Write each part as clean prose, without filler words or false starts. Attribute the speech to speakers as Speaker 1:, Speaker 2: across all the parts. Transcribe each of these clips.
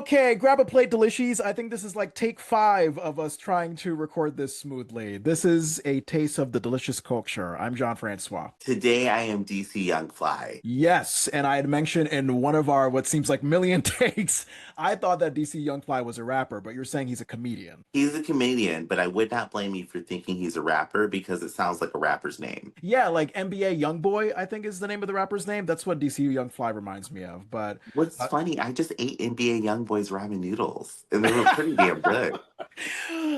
Speaker 1: Okay, grab a plate, Delicious. I think this is like take five of us trying to record this smoothly. This is a taste of the delicious culture. I'm John Francois.
Speaker 2: Today I am DC Young Fly.
Speaker 1: Yes, and I had mentioned in one of our what seems like million takes, I thought that DC Young Fly was a rapper, but you're saying he's a comedian.
Speaker 2: He's a comedian, but I would not blame you for thinking he's a rapper because it sounds like a rapper's name.
Speaker 1: Yeah, like NBA Youngboy, I think is the name of the rapper's name. That's what DC Young Fly reminds me of. But
Speaker 2: What's
Speaker 1: uh,
Speaker 2: funny, I just ate NBA Youngboy's ramen noodles, and they were pretty damn good.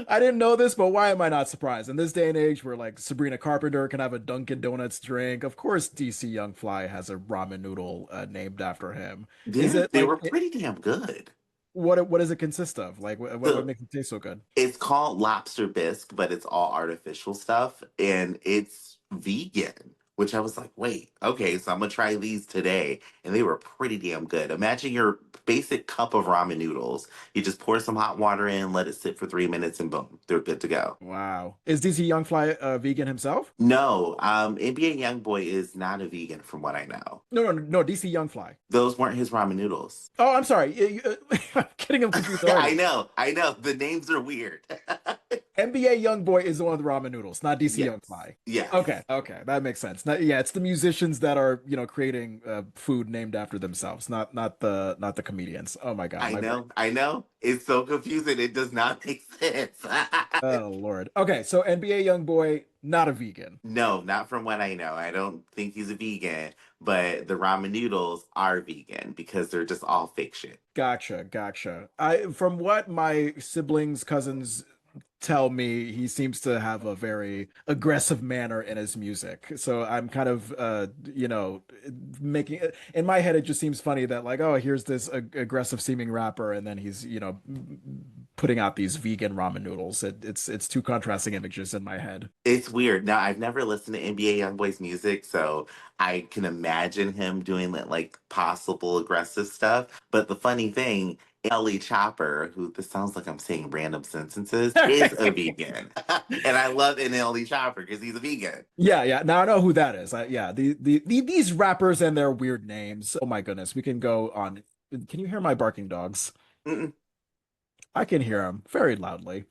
Speaker 1: I didn't know this, but why am I not surprised? In this day and age where like Sabrina Carpenter can have a Dunkin' Donuts drink, of course DC Young Fly has a ramen noodle named after him. Is it
Speaker 2: They
Speaker 1: like
Speaker 2: were pretty damn good.
Speaker 1: what does it consist of? Like what
Speaker 2: So
Speaker 1: makes it taste so good?
Speaker 2: it's called lobster bisque, but it's all artificial stuff, and it's vegan. Which I was like, wait, okay, so I'm gonna try these today, and they were pretty damn good. Imagine your basic cup of ramen noodles. You just pour some hot water in, let it sit for 3 minutes, and boom, they're good to go.
Speaker 1: Wow. Is DC Young Fly vegan himself?
Speaker 2: No, NBA Youngboy is not a vegan from what I know.
Speaker 1: No, DC Young Fly.
Speaker 2: Those weren't his ramen noodles.
Speaker 1: Oh, I'm sorry. I'm getting him confused already.
Speaker 2: I know. The names are weird.
Speaker 1: NBA Youngboy is the one with the ramen noodles, not DC
Speaker 2: Yes.
Speaker 1: Young Fly.
Speaker 2: Yes.
Speaker 1: Okay, that makes sense. Yeah, it's the musicians that are, creating food named after themselves, not the comedians. Oh my God,
Speaker 2: I
Speaker 1: my brain.
Speaker 2: know. I know. It's so confusing. It does not make sense.
Speaker 1: Oh Lord. Okay, so NBA Youngboy, not a vegan.
Speaker 2: No, not from what I know. I don't think he's a vegan, but the ramen noodles are vegan because they're just all fake shit.
Speaker 1: Gotcha. I from what my siblings, cousins tell me, he seems to have a very aggressive manner in his music. So I'm kind of making in my head it just seems funny that like, oh, here's this aggressive seeming rapper and then he's, putting out these vegan ramen noodles. It's two contrasting images in my head.
Speaker 2: It's weird. Now, I've never listened to NBA Youngboy's music, so I can imagine him doing that, like, possible aggressive stuff. But the funny thing, Ellie Chopper, who this sounds like I'm saying random sentences, is a vegan. And I love NLE Chopper because he's a vegan.
Speaker 1: Yeah. Now I know who that is. Yeah, these rappers and their weird names. Oh my goodness, we can go on. Can you hear my barking dogs?
Speaker 2: Mm-mm.
Speaker 1: I can hear them very loudly.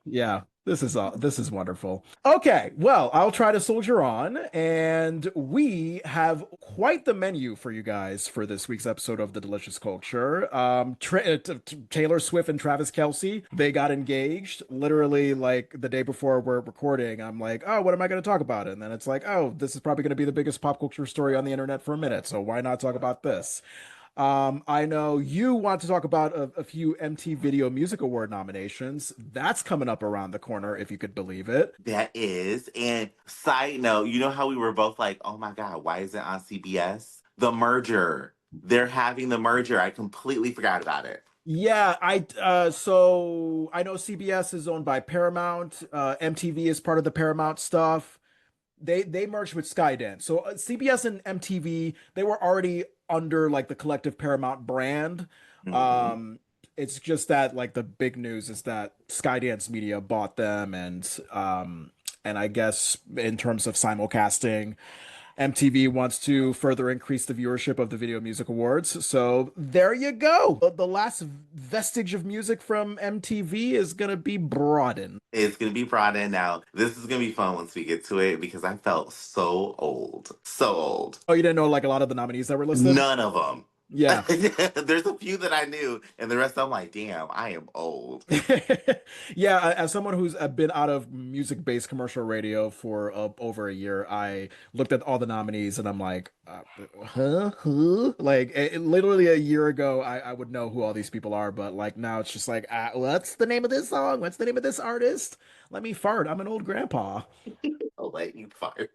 Speaker 1: Yeah, this is wonderful. Okay, well, I'll try to soldier on, and we have quite the menu for you guys for this week's episode of The Delicious Culture. Taylor Swift and Travis Kelce, they got engaged literally like the day before we're recording. I'm like, oh, what am I going to talk about? And then it's like, oh, this is probably going to be the biggest pop culture story on the internet for a minute, so why not talk about this? I know you want to talk about a few MTV Video Music Award nominations. That's coming up around the corner, if you could believe it.
Speaker 2: That is. And side note, you know how we were both like, oh my God, why is it on CBS? The merger. They're having the merger. I completely forgot about it.
Speaker 1: Yeah, so I know CBS is owned by Paramount. MTV is part of the Paramount stuff. They merged with Skydance. So CBS and MTV, they were already under like the collective Paramount brand.
Speaker 2: Mhm.
Speaker 1: Um, it's just that like the big news is that Skydance Media bought them and I guess in terms of simulcasting, MTV wants to further increase the viewership of the Video Music Awards. So there you go. The last vestige of music from MTV is gonna be broadened.
Speaker 2: It's going to be Friday now. This is going to be fun once we get to it because I felt so old. So old.
Speaker 1: Oh, you didn't know like a lot of the nominees that were listed?
Speaker 2: None of them.
Speaker 1: Yeah.
Speaker 2: There's a few that I knew, and the rest I'm like, damn, I am old.
Speaker 1: Yeah, as someone who's been out of music-based commercial radio for over a year, I looked at all the nominees and I'm like, huh? Who? Like, literally a year ago, I would know who all these people are, but like now it's just like, what's the name of this song? What's the name of this artist? Let me fart. I'm an old grandpa.
Speaker 2: I'll let you fart.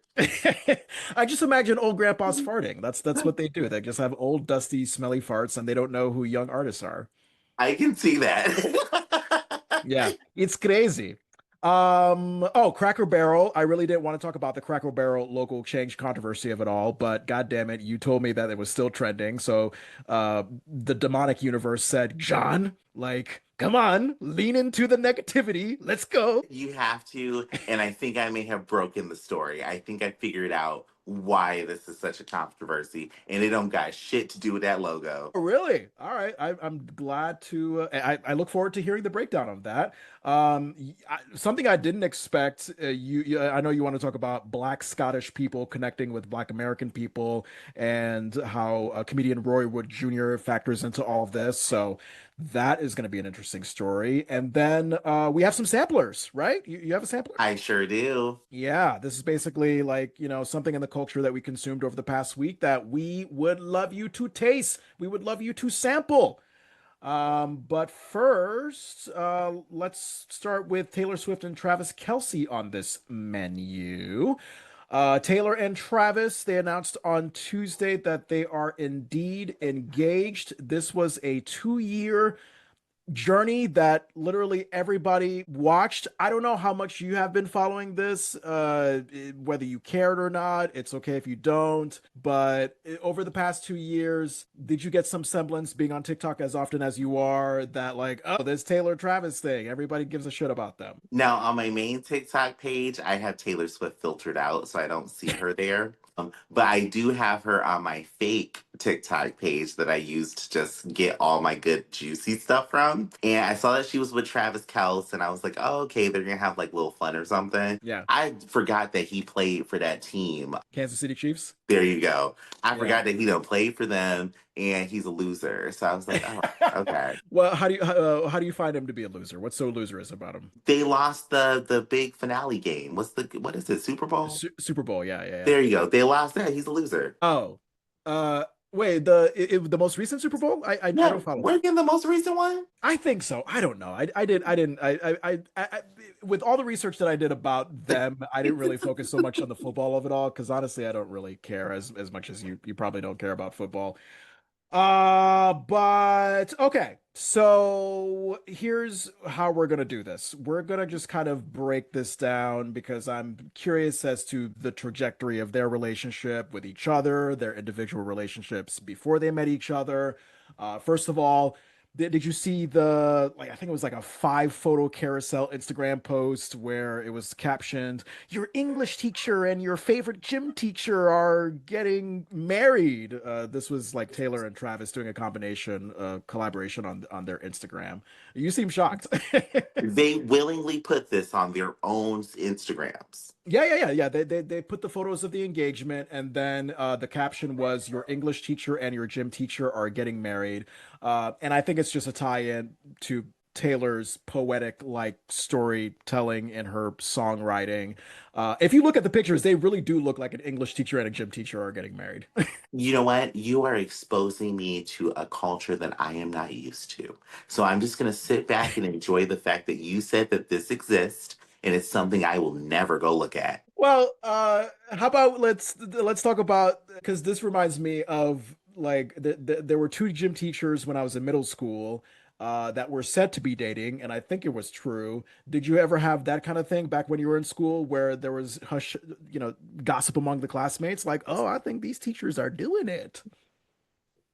Speaker 1: I just imagine old grandpas farting. That's what they do. They just have old, dusty, smelly farts, and they don't know who young artists are.
Speaker 2: I can see that.
Speaker 1: Yeah, it's crazy. Oh, Cracker Barrel. I really didn't want to talk about the Cracker Barrel local change controversy of it all, but God damn it, you told me that it was still trending. So, the demonic universe said, John, like, come on, lean into the negativity. Let's go.
Speaker 2: You have to, and I think I may have broken the story. I think I figured out why this is such a controversy, and it don't got shit to do with that logo.
Speaker 1: Oh, really? All right. I'm glad to. I look forward to hearing the breakdown of that. Something I didn't expect. I know you want to talk about Black Scottish people connecting with Black American people, and how comedian Roy Wood Jr. factors into all of this. So that is going to be an interesting story. And then we have some samplers, right? You have a sampler?
Speaker 2: I sure do.
Speaker 1: Yeah, this is basically like, something in the culture that we consumed over the past week that we would love you to taste. We would love you to sample. But first, let's start with Taylor Swift and Travis Kelce on this menu. Taylor and Travis, they announced on Tuesday that they are indeed engaged. This was a 2 year journey that literally everybody watched. I don't know how much you have been following this, whether you cared or not. It's okay if you don't. But over the past 2 years, did you get some semblance being on TikTok as often as you are that, like, oh, this Taylor Travis thing, everybody gives a shit about them?
Speaker 2: Now, on my main TikTok page, I have Taylor Swift filtered out, so I don't see her there. But I do have her on my fake TikTok page that I use to just get all my good, juicy stuff from. And I saw that she was with Travis Kelce, and I was like, oh, okay, they're going to have like little fun or something.
Speaker 1: Yeah.
Speaker 2: I forgot that he played for that team.
Speaker 1: Kansas City Chiefs?
Speaker 2: There you go. I
Speaker 1: Yeah.
Speaker 2: forgot that he don't play for them, and he's a loser. So I was like, oh, okay.
Speaker 1: Well, how do you find him to be a loser? What's so loserous about him?
Speaker 2: They lost the big finale game. What is it? Super Bowl?
Speaker 1: Super Bowl, yeah, yeah, yeah.
Speaker 2: There you go. They lost that. He's a loser.
Speaker 1: Oh, wait, the most recent Super Bowl? I
Speaker 2: Yeah,
Speaker 1: don't follow
Speaker 2: we're
Speaker 1: that.
Speaker 2: getting the most recent one.
Speaker 1: I think so. I don't know. I did. I didn't. With all the research that I did about them, I didn't really focus so much on the football of it all because honestly, I don't really care as much as you probably don't care about football. But okay. So here's how we're gonna do this. We're gonna just kind of break this down because I'm curious as to the trajectory of their relationship with each other, their individual relationships before they met each other. First of all, did you see like I think it was like a 5 photo carousel Instagram post where it was captioned, "Your English teacher and your favorite gym teacher are getting married." This was like Taylor and Travis doing a collaboration on their Instagram. You seem shocked.
Speaker 2: They willingly put this on their own Instagrams.
Speaker 1: Yeah. They put the photos of the engagement, and then the caption was, "Your English teacher and your gym teacher are getting married." And I think it's just a tie-in to Taylor's poetic like storytelling in her songwriting. If you look at the pictures, they really do look like an English teacher and a gym teacher are getting married.
Speaker 2: You know what? You are exposing me to a culture that I am not used to. So I'm just going to sit back and enjoy the fact that you said that this exists and it's something I will never go look at.
Speaker 1: Well, how about let's talk about, because this reminds me of like there were 2 gym teachers when I was in middle school that were said to be dating, and I think it was true. Did you ever have that kind of thing back when you were in school where there was hush, gossip among the classmates, like, "Oh, I think these teachers are doing it."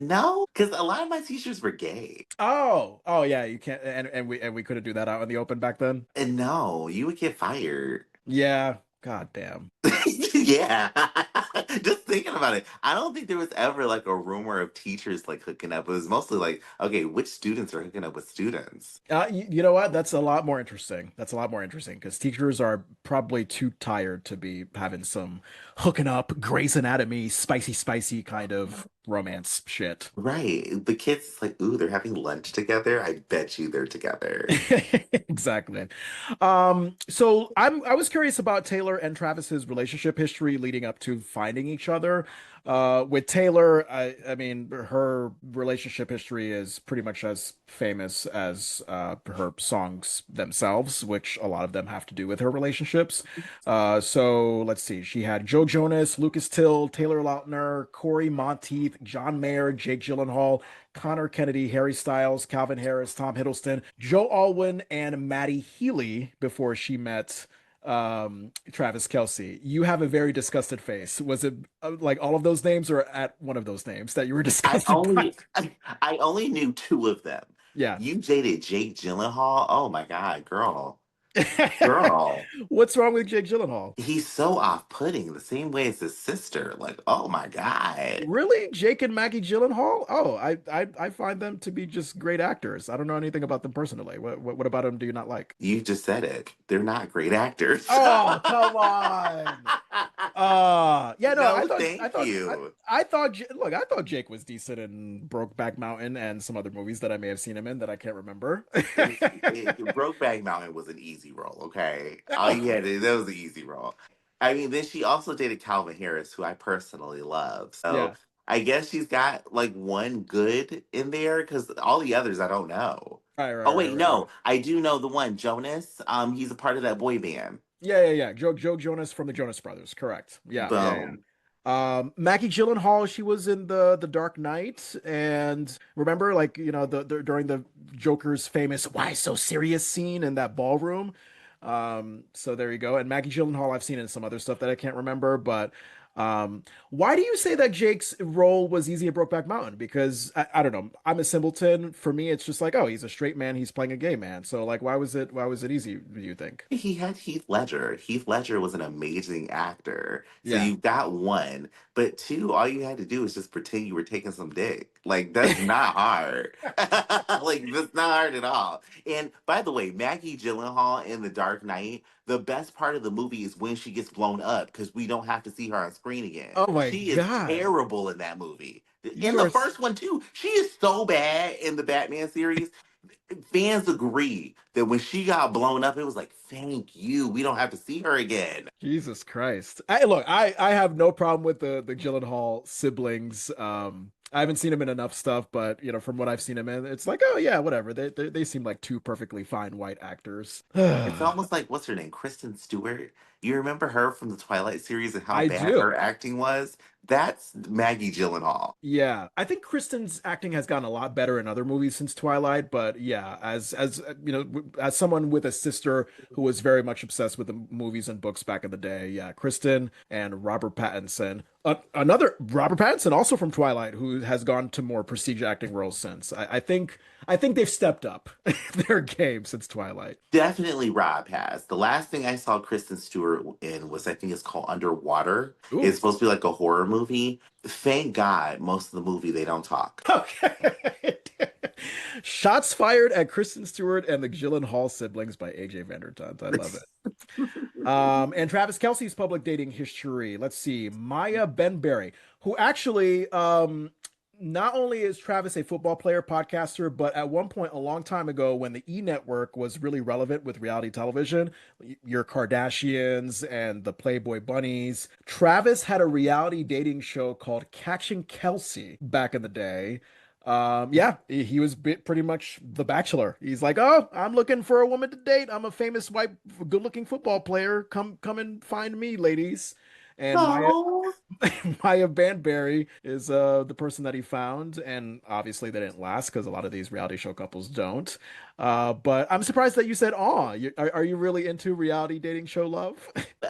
Speaker 2: No, because a lot of my teachers were gay.
Speaker 1: Oh yeah, you can't, and we couldn't do that out in the open back then.
Speaker 2: And no, you would get fired.
Speaker 1: Yeah, god damn.
Speaker 2: Yeah. Just thinking about it. I don't think there was ever like a rumor of teachers like hooking up. It was mostly like, okay, which students are hooking up with students?
Speaker 1: You know what? That's a lot more interesting. That's a lot more interesting because teachers are probably too tired to be having some hooking up, Grey's Anatomy, spicy kind of romance shit.
Speaker 2: Right. The kids like, ooh, they're having lunch together. I bet you they're together.
Speaker 1: Exactly. So I was curious about Taylor and Travis's relationship history leading up to finding each other. With Taylor, I mean, her relationship history is pretty much as famous as her songs themselves, which a lot of them have to do with her relationships. So let's see. She had Joe Jonas, Lucas Till, Taylor Lautner, Corey Monteith, John Mayer, Jake Gyllenhaal, Connor Kennedy, Harry Styles, Calvin Harris, Tom Hiddleston, Joe Alwyn, and Maddie Healy before she met Travis Kelce. You have a very disgusted face. Was it like all of those names or at one of those names that you were
Speaker 2: I
Speaker 1: disgusted by?
Speaker 2: only I only knew two of them.
Speaker 1: Yeah.
Speaker 2: You dated Jake Gyllenhaal. Oh my God, girl. Girl,
Speaker 1: What's wrong with Jake Gyllenhaal?
Speaker 2: he's so off-putting, the same way as his sister. Like, oh my God.
Speaker 1: Really? Jake and Maggie Gyllenhaal? Oh, I find them to be just great actors. I don't know anything about them personally. What about them do you not like?
Speaker 2: You just said it. They're not great actors.
Speaker 1: Oh, come on. Yeah, no,
Speaker 2: No, thank you.
Speaker 1: Look, I thought Jake was decent in Brokeback Mountain and some other movies that I may have seen him in that I can't remember.
Speaker 2: Brokeback Mountain was an easy role, okay? All you had to, that was an easy role. I mean, then she also dated Calvin Harris, who I personally love. So
Speaker 1: Yeah.
Speaker 2: I guess she's got like one good in there because all the others I don't know.
Speaker 1: Right, right,
Speaker 2: Oh
Speaker 1: right,
Speaker 2: wait,
Speaker 1: right, right.
Speaker 2: no, I do know the one, Jonas. He's a part of that boy band.
Speaker 1: Yeah, yeah, yeah. Joe Jonas from the Jonas Brothers, correct. Yeah, yeah, yeah.
Speaker 2: Boom.
Speaker 1: Maggie Gyllenhaal, she was in the Dark Knight, and remember, like the during the Joker's famous "Why so serious" scene in that ballroom. So there you go. And Maggie Gyllenhaal, I've seen in some other stuff that I can't remember, but why do you say that Jake's role was easy at Brokeback Mountain? Because I don't know, I'm a simpleton. For me, it's just like, oh, he's a straight man, he's playing a gay man. So like, why was it easy? Do you think?
Speaker 2: He had Heath Ledger. Heath Ledger was an amazing actor. So
Speaker 1: Yeah.
Speaker 2: you got one, but two, all you had to do was just pretend you were taking some dick. Like that's not hard. Like that's not hard at all. And by the way, Maggie Gyllenhaal in The Dark Knight, the best part of the movie is when she gets blown up because we don't have to see her on screen again.
Speaker 1: Oh my
Speaker 2: She is
Speaker 1: God.
Speaker 2: terrible in that movie. In
Speaker 1: You
Speaker 2: the
Speaker 1: are
Speaker 2: first one too, she is so bad in the Batman series. Fans agree that when she got blown up, it was like, thank you. We don't have to see her again.
Speaker 1: Jesus Christ. I have no problem with the Gyllenhaal siblings. I haven't seen him in enough stuff, but from what I've seen him in, it's like, oh yeah, whatever. They seem like two perfectly fine white actors.
Speaker 2: It's almost like, what's her name? Kristen Stewart. You remember her from the Twilight series and how
Speaker 1: I
Speaker 2: bad her
Speaker 1: do.
Speaker 2: acting was? That's Maggie Gyllenhaal.
Speaker 1: Yeah, I think Kristen's acting has gotten a lot better in other movies since Twilight, but yeah, as as someone with a sister who was very much obsessed with the movies and books back in the day, yeah, Kristen and Robert Pattinson. Another Robert Pattinson, also from Twilight, who has gone to more prestige acting roles since. I think they've stepped up their game since Twilight.
Speaker 2: Definitely Rob has. The last thing I saw Kristen Stewart in was, I think it's called Underwater.
Speaker 1: Ooh.
Speaker 2: It's supposed to be like a horror movie. Thank God most of the movie they don't talk.
Speaker 1: Okay. Shots fired at Kristen Stewart and the Gyllenhaal siblings by AJ Vandertunt. I love it. And Travis Kelce's public dating history. Let's see. Maya Benberry, who actually, not only is Travis a football player, podcaster, but at one point a long time ago, when the E Network was really relevant with reality television, your Kardashians and the Playboy Bunnies, Travis had a reality dating show called Catching Kelsey back in the day. Yeah, he was pretty much the Bachelor. He's like, oh, I'm looking for a woman to date. I'm a famous white, good-looking football player. Come and find me, ladies. And
Speaker 2: No.
Speaker 1: Maya Banbury is the person that he found, and obviously they didn't last because a lot of these reality show couples don't. But I'm surprised that you said, "Aw, are you really into reality dating show love?"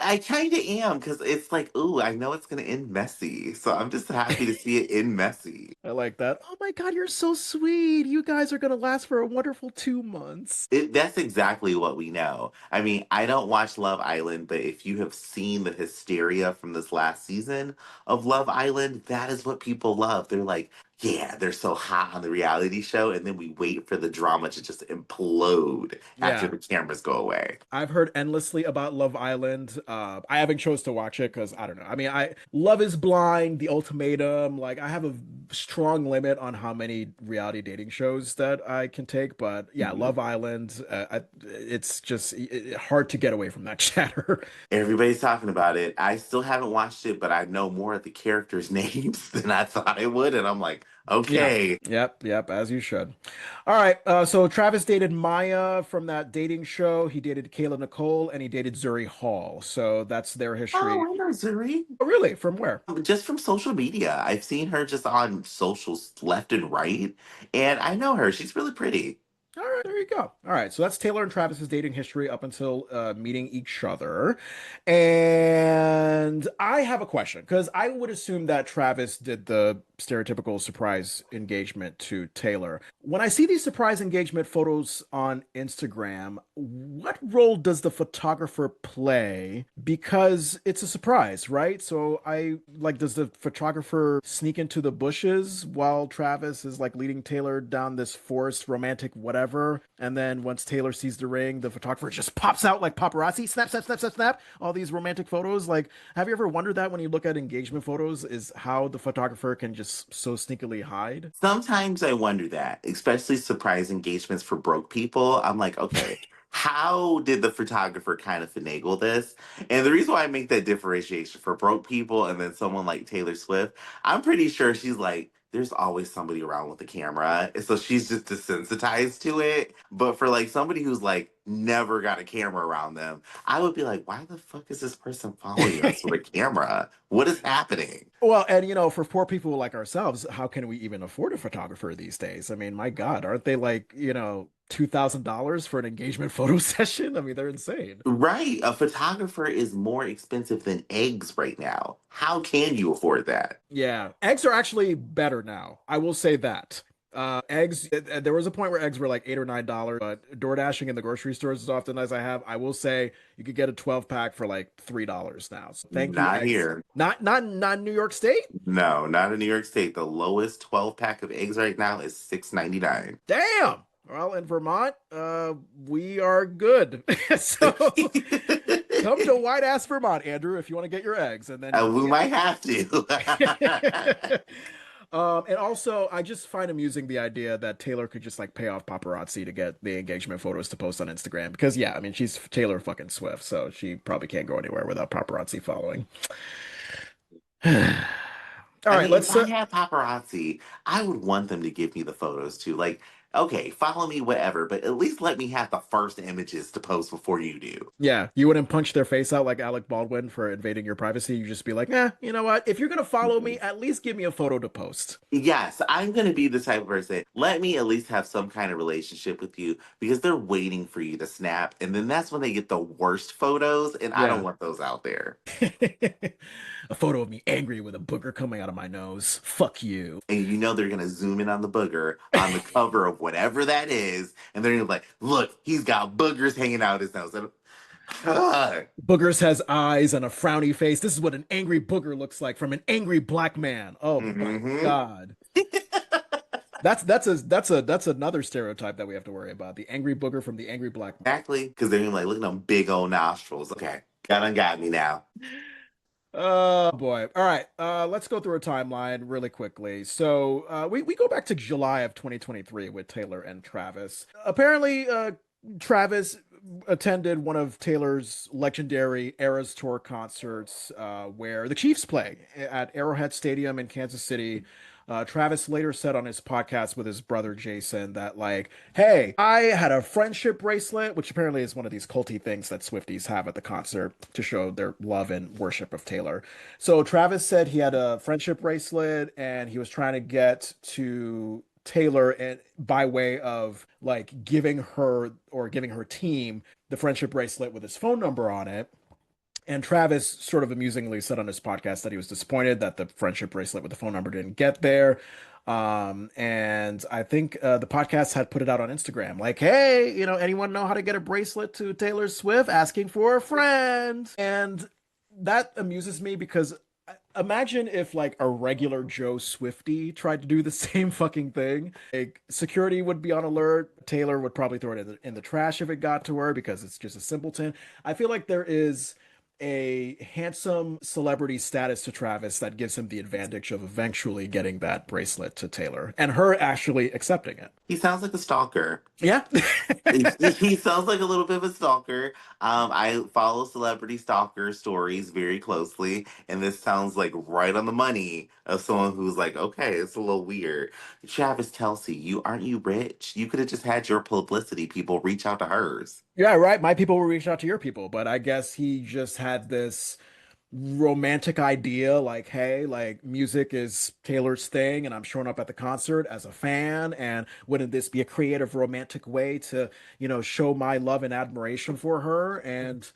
Speaker 2: I kind of am because it's like, ooh, I know it's going to end messy. So I'm just happy to see it end messy.
Speaker 1: I like that. Oh my God, you're so sweet. You guys are gonna last for a wonderful 2 months.
Speaker 2: That's exactly what we know. I mean, I don't watch Love Island, but if you have seen the hysteria from this last season of Love Island, that is what people love. They're like, yeah, they're so hot on the reality show, and then we wait for the drama to just implode after
Speaker 1: Yeah.
Speaker 2: the cameras go away.
Speaker 1: I've heard endlessly about Love Island. I haven't chose to watch it because I don't know. I mean, I Love is Blind, The Ultimatum. Like, I have a strong limit on how many reality dating shows that I can take. But yeah,
Speaker 2: Mhm.
Speaker 1: Love Island. It's just hard to get away from that chatter.
Speaker 2: Everybody's talking about it. I still haven't watched it, but I know more of the characters' names than I thought I would, and I'm like,
Speaker 1: Yeah.
Speaker 2: okay.
Speaker 1: Yep. Yep. As you should. All right. So Travis dated Maya from that dating show. He dated Kayla Nicole and he dated Zuri Hall. So that's their
Speaker 2: Oh,
Speaker 1: history.
Speaker 2: I know Zuri.
Speaker 1: Oh, really? From where?
Speaker 2: Just from social media. I've seen her just on socials left and right, and I know her. She's really pretty.
Speaker 1: All right, there you go. All right, so that's Taylor and Travis's dating history up until meeting each other. And I have a question because I would assume that Travis did the stereotypical surprise engagement to Taylor. When I see these surprise engagement photos on Instagram, what role does the photographer play? Because it's a surprise, right? So I like, does the photographer sneak into the bushes while Travis is like leading Taylor down this forest romantic whatever? And then once Taylor sees the ring, the photographer just pops out like paparazzi, snap, snap, snap, snap, snap, all these romantic photos. Like, have you ever wondered that when you look at engagement photos, is how the photographer can just so sneakily hide?
Speaker 2: Sometimes I wonder that, especially surprise engagements for broke people. I'm like, okay, how did the photographer kind of finagle this? And the reason why I make that differentiation for broke people and then someone like Taylor Swift, I'm pretty sure she's like, there's always somebody around with a camera. And so she's just desensitized to it. But for like somebody who's like never got a camera around them, I would be like, why the fuck is this person following us with a camera? What is happening?
Speaker 1: Well, and for poor people like ourselves, how can we even afford a photographer these days? I mean, my God, aren't they like, $2,000 for an engagement photo session? I mean, they're insane.
Speaker 2: Right. A photographer is more expensive than eggs right now. How can you afford that?
Speaker 1: Yeah, eggs are actually better now. I will say that. Eggs, there was a point where eggs were like $8 or $9, but door dashing in the grocery stores as often as I have, I will say you could get a 12 pack for like $3 now. So thank you,
Speaker 2: Not
Speaker 1: eggs.
Speaker 2: here.
Speaker 1: Not New York State.
Speaker 2: No, not in New York State. The lowest 12 pack of eggs right now is 6.99.
Speaker 1: Damn. Well, in Vermont, we are good. So come to white ass Vermont, Andrew, if you want to get your eggs, and then
Speaker 2: We
Speaker 1: yeah.
Speaker 2: might have to.
Speaker 1: And also, I just find amusing the idea that Taylor could just like pay off paparazzi to get the engagement photos to post on Instagram. Because yeah, I mean, she's Taylor fucking Swift, so she probably can't go anywhere without paparazzi following. All
Speaker 2: I
Speaker 1: right,
Speaker 2: mean, if
Speaker 1: let's.
Speaker 2: I had paparazzi, I would want them to give me the photos too. Like, okay, follow me, whatever, but at least let me have the first images to post before you do.
Speaker 1: Yeah, you wouldn't punch their face out like Alec Baldwin for invading your privacy. You just be like, you know what? If you're gonna follow me, at least give me a photo to post.
Speaker 2: Yes, I'm going to be the type of person. Let me at least have some kind of relationship with you because they're waiting for you to snap. And then that's when they get the worst photos. And I don't
Speaker 1: Yeah.
Speaker 2: want those out there.
Speaker 1: A photo of me angry with a booger coming out of my nose. Fuck you.
Speaker 2: And you know they're going to zoom in on the booger on the cover of whatever that is. And they're going to be like, look, he's got boogers hanging out his nose. And,
Speaker 1: Boogers has eyes and a frowny face. This is what an angry booger looks like from an angry black man. Oh my
Speaker 2: mm-hmm.
Speaker 1: God. That's another stereotype that we have to worry about. The angry booger from the angry black man.
Speaker 2: Exactly. Because they're going to be like, look at them big old nostrils. Okay, got me now.
Speaker 1: Oh boy. All right. Let's go through a timeline really quickly. So we go back to July of 2023 with Taylor and Travis. Apparently, Travis attended one of Taylor's legendary Eras Tour concerts, where the Chiefs play at Arrowhead Stadium in Kansas City. Travis later said on his podcast with his brother Jason that, like, hey, I had a friendship bracelet, which apparently is one of these culty things that Swifties have at the concert to show their love and worship of Taylor. So Travis said he had a friendship bracelet and he was trying to get to Taylor and by way of like giving her team the friendship bracelet with his phone number on it. And Travis sort of amusingly said on his podcast that he was disappointed that the friendship bracelet with the phone number didn't get there. And I think the podcast had put it out on Instagram, like, hey, anyone know how to get a bracelet to Taylor Swift? Asking for a friend. And that amuses me because imagine if like a regular Joe Swifty tried to do the same fucking thing. Like security would be on alert. Taylor would probably throw it in the trash if it got to her because it's just a simpleton. I feel like there is a handsome celebrity status to Travis that gives him the advantage of eventually getting that bracelet to Taylor and her actually accepting it.
Speaker 2: He sounds like a stalker.
Speaker 1: Yeah.
Speaker 2: He sounds like a little bit of a stalker. I follow celebrity stalker stories very closely, and this sounds like right on the money of someone who's like, okay, it's a little weird. Travis Kelce, aren't you rich? You could have just had your publicity people reach out to hers.
Speaker 1: Yeah, right. My people will reach out to your people, but I guess he just had this romantic idea like, hey, like music is Taylor's thing, and I'm showing up at the concert as a fan, and wouldn't this be a creative, romantic way to, show my love and admiration for her? And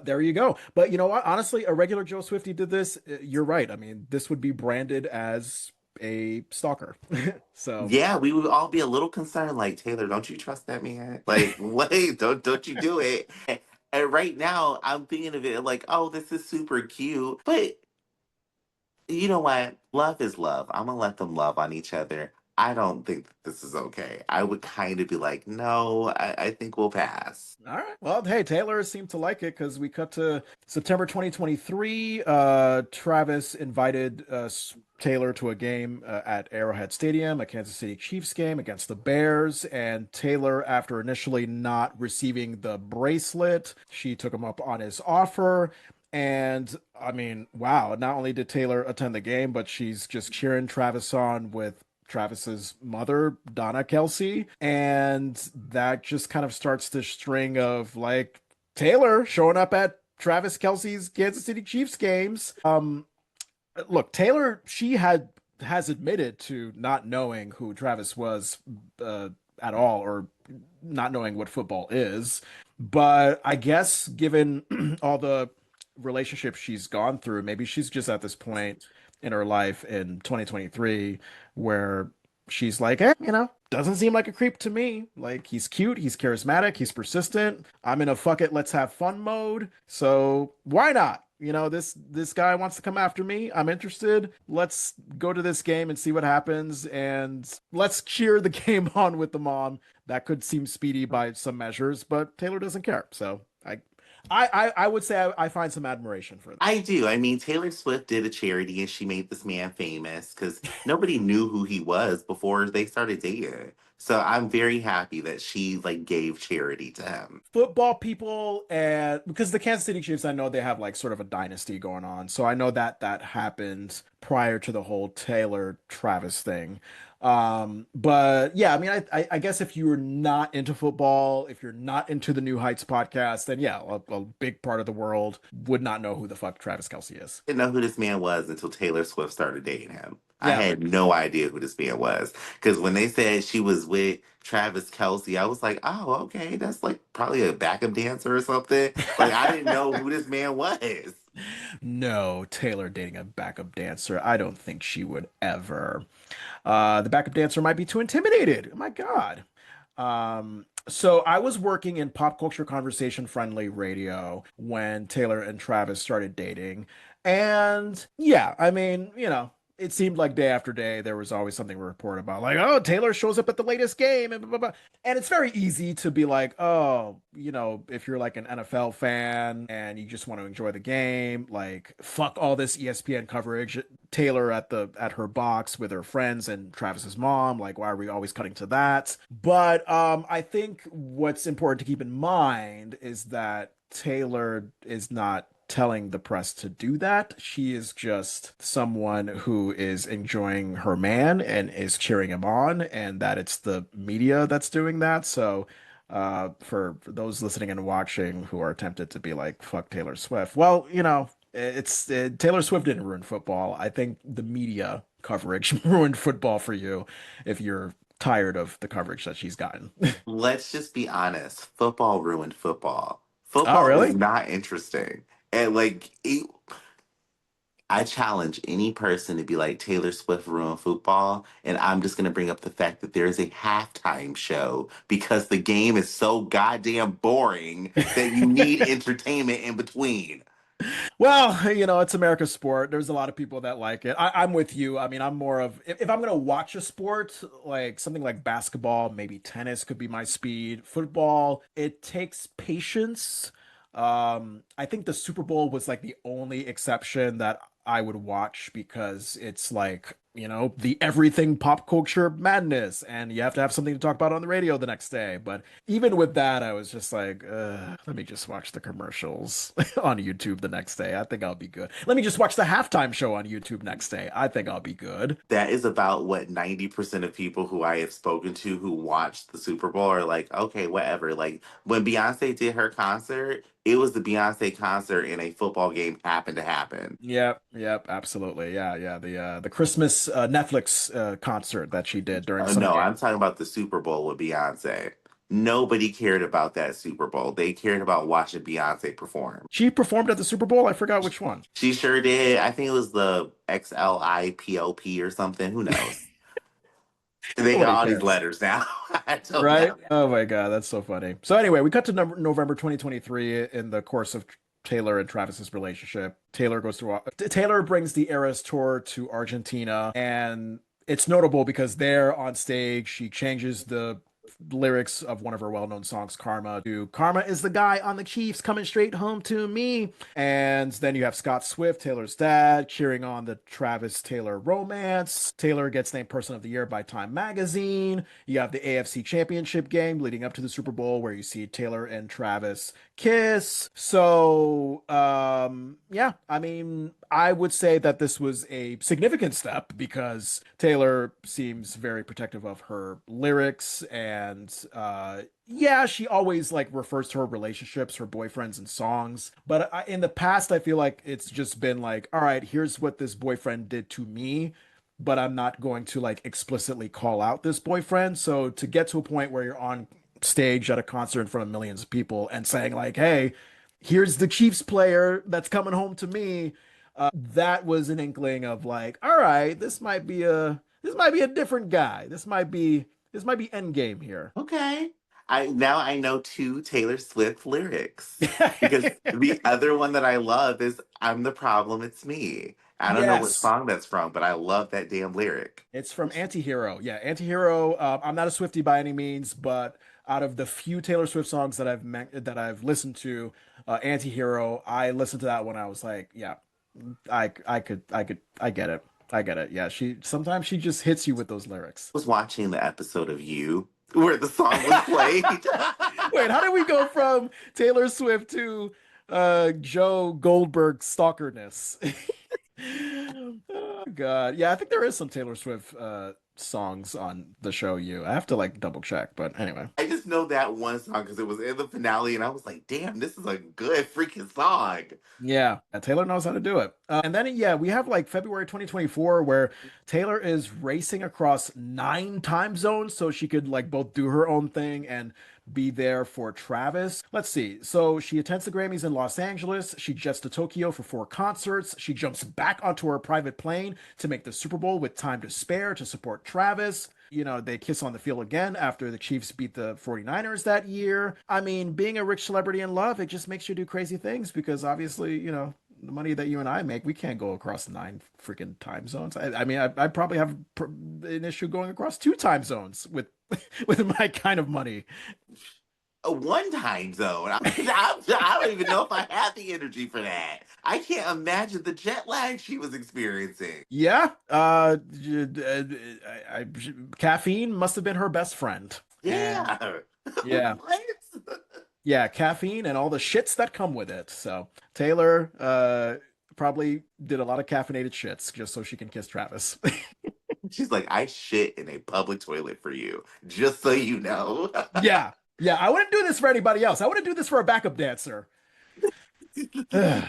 Speaker 1: there you go. But you know what? Honestly, a regular Joe Swiftie did this. You're right. I mean, this would be branded as a stalker. So,
Speaker 2: Yeah, we would all be a little concerned, like, Taylor, don't you trust that man? Like, wait, don't you do it. And right now, I'm thinking of it like, oh, this is super cute. But you know what? Love is love. I'm gonna let them love on each other. I don't think that this is okay. I would kind of be like, no, I think we'll pass.
Speaker 1: all right. Well, hey, Taylor seemed to like it because we cut to September 2023. Travis invited Taylor to a game at Arrowhead Stadium, a Kansas City Chiefs game against the Bears. And Taylor, after initially not receiving the bracelet, she took him up on his offer. And I mean, wow, not only did Taylor attend the game, but she's just cheering Travis on with Travis's mother, Donna Kelce. And that just kind of starts the string of like Taylor showing up at Travis Kelce's Kansas City Chiefs games. Look, Taylor, she has admitted to not knowing who Travis was at all, or not knowing what football is. But I guess given all the relationships she's gone through, maybe she's just at this point in her life in 2023 where she's like, eh, doesn't seem like a creep to me. Like he's cute, he's charismatic, he's persistent. I'm in a fuck it, let's have fun mode. So why not? This guy wants to come after me. I'm interested. Let's go to this game and see what happens, and let's cheer the game on with the mom. That could seem speedy by some measures, but Taylor doesn't care. So I would say I find some admiration for
Speaker 2: I
Speaker 1: this.
Speaker 2: do. I mean, Taylor Swift did a charity and she made this man famous because nobody knew who he was before they started dating. So I'm very happy that she like gave charity to him.
Speaker 1: Football people, and because the Kansas City Chiefs, I know they have like sort of a dynasty going on. So I know that that happened prior to the whole Taylor Travis thing. But yeah, I mean, I guess if you're not into football, if you're not into the New Heights podcast, then yeah, a big part of the world would not know who the fuck Travis Kelce is.
Speaker 2: Didn't know who this man was until Taylor Swift started dating him. I
Speaker 1: Yeah.
Speaker 2: had no idea who this man was. Because when they said she was with Travis Kelce, I was like, oh, okay, that's like probably a backup dancer or something. Like, I didn't know who this man was.
Speaker 1: No, Taylor dating a backup dancer. I don't think she would ever. The backup dancer might be too intimidated. Oh my God. So I was working in pop culture conversation friendly radio when Taylor and Travis started dating. And yeah, I mean, it seemed like day after day there was always something to report about, like, oh, Taylor shows up at the latest game and blah, blah, blah. And it's very easy to be like, oh, if you're like an NFL fan and you just want to enjoy the game, like fuck all this ESPN coverage. Taylor at her box with her friends and Travis's mom, like why are we always cutting to that? But I think what's important to keep in mind is that Taylor is not telling the press to do that. She is just someone who is enjoying her man and is cheering him on, and that it's the media that's doing that. So, for those listening and watching who are tempted to be like, fuck Taylor Swift, well, Taylor Swift didn't ruin football. I think the media coverage ruined football for you if you're tired of the coverage that she's gotten.
Speaker 2: Let's just be honest. Football ruined football.
Speaker 1: Oh,
Speaker 2: Football is
Speaker 1: really?
Speaker 2: not interesting. And like, I challenge any person to be like Taylor Swift ruined football, and I'm just gonna bring up the fact that there is a halftime show because the game is so goddamn boring that you need entertainment in between.
Speaker 1: Well, it's America's sport. There's a lot of people that like it. I'm with you. I mean, I'm more of if I'm gonna watch a sport, like something like basketball, maybe tennis could be my speed. Football, it takes patience. I think the Super Bowl was like the only exception that I would watch because it's like, the everything pop culture madness, and you have to have something to talk about on the radio the next day. But even with that, I was just like, let me just watch the commercials on YouTube the next day. I think I'll be good. Let me just watch the halftime show on YouTube next day. I think I'll be good.
Speaker 2: That is about what 90% of people who I have spoken to who watched the Super Bowl are like, okay, whatever. Like when Beyonce did her concert, it was the Beyonce concert and a football game happened to happen.
Speaker 1: Yep, yep, absolutely. Yeah, yeah. The Christmas Netflix concert that she did during
Speaker 2: Oh
Speaker 1: some
Speaker 2: no,
Speaker 1: game.
Speaker 2: I'm talking about the Super Bowl with Beyonce. Nobody cared about that Super Bowl. They cared about watching Beyonce perform.
Speaker 1: She performed at the Super Bowl. I forgot which one.
Speaker 2: She sure did. I think it was the XLIPOP or something. Who knows? They got
Speaker 1: Nobody
Speaker 2: all these
Speaker 1: cares.
Speaker 2: letters now. I don't
Speaker 1: Right?
Speaker 2: know.
Speaker 1: Oh my God, that's so funny. So anyway, we cut to November 2023 in the course of Taylor and Travis's relationship. Taylor brings the Eras tour to Argentina, and it's notable because there on stage she changes the lyrics of one of her well-known songs, Karma, to Karma is the guy on the Chiefs coming straight home to me. And then you have Scott Swift, Taylor's dad, cheering on the Travis Taylor romance. Taylor gets named Person of the Year by Time Magazine. You have the AFC Championship game leading up to the Super Bowl where you see Taylor and Travis kiss. So, yeah, I mean, I would say that this was a significant step because Taylor seems very protective of her lyrics and yeah, she always like refers to her relationships, her boyfriends and songs. But in the past, I feel like it's just been like, all right, here's what this boyfriend did to me, but I'm not going to like explicitly call out this boyfriend. So to get to a point where you're on stage at a concert in front of millions of people and saying like, hey, here's the Chiefs player that's coming home to me. That was an inkling of like, all right, this might be a different guy. This might be endgame here.
Speaker 2: Okay. I know two Taylor Swift lyrics because the other one that I love is "I'm the problem, it's me." I don't know what
Speaker 1: Yes.
Speaker 2: song that's from, but I love that damn lyric.
Speaker 1: It's from Antihero. Yeah, Antihero. I'm not a Swiftie by any means, but out of the few Taylor Swift songs that I've listened to, Antihero, I listened to that when I was like, yeah, I get it. I get it. Yeah, she sometimes she just hits you with those lyrics.
Speaker 2: Was watching the episode of You where the song was played.
Speaker 1: Wait, how did we go from Taylor Swift to Joe Goldberg stalkerness? Oh God. Yeah, I think there is some Taylor Swift songs on the show You. I have to like double check, but anyway.
Speaker 2: I just know that one song because it was in the finale, and I was like, "Damn, this is a good freaking song."
Speaker 1: Yeah, Taylor knows how to do it. And then, yeah, we have like February 2024 where Taylor is racing across 9 time zones so she could like both do her own thing and be there for Travis. Let's see. So she attends the Grammys in Los Angeles. She jets to Tokyo for 4 concerts. She jumps back onto her private plane to make the Super Bowl with time to spare to support Travis. You know, they kiss on the field again after the Chiefs beat the 49ers that year. I mean, being a rich celebrity in love, it just makes you do crazy things because obviously, you know, the money that you and I make, we can't go across 9 freaking time zones. I mean, I probably have an issue going across 2 time zones with with my kind of money.
Speaker 2: A one time zone. I don't even know if I have the energy for that. I can't imagine the jet lag she was experiencing.
Speaker 1: Yeah, caffeine must have been her best friend. And
Speaker 2: Yeah.
Speaker 1: yeah,
Speaker 2: What?
Speaker 1: yeah, caffeine and all the shits that come with it. So Taylor probably did a lot of caffeinated shits just so she can kiss Travis.
Speaker 2: She's like, I shit in a public toilet for you, just so you know.
Speaker 1: Yeah, yeah, I wouldn't do this for anybody else. I wouldn't do this for a backup dancer. All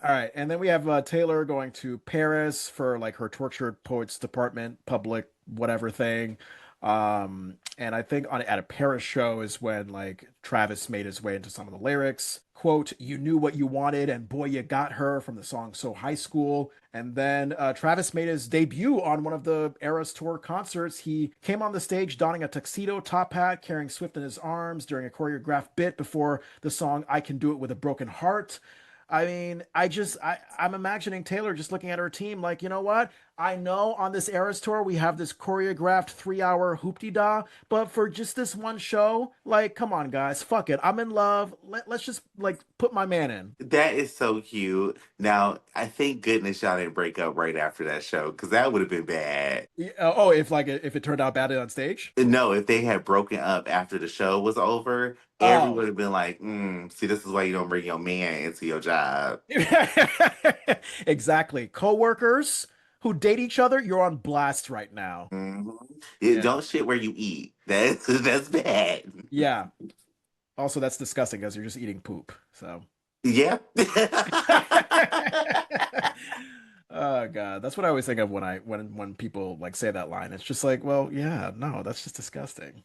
Speaker 1: right, and then we have Taylor going to Paris for like her tortured poets department public whatever thing. And I think on at a Paris show is when like Travis made his way into some of the lyrics. Quote, "You knew what you wanted, and boy, you got her," from the song "So High School. And then Travis made his debut on one of the Eras Tour concerts. He came on the stage donning a tuxedo top hat, carrying Swift in his arms during a choreographed bit before the song "I Can Do It With a Broken Heart." I mean, I'm imagining Taylor just looking at her team like, you know what? I know on this Eras tour we have this choreographed 3 hour hoopty da, but for just this one show, like, come on, guys, fuck it. I'm in love. Let's just like put my man in.
Speaker 2: That is so cute. Now, I thank goodness y'all didn't break up right after that show because that would have been bad.
Speaker 1: Yeah, oh, if it turned out badly on stage.
Speaker 2: No, if they had broken up after the show was over, everyone
Speaker 1: Oh,
Speaker 2: would have been like, see, this is why you don't bring your man into your job.
Speaker 1: exactly. Coworkers who date each other, you're on blast right now.
Speaker 2: hmm
Speaker 1: Yeah.
Speaker 2: Don't shit where you eat. That's bad.
Speaker 1: Yeah. Also, that's disgusting because you're just eating poop. So.
Speaker 2: Yeah.
Speaker 1: Oh God. Yeah, that's what I always think of when when people like say that line. It's just like, well, yeah, no, that's just disgusting.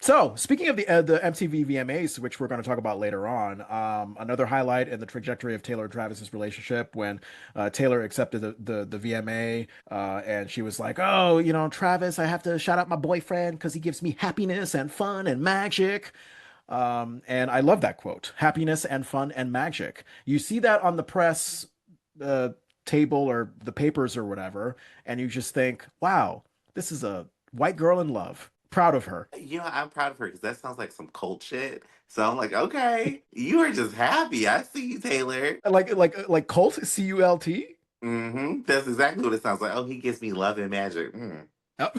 Speaker 1: So, speaking of the MTV VMAs, which we're going to talk about later on, another highlight in the trajectory of Taylor and Travis's relationship when Taylor accepted the VMA, and she was like, "Oh, you know, Travis, I have to shout out my boyfriend because he gives me happiness and fun and magic." And I love that quote, happiness and fun and magic. You see that on the press uh, table or the papers or whatever, and you just think, wow, this is a white girl in love. Proud of her.
Speaker 2: You know, I'm proud of her because that sounds like some cult shit. So I'm like, okay, you are just happy. I see you, Taylor.
Speaker 1: Like cult, CULT.
Speaker 2: That's exactly what it sounds like. Oh, he gives me love and magic.
Speaker 1: Oh,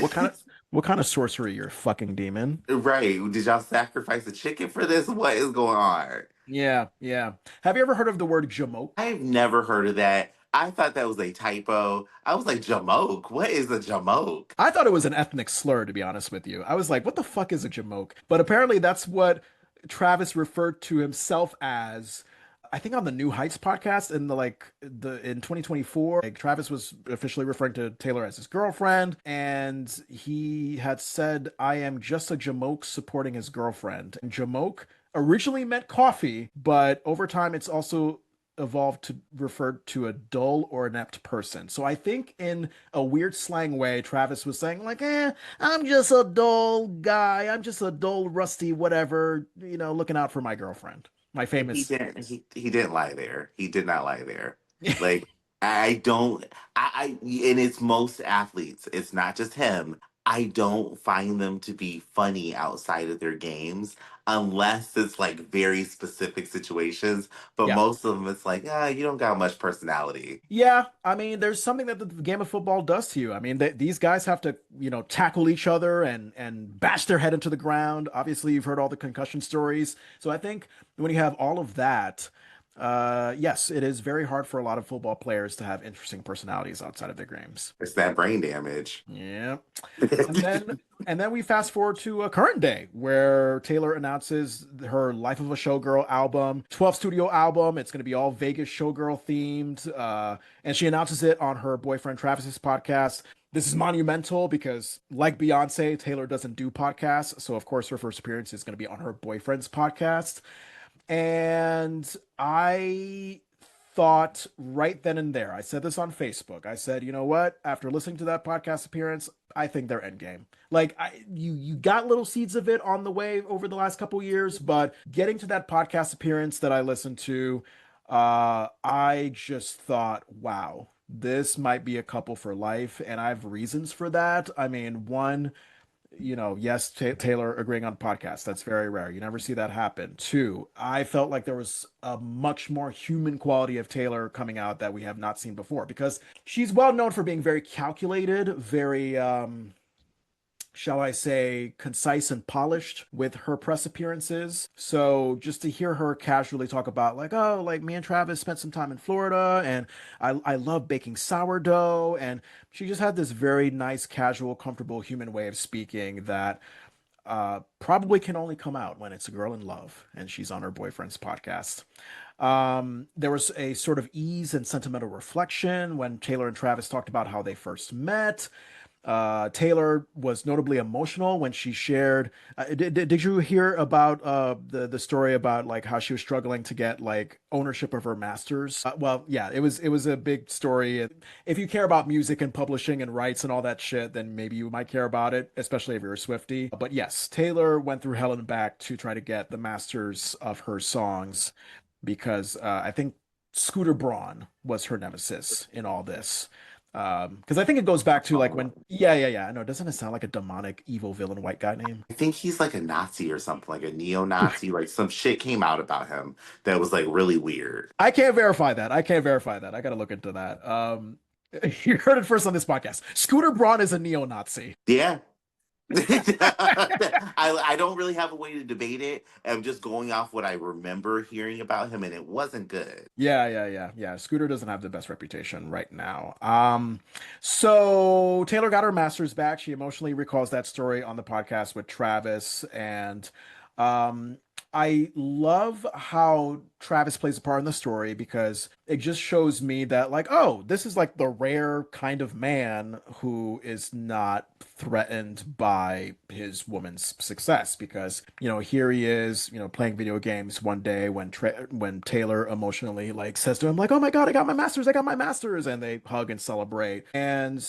Speaker 1: what kind of what kind of sorcery, you're a fucking demon?
Speaker 2: Right. Did y'all sacrifice a chicken for this? What is going on?
Speaker 1: Yeah, yeah. Have you ever heard of the word jamoke?
Speaker 2: I've never heard of that. I thought that was a typo. I was like, Jamoke. What is a Jamoke?
Speaker 1: I thought it was an ethnic slur, to be honest with you. I was like, what the fuck is a jamoke? But apparently that's what Travis referred to himself as. I think on the New Heights podcast in the in 2024, like Travis was officially referring to Taylor as his girlfriend, and he had said, "I am just a jamoke supporting his girlfriend." And jamoke originally meant coffee, but over time it's also evolved to refer to a dull or inept person. So I think in a weird slang way, Travis was saying like, I'm just a dull guy. I'm just a dull, rusty, whatever, looking out for my girlfriend. My
Speaker 2: And he
Speaker 1: famous.
Speaker 2: didn't. He didn't lie there. He did not lie there. Like I don't. And it's most athletes. It's not just him. I don't find them to be funny outside of their games unless it's like very specific situations. But
Speaker 1: Yeah.
Speaker 2: most of them, it's like, you don't got much personality.
Speaker 1: Yeah, I mean, there's something that the game of football does to you. I mean, these guys have to, tackle each other and bash their head into the ground. Obviously, you've heard all the concussion stories. So I think when you have all of that, yes, it is very hard for a lot of football players to have interesting personalities outside of their games.
Speaker 2: It's that brain damage.
Speaker 1: Yeah. And then we fast forward to a current day where Taylor announces her Life of a Showgirl album, 12 studio album. It's going to be all Vegas showgirl themed. And she announces it on her boyfriend Travis's podcast. This is monumental because, like Beyonce, Taylor doesn't do podcasts. So, of course, her first appearance is going to be on her boyfriend's podcast. And I thought right then and there, I said this on Facebook. I said, you know what? After listening to that podcast appearance, I think they're endgame. Like you got little seeds of it on the way over the last couple years, but getting to that podcast appearance that I listened to, I just thought, wow, this might be a couple for life, and I have reasons for that. I mean, one, yes, Taylor agreeing on podcasts. That's very rare. You never see that happen. Two, I felt like there was a much more human quality of Taylor coming out that we have not seen before because she's well known for being very calculated, very, shall I say, concise and polished with her press appearances. So just to hear her casually talk about like, oh, like me and Travis spent some time in Florida and I love baking sourdough. And she just had this very nice, casual, comfortable human way of speaking that probably can only come out when it's a girl in love and she's on her boyfriend's podcast. There was a sort of ease and sentimental reflection when Taylor and Travis talked about how they first met. Taylor was notably emotional when she shared. Did you hear about the story about like how she was struggling to get like ownership of her masters? Well, yeah, it was a big story. If you care about music and publishing and rights and all that shit, then maybe you might care about it, especially if you're a Swiftie. But yes, Taylor went through hell and back to try to get the masters of her songs because I think Scooter Braun was her nemesis in all this. Because I think it goes back to like when, yeah, yeah, yeah. I know. Doesn't it sound like a demonic, evil villain white guy name?
Speaker 2: I think he's like a Nazi or something, like a neo-Nazi. Like some shit came out about him that was like really weird.
Speaker 1: I can't verify that. I can't verify that. I got to look into that. You heard it first on this podcast. Scooter Braun is a neo-Nazi.
Speaker 2: Yeah. I don't really have a way to debate it. I'm just going off what I remember hearing about him, and it wasn't good.
Speaker 1: Yeah, yeah, yeah, yeah. Scooter doesn't have the best reputation right now. So Taylor got her master's back. She emotionally recalls that story on the podcast with Travis, and um, I love how Travis plays a part in the story because it just shows me that, like, oh, this is like the rare kind of man who is not threatened by his woman's success. Because, here he is, playing video games one day when Taylor emotionally like says to him, like, oh my God, I got my master's, and they hug and celebrate. And,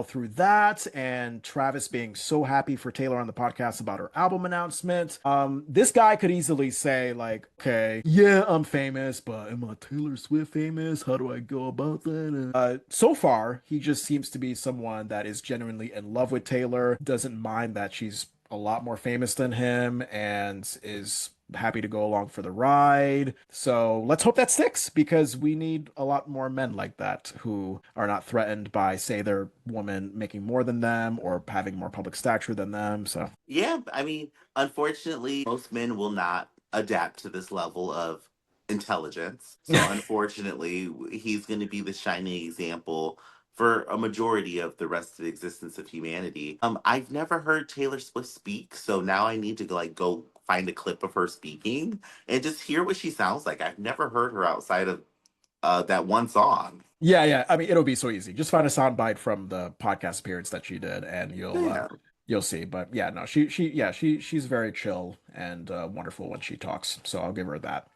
Speaker 1: through that and Travis being so happy for Taylor on the podcast about her album announcement, this guy could easily say, like, okay, yeah, I'm famous, but am I Taylor Swift famous? How do I go about that? So far, he just seems to be someone that is genuinely in love with Taylor, doesn't mind that she's a lot more famous than him, and is happy to go along for the ride. So let's hope that sticks, because we need a lot more men like that who are not threatened by, say, their woman making more than them or having more public stature than them. So
Speaker 2: Yeah, I mean, unfortunately, most men will not adapt to this level of intelligence. So, unfortunately, he's going to be the shining example for a majority of the rest of the existence of humanity. I've never heard Taylor Swift speak, so now I need to like go find a clip of her speaking and just hear what she sounds like. I've never heard her outside of that one song.
Speaker 1: yeah, yeah. I mean, it'll be so easy. Just find a soundbite from the podcast appearance that she did, and
Speaker 2: Yeah.
Speaker 1: you'll see. But yeah, no, she's very chill and wonderful when she talks. So I'll give her that.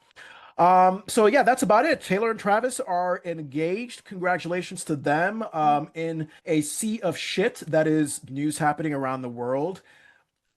Speaker 1: So yeah, that's about it. Taylor and Travis are engaged. Congratulations to them. In a sea of shit that is news happening around the world,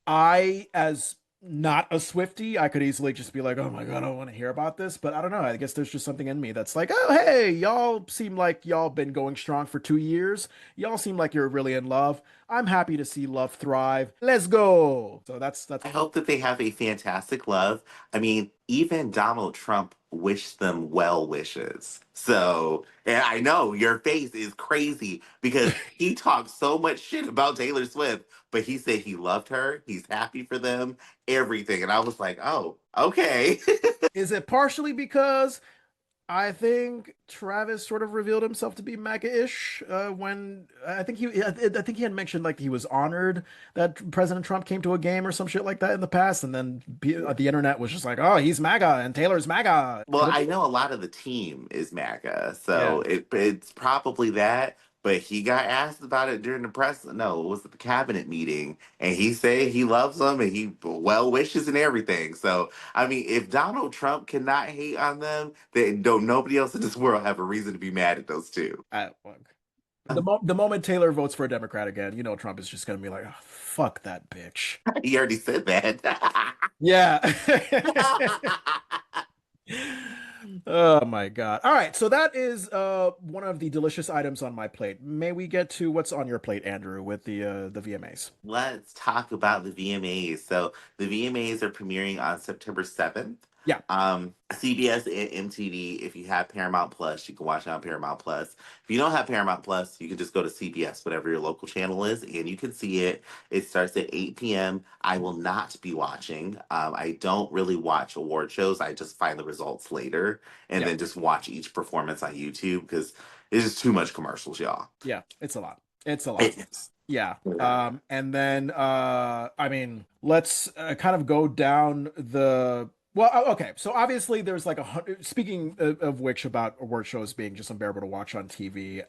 Speaker 1: I, as not a Swiftie, I could easily just be like, oh my God, I want to hear about this. But I don't know. I guess there's just something in me that's like, oh, hey, y'all seem like y'all been going strong for 2 years. Y'all seem like you're really in love. I'm happy to see love thrive. Let's go. So that's
Speaker 2: I hope that they have a fantastic love. I mean, even Donald Trump wished them well wishes. So, and I know your face is crazy because he talked so much shit about Taylor Swift, but he said he loved her, he's happy for them, everything. And I was like, oh, okay.
Speaker 1: Is it partially because I think Travis sort of revealed himself to be MAGA-ish when I think he had mentioned like he was honored that President Trump came to a game or some shit like that in the past, and then the internet was just like, oh, he's MAGA and Taylor's MAGA.
Speaker 2: Well,
Speaker 1: Could have
Speaker 2: I
Speaker 1: been.
Speaker 2: know a lot of the team is MAGA,
Speaker 1: Yeah.
Speaker 2: so it's probably that. But he got asked about it during the press. No, it was at the cabinet meeting, and he said he loves them and he well wishes and everything. So, I mean, if Donald Trump cannot hate on them, then don't nobody else in this world have a reason to be mad at those two.
Speaker 1: Look, the moment Taylor votes for a Democrat again, Trump is just gonna be like, oh, fuck that bitch.
Speaker 2: He already said that.
Speaker 1: Yeah. Oh my God. All right, so that is one of the delicious items on my plate. May we get to what's on your plate, Andrew, with the VMAs?
Speaker 2: Let's talk about the VMAs. So the VMAs are premiering on September 7th.
Speaker 1: Yeah.
Speaker 2: CBS and MTV, if you have Paramount Plus, you can watch it on Paramount Plus. If you don't have Paramount Plus, you can just go to CBS, whatever your local channel is, and you can see it. It starts at 8 p.m. I will not be watching. I don't really watch award shows. I just find the results later and
Speaker 1: Yeah.
Speaker 2: then just watch each performance on YouTube because it's just too much commercials, y'all.
Speaker 1: Yeah, it's a lot. It's a lot.
Speaker 2: It is.
Speaker 1: Yeah. And then I mean, let's kind of go down the well, okay. So obviously there's like speaking of which about award shows being just unbearable to watch on TV.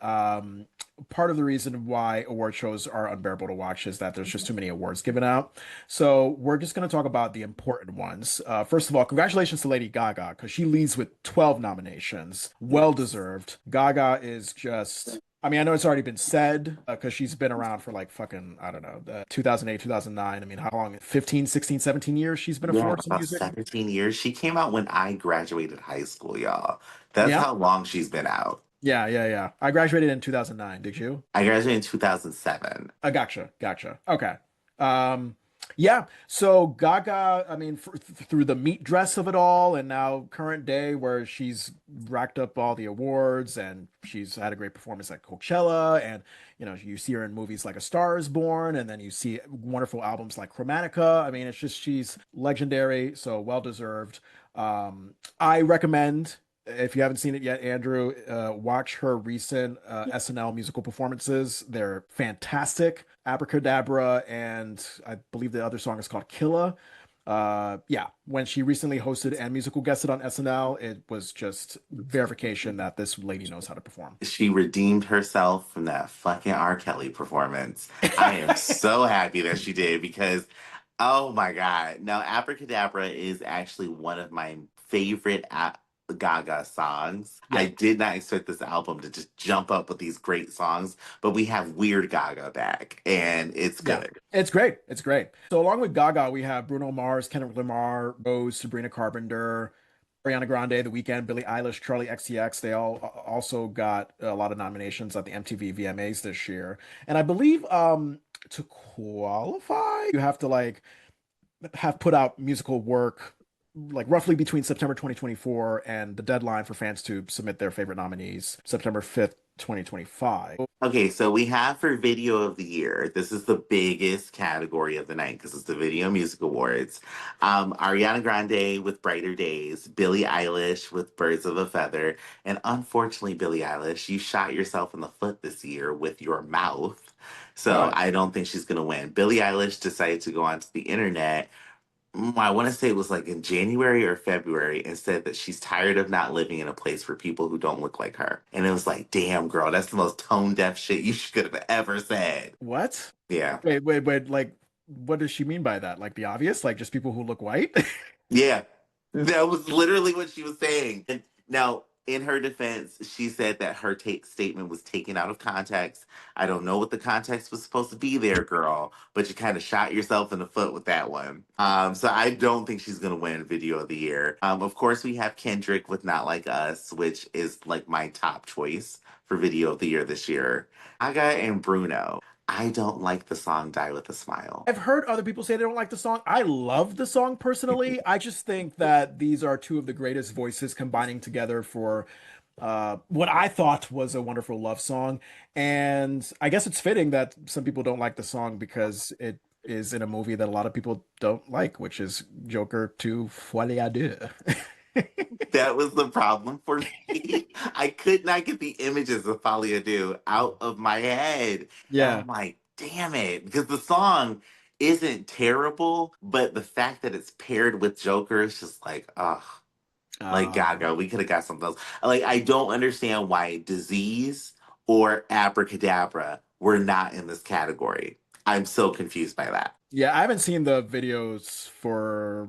Speaker 1: Part of the reason why award shows are unbearable to watch is that there's just too many awards given out. So we're just going to talk about the important ones. First of all, congratulations to Lady Gaga because she leads with 12 nominations. Well
Speaker 2: Yes.
Speaker 1: deserved. Gaga is just, I mean, I know it's already been said because she's been around for like fucking, I don't know, 2008, 2009. I mean, how long? 15, 16, 17 years she's been a
Speaker 2: Yeah,
Speaker 1: force in
Speaker 2: about
Speaker 1: music?
Speaker 2: 17 years. She came out when I graduated high school, y'all. That's
Speaker 1: Yeah.
Speaker 2: how long she's been out.
Speaker 1: Yeah, yeah, yeah. I graduated in 2009. Did you?
Speaker 2: I graduated in 2007.
Speaker 1: I gotcha, gotcha. Okay. Um, yeah. So Gaga, I mean, through the meat dress of it all, and now current day where she's racked up all the awards and she's had a great performance at Coachella, and you see her in movies like A Star Is Born, and then you see wonderful albums like Chromatica. I mean, it's just she's legendary, so well deserved. I recommend. If you haven't seen it yet, Andrew, watch her recent SNL musical performances. They're fantastic. Abracadabra, and I believe the other song is called Killa. Yeah, when she recently hosted and musical guested on SNL, it was just verification that this lady knows how to perform.
Speaker 2: She redeemed herself from that fucking R. Kelly performance. I am so happy that she did because, oh my God. Now, Abracadabra is actually one of my favorite Gaga songs. I
Speaker 1: Yeah,
Speaker 2: did not expect this album to just jump up with these great songs, but we have Weird Gaga back, and it's
Speaker 1: yeah.
Speaker 2: good.
Speaker 1: It's great. It's great. So along with Gaga, we have Bruno Mars, Kendrick Lamar, Rose, Sabrina Carpenter, Ariana Grande, The Weeknd, Billie Eilish, Charlie XCX. They all also got a lot of nominations at the MTV VMAs this year. And I believe to qualify, you have to like have put out musical work like roughly between September 2024 and the deadline for fans to submit their favorite nominees, September 5th, 2025.
Speaker 2: Okay, so we have for Video of the Year. This is the biggest category of the night because it's the Video Music Awards. Ariana Grande with Brighter Days, Billie Eilish with Birds of a Feather, and unfortunately, Billie Eilish, you shot yourself in the foot this year with your mouth. So
Speaker 1: What?
Speaker 2: I don't think she's going to win. Billie Eilish decided to go onto the internet. I want to say it was like in January or February and said that she's tired of not living in a place for people who don't look like her. And it was like, damn, girl, that's the most tone deaf shit you could have ever said.
Speaker 1: What?
Speaker 2: Yeah.
Speaker 1: Wait, like, what does she mean by that? Like the obvious, like just people who look white?
Speaker 2: Yeah, that was literally what she was saying. And now, in her defense, she said that her statement was taken out of context. I don't know what the context was supposed to be there, girl, but you kind of shot yourself in the foot with that one. So I don't think she's gonna win Video of the Year. Of course, we have Kendrick with "Not Like Us," which is like my top choice for Video of the Year this year. Aga and Bruno. I don't like the song "Die with a Smile."
Speaker 1: I've heard other people say they don't like the song. I love the song personally. I just think that these are two of the greatest voices combining together for what I thought was a wonderful love song. And I guess it's fitting that some people don't like the song because it is in a movie that a lot of people don't like, which is Joker 2 Folie à Deux.
Speaker 2: That was the problem for me. I could not get the images of Folie à Deux out of my head. And
Speaker 1: Yeah.
Speaker 2: I'm like, damn it. Because the song isn't terrible, but the fact that it's paired with Joker is just like, ugh. Like
Speaker 1: Um,
Speaker 2: Gaga, we could have got something else. Like, I don't understand why Disease or Abracadabra were not in this category. I'm so confused by that.
Speaker 1: yeah, I haven't seen the videos for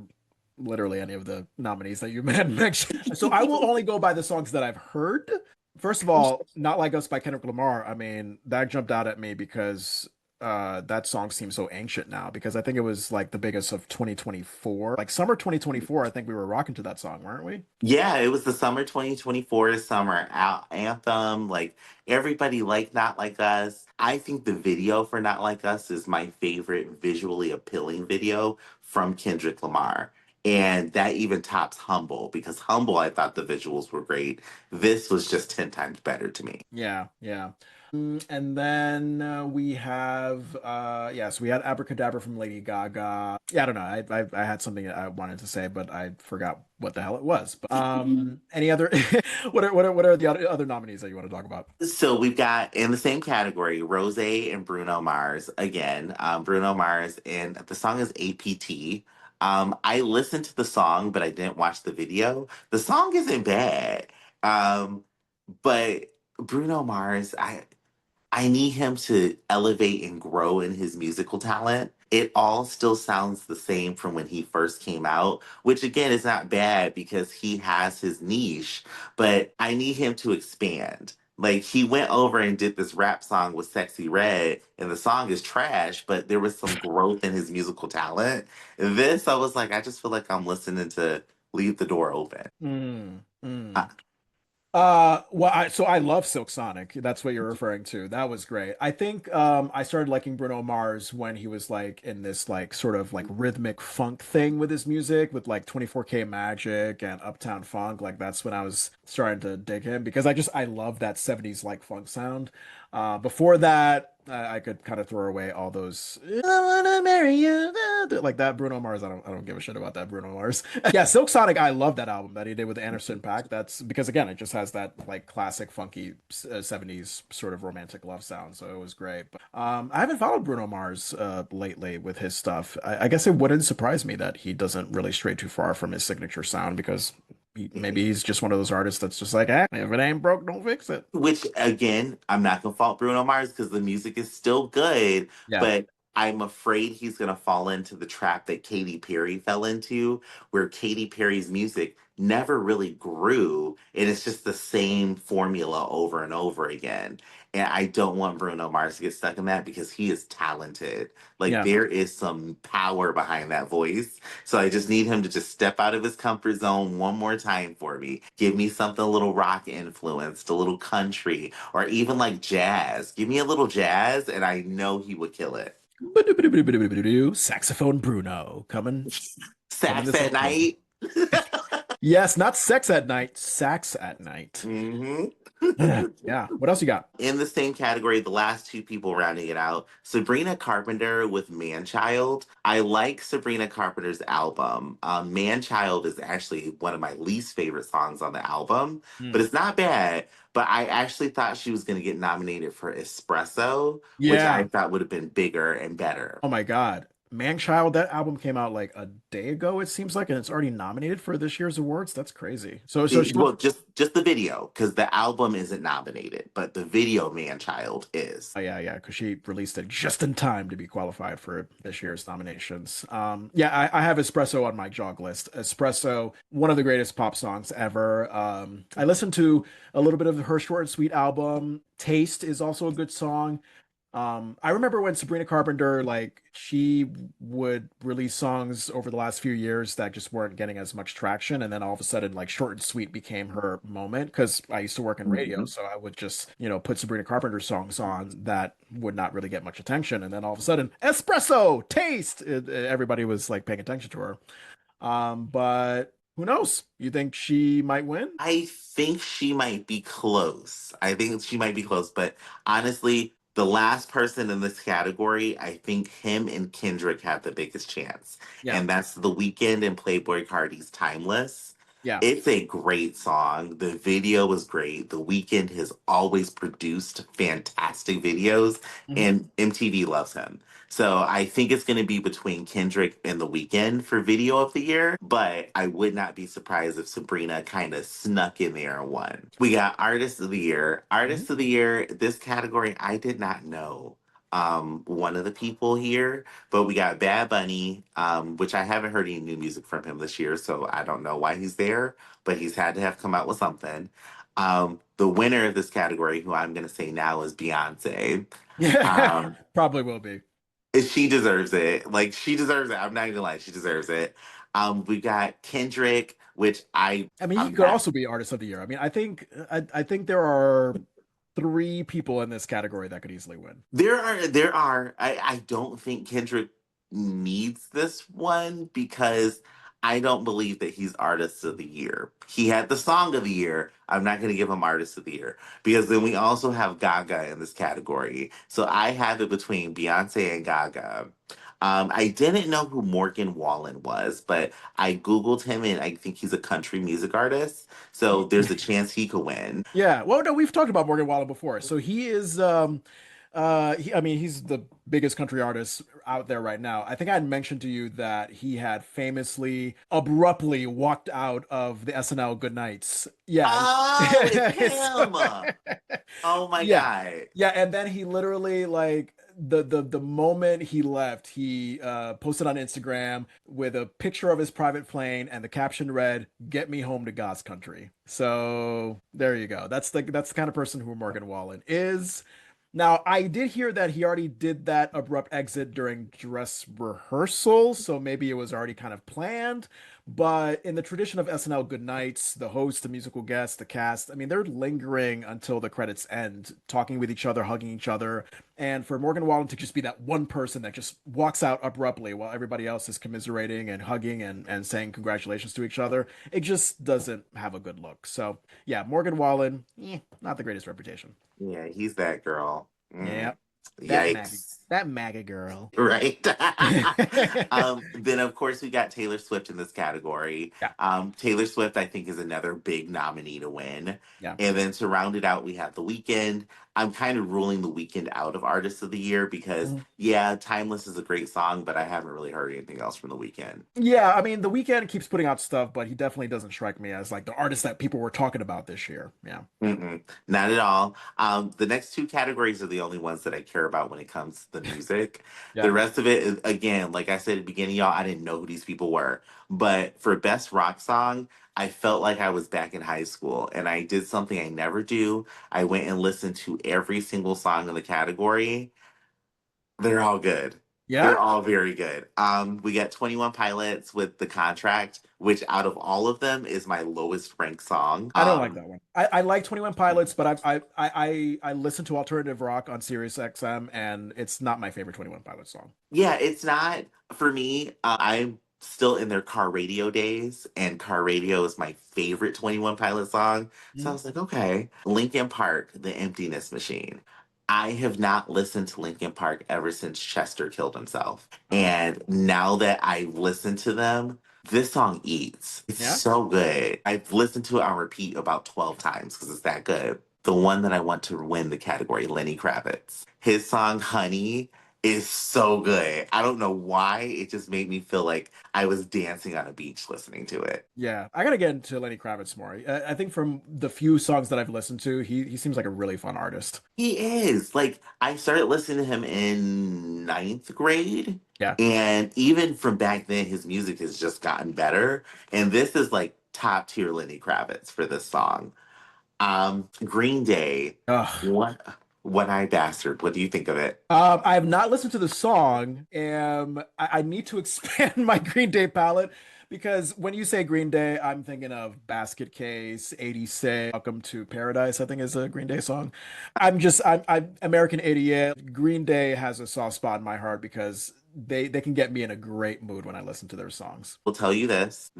Speaker 1: literally any of the nominees that you had mentioned. So I will only go by the songs that I've heard. First of all, Not Like Us by Kendrick Lamar. I mean, that jumped out at me because that song seems so ancient now because I think it was like the biggest of 2024. Like summer 2024, I think we were rocking to that song, weren't we?
Speaker 2: Yeah, it was the summer 2024 summer anthem. Like everybody liked Not Like Us. I think the video for Not Like Us is my favorite visually appealing video from Kendrick Lamar. And that even tops Humble because Humble, I thought the visuals were great. This was just 10 times better to me.
Speaker 1: Yeah, yeah. And then we have yes, we had Abracadabra from Lady Gaga. Yeah, I don't know. I had something I wanted to say, but I forgot what the hell it was. But any other what are the other nominees that you want to talk about?
Speaker 2: So we've got in the same category Rose and Bruno Mars again. Bruno Mars and the song is APT. I listened to the song, but I didn't watch the video. The song isn't bad, um, but Bruno Mars, I need him to elevate and grow in his musical talent. It all still sounds the same from when he first came out, which again is not bad because he has his niche, but I need him to expand. Like he went over and did this rap song with Sexy Red, and the song is trash, but there was some growth in his musical talent. This, I was like, I just feel like I'm listening to Leave the Door Open.
Speaker 1: Mm,
Speaker 2: Uh,
Speaker 1: mm. Well, so I love Silk Sonic. That's what you're referring to. That was great. I think I started liking Bruno Mars when he was like in this like sort of like rhythmic funk thing with his music with like 24K Magic and Uptown Funk. Like that's when I was starting to dig him because I love that 70s like funk sound. Before that, I could kind of throw away all those I wanna marry you like that Bruno Mars. I don't give a shit about that Bruno Mars. Yeah, Silk Sonic, I love that album that he did with Anderson .Paak. That's because again, it just has that like classic funky 70s sort of romantic love sound. So it was great. But I haven't followed Bruno Mars lately with his stuff. I guess it wouldn't surprise me that he doesn't really stray too far from his signature sound because maybe he's just one of those artists that's just like, if it ain't broke, don't fix it.
Speaker 2: Which again, I'm not gonna fault Bruno Mars because the music is still good,
Speaker 1: Yeah.
Speaker 2: but I'm afraid he's gonna fall into the trap that Katy Perry fell into, where Katy Perry's music never really grew, and it's just the same formula over and over again. And I don't want Bruno Mars to get stuck in that because he is talented. Like
Speaker 1: Yeah.
Speaker 2: there is some power behind that voice. So I just need him to just step out of his comfort zone one more time for me. Give me something a little rock influenced, a little country, or even like jazz. Give me a little jazz, and I know he would kill it.
Speaker 1: Saxophone Bruno coming
Speaker 2: Sax
Speaker 1: this
Speaker 2: at
Speaker 1: October.
Speaker 2: night.
Speaker 1: Yes, not sex at night, sax at night.
Speaker 2: hmm
Speaker 1: Yeah. What else you got?
Speaker 2: In the same category, the last two people rounding it out, Sabrina Carpenter with Manchild. I like Sabrina Carpenter's album. Manchild is actually one of my least favorite songs on the album, but
Speaker 1: Hmm.
Speaker 2: it's not bad. But I actually thought she was going to get nominated for Espresso, which I
Speaker 1: Yeah.
Speaker 2: thought would have been bigger and better.
Speaker 1: Oh my God. Man-Child, that album came out like a day ago, it seems like, and it's already nominated for this year's awards. That's crazy. So she
Speaker 2: Well, just the video because the album isn't nominated, but the video Manchild is.
Speaker 1: Oh, yeah, yeah, because she released it just in time to be qualified for this year's nominations. Yeah, I have Espresso on my jog list. Espresso, one of the greatest pop songs ever. I listened to a little bit of her Short and Sweet album. Taste is also a good song. I remember when Sabrina Carpenter, like, she would release songs over the last few years that just weren't getting as much traction. And then all of a sudden, like, Short and Sweet became her moment because I used to work in radio.
Speaker 2: Mhm.
Speaker 1: So I would just, put Sabrina Carpenter songs on that would not really get much attention. And then all of a sudden, Espresso, Taste, everybody was like paying attention to her. But who knows? You think she might win?
Speaker 2: I think she might be close. I think she might be close, but honestly, the last person in this category, I think him and Kendrick have the biggest chance.
Speaker 1: Yeah.
Speaker 2: And that's The Weeknd and Playboy Cardi's Timeless.
Speaker 1: Yeah.
Speaker 2: It's a great song. The video was great. The Weeknd has always produced fantastic videos,
Speaker 1: Mhm.
Speaker 2: and MTV loves him. So I think it's going to be between Kendrick and The Weeknd for Video of the Year, but I would not be surprised if Sabrina kind of snuck in there and won. We got Artist of the Year.
Speaker 1: Mhm.
Speaker 2: Artist of the Year, this category, I did not know one of the people here, but we got Bad Bunny, which I haven't heard any new music from him this year, so I don't know why he's there, but he's had to have come out with something. The winner of this category, who I'm going to say now, is Beyonce.
Speaker 1: Yeah.
Speaker 2: Um,
Speaker 1: Probably will be.
Speaker 2: she deserves it. Like she deserves it. I'm not gonna lie, she deserves it. We got Kendrick, which
Speaker 1: I mean, he
Speaker 2: I'm
Speaker 1: could
Speaker 2: not.
Speaker 1: also be Artist of the Year. I mean, I think there are three people in this category that could easily win.
Speaker 2: There are. I don't think Kendrick needs this one because I don't believe that he's artist of the year. He had the song of the year. I'm not going to give him artist of the year because then we also have Gaga in this category. So I have it between Beyonce and Gaga. I didn't know who Morgan Wallen was, but I Googled him and I think he's a country music artist. So there's a chance he could win.
Speaker 1: Yeah. Well, no, we've talked about Morgan Wallen before. So he is I mean, he's the biggest country artist out there right now. I think I had mentioned to you that he had famously abruptly walked out of the SNL Good Nights. Yeah.
Speaker 2: Oh, it's
Speaker 1: So-
Speaker 2: him. Oh my
Speaker 1: yeah.
Speaker 2: God.
Speaker 1: Yeah, and then he literally like the moment he left, he posted on Instagram with a picture of his private plane and the caption read, "Get me home to God's country." So there you go. That's the kind of person who Morgan Wallen is. Now, I did hear that he already did that abrupt exit during dress rehearsal, so maybe it was already kind of planned. But in the tradition of SNL Good Nights, the host, the musical guest, the cast, I mean, they're lingering until the credits end, talking with each other, hugging each other. And for Morgan Wallen to just be that one person that just walks out abruptly while everybody else is commiserating and hugging and saying congratulations to each other, it just doesn't have a good look. So, yeah, Morgan Wallen, not the greatest reputation.
Speaker 2: Yeah, he's that girl.
Speaker 1: Yeah, that MAGA,
Speaker 2: Yikes.
Speaker 1: that MAGA girl.
Speaker 2: Right.
Speaker 1: Yeah,
Speaker 2: Then of course we got Taylor Swift in this category. Taylor Swift, I think, is another big nominee to win.
Speaker 1: yeah.
Speaker 2: And then to round it out, we have The Weeknd. I'm kind of ruling The Weeknd out of Artist of the Year because,
Speaker 1: Mhm.
Speaker 2: yeah, Timeless is a great song, but I haven't really heard anything else from The Weeknd.
Speaker 1: Yeah, I mean, The Weeknd keeps putting out stuff, but he definitely doesn't strike me as like the artist that people were talking about this year. Yeah,
Speaker 2: Mm-mm, not at all. The next two categories are the only ones that I care about when it comes to the music. The
Speaker 1: yeah.
Speaker 2: rest of it is, again, like I said at the beginning, y'all, I didn't know who these people were. But for best rock song, I felt like I was back in high school and I did something I never do. I went and listened to every single song in the category. They're all good.
Speaker 1: Yeah?
Speaker 2: They're all very good. We got 21 Pilots with The Contract, which out of all of them is my lowest ranked song.
Speaker 1: I don't like that one. I like 21 Pilots, but I listen to alternative rock on Sirius XM, and it's not my favorite 21 Pilots song.
Speaker 2: Yeah, it's not for me. I'm still in their car radio days, and car radio is my favorite 21 Pilot song. So I
Speaker 1: Mhm.
Speaker 2: was like, okay. Linkin Park, The Emptiness Machine. I have not listened to Linkin Park ever since Chester killed himself.
Speaker 1: Oh,
Speaker 2: And now that I've listened to them, this song eats. It's
Speaker 1: yeah?
Speaker 2: so good. I've listened to it on repeat about 12 times because it's that good. The one that I want to win the category, Lenny Kravitz. His song Honey is so good. I don't know why. It just made me feel like I was dancing on a beach listening to it.
Speaker 1: Yeah. I gotta get into Lenny Kravitz more. I think from the few songs that I've listened to, he seems like a really fun artist.
Speaker 2: He is. Like, I started listening to him in ninth grade.
Speaker 1: Yeah.
Speaker 2: And even from back then, his music has just gotten better. And this is like top tier Lenny Kravitz for this song. Green Day,
Speaker 1: Ugh.
Speaker 2: what One Eye Bastard. What do you think of it?
Speaker 1: I have not listened to the song, and I need to expand my Green Day palette because when you say Green Day, I'm thinking of Basket Case, 86, Welcome to Paradise, I think is a Green Day song. I'm American Idiot. Green Day has a soft spot in my heart because they can get me in a great mood when I listen to their songs.
Speaker 2: Will tell you this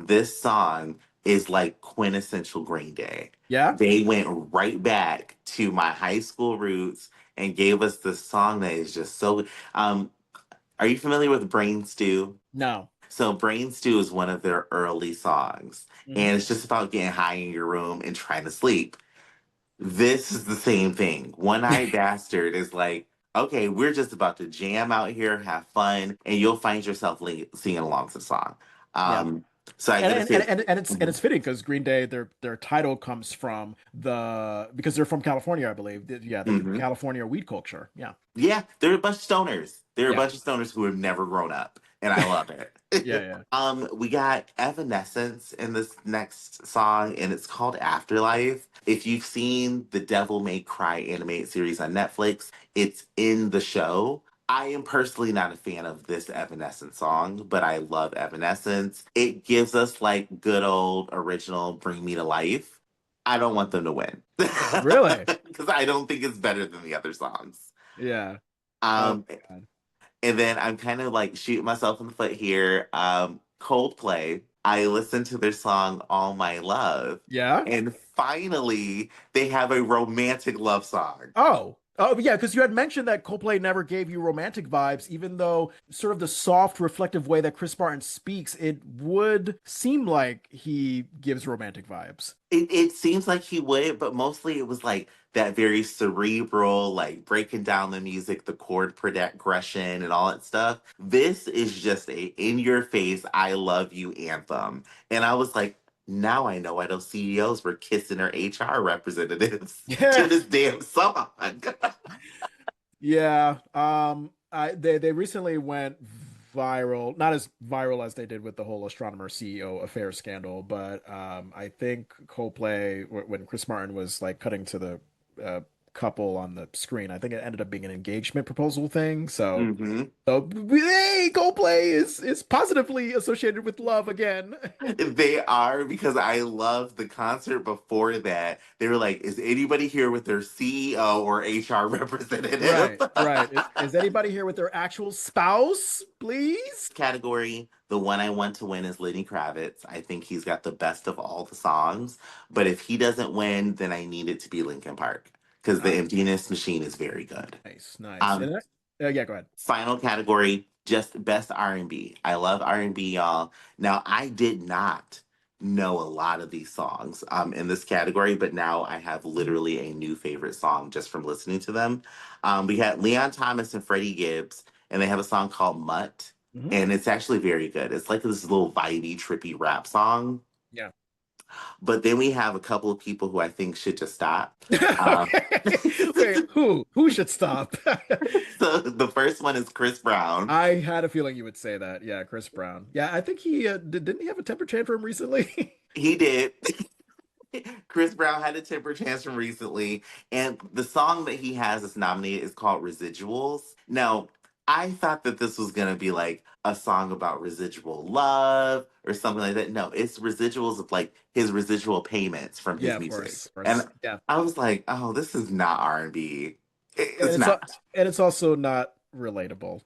Speaker 2: song is like quintessential Green Day.
Speaker 1: Yeah?
Speaker 2: They went right back to my high school roots and gave us this song that is just so. Are you familiar with Brain Stew?
Speaker 1: No.
Speaker 2: So Brain Stew is one of their early songs,
Speaker 1: Mhm.
Speaker 2: and it's just about getting high in your room and trying to sleep. This is the same thing. One Eyed Bastard is like, okay, we're just about to jam out here, have fun, and you'll find yourself singing along to the song.
Speaker 1: Yeah.
Speaker 2: Um, so I
Speaker 1: And
Speaker 2: gotta
Speaker 1: and,
Speaker 2: say,
Speaker 1: and and it's and
Speaker 2: mhm,
Speaker 1: it's fitting because Green Day their title comes from because they're from California, I believe. Yeah, the
Speaker 2: mhm.
Speaker 1: California weed culture. Yeah.
Speaker 2: Yeah, they're a bunch of stoners. They're a
Speaker 1: Yeah.
Speaker 2: bunch of stoners who have never grown up, and I love
Speaker 1: Yeah,
Speaker 2: it.
Speaker 1: yeah.
Speaker 2: We got Evanescence in this next song, and it's called Afterlife. If you've seen the Devil May Cry animated series on Netflix, it's in the show. I am personally not a fan of this Evanescence song, but I love Evanescence. It gives us like good old original Bring Me to Life. I don't want them to win
Speaker 1: Really?
Speaker 2: because I don't think it's better than the other songs.
Speaker 1: Yeah. Oh
Speaker 2: Um,
Speaker 1: my God.
Speaker 2: and then I'm kind of like shooting myself in the foot here. Coldplay, I listened to their song All My Love,
Speaker 1: Yeah?
Speaker 2: and finally they have a romantic love song.
Speaker 1: Oh. Oh yeah, because you had mentioned that Coldplay never gave you romantic vibes, even though sort of the soft, reflective way that Chris Martin speaks, it would seem like he gives romantic vibes.
Speaker 2: It seems like he would, but mostly it was like that very cerebral, like breaking down the music, the chord progression, and all that stuff. This is just a in your face, I love you anthem. And I was like, now I know why those CEOs were kissing their HR representatives to
Speaker 1: Yeah.
Speaker 2: this damn song.
Speaker 1: Yeah. They recently went viral, not as viral as they did with the whole astronomer CEO affair scandal, but I think Coldplay when Chris Martin was like cutting to the uh, couple on the screen. I think it ended up being an engagement proposal thing.
Speaker 2: Hmm.
Speaker 1: Hey, Coldplay is positively associated with love again.
Speaker 2: They are, because I love the concert before that. They were like, "Is anybody here with their CEO or HR representative?"
Speaker 1: Right, right. Is anybody here with their actual spouse, please?
Speaker 2: Category, the one I want to win is Lenny Kravitz. I think he's got the best of all the songs. But if he doesn't win, then I need it to be Linkin Park because the
Speaker 1: Ah,
Speaker 2: Emptiness Machine is very good.
Speaker 1: nice, nice.
Speaker 2: Um,
Speaker 1: Yeah, go ahead.
Speaker 2: Final category, just best R&B. I love R&B, y'all. Now, I did not know a lot of these songs in this category, but now I have literally a new favorite song just from listening to them. We had Leon Thomas and Freddie Gibbs, and they have a song called Mutt,
Speaker 1: Hmm.
Speaker 2: and it's actually very good. It's like this little vibey, trippy rap song.
Speaker 1: Yeah.
Speaker 2: But then we have a couple of people who I think should just stop. Um,
Speaker 1: Okay. Wait, who? Who should stop?
Speaker 2: so the first one is Chris Brown.
Speaker 1: I had a feeling you would say that. Yeah, Chris Brown. Yeah, I think he didn't he have a temper tantrum recently?
Speaker 2: He did. Chris Brown had a temper tantrum recently, and the song that he has that's nominated is called Residuals. Now, I thought that this was gonna be like a song about residual love or something like that. No, it's residuals of like his residual payments from
Speaker 1: Yeah,
Speaker 2: his
Speaker 1: of
Speaker 2: music.
Speaker 1: course, of
Speaker 2: And
Speaker 1: course. Yeah.
Speaker 2: I was like, oh, this is not R&B.
Speaker 1: and
Speaker 2: It's
Speaker 1: it's
Speaker 2: not.
Speaker 1: and it's also not relatable.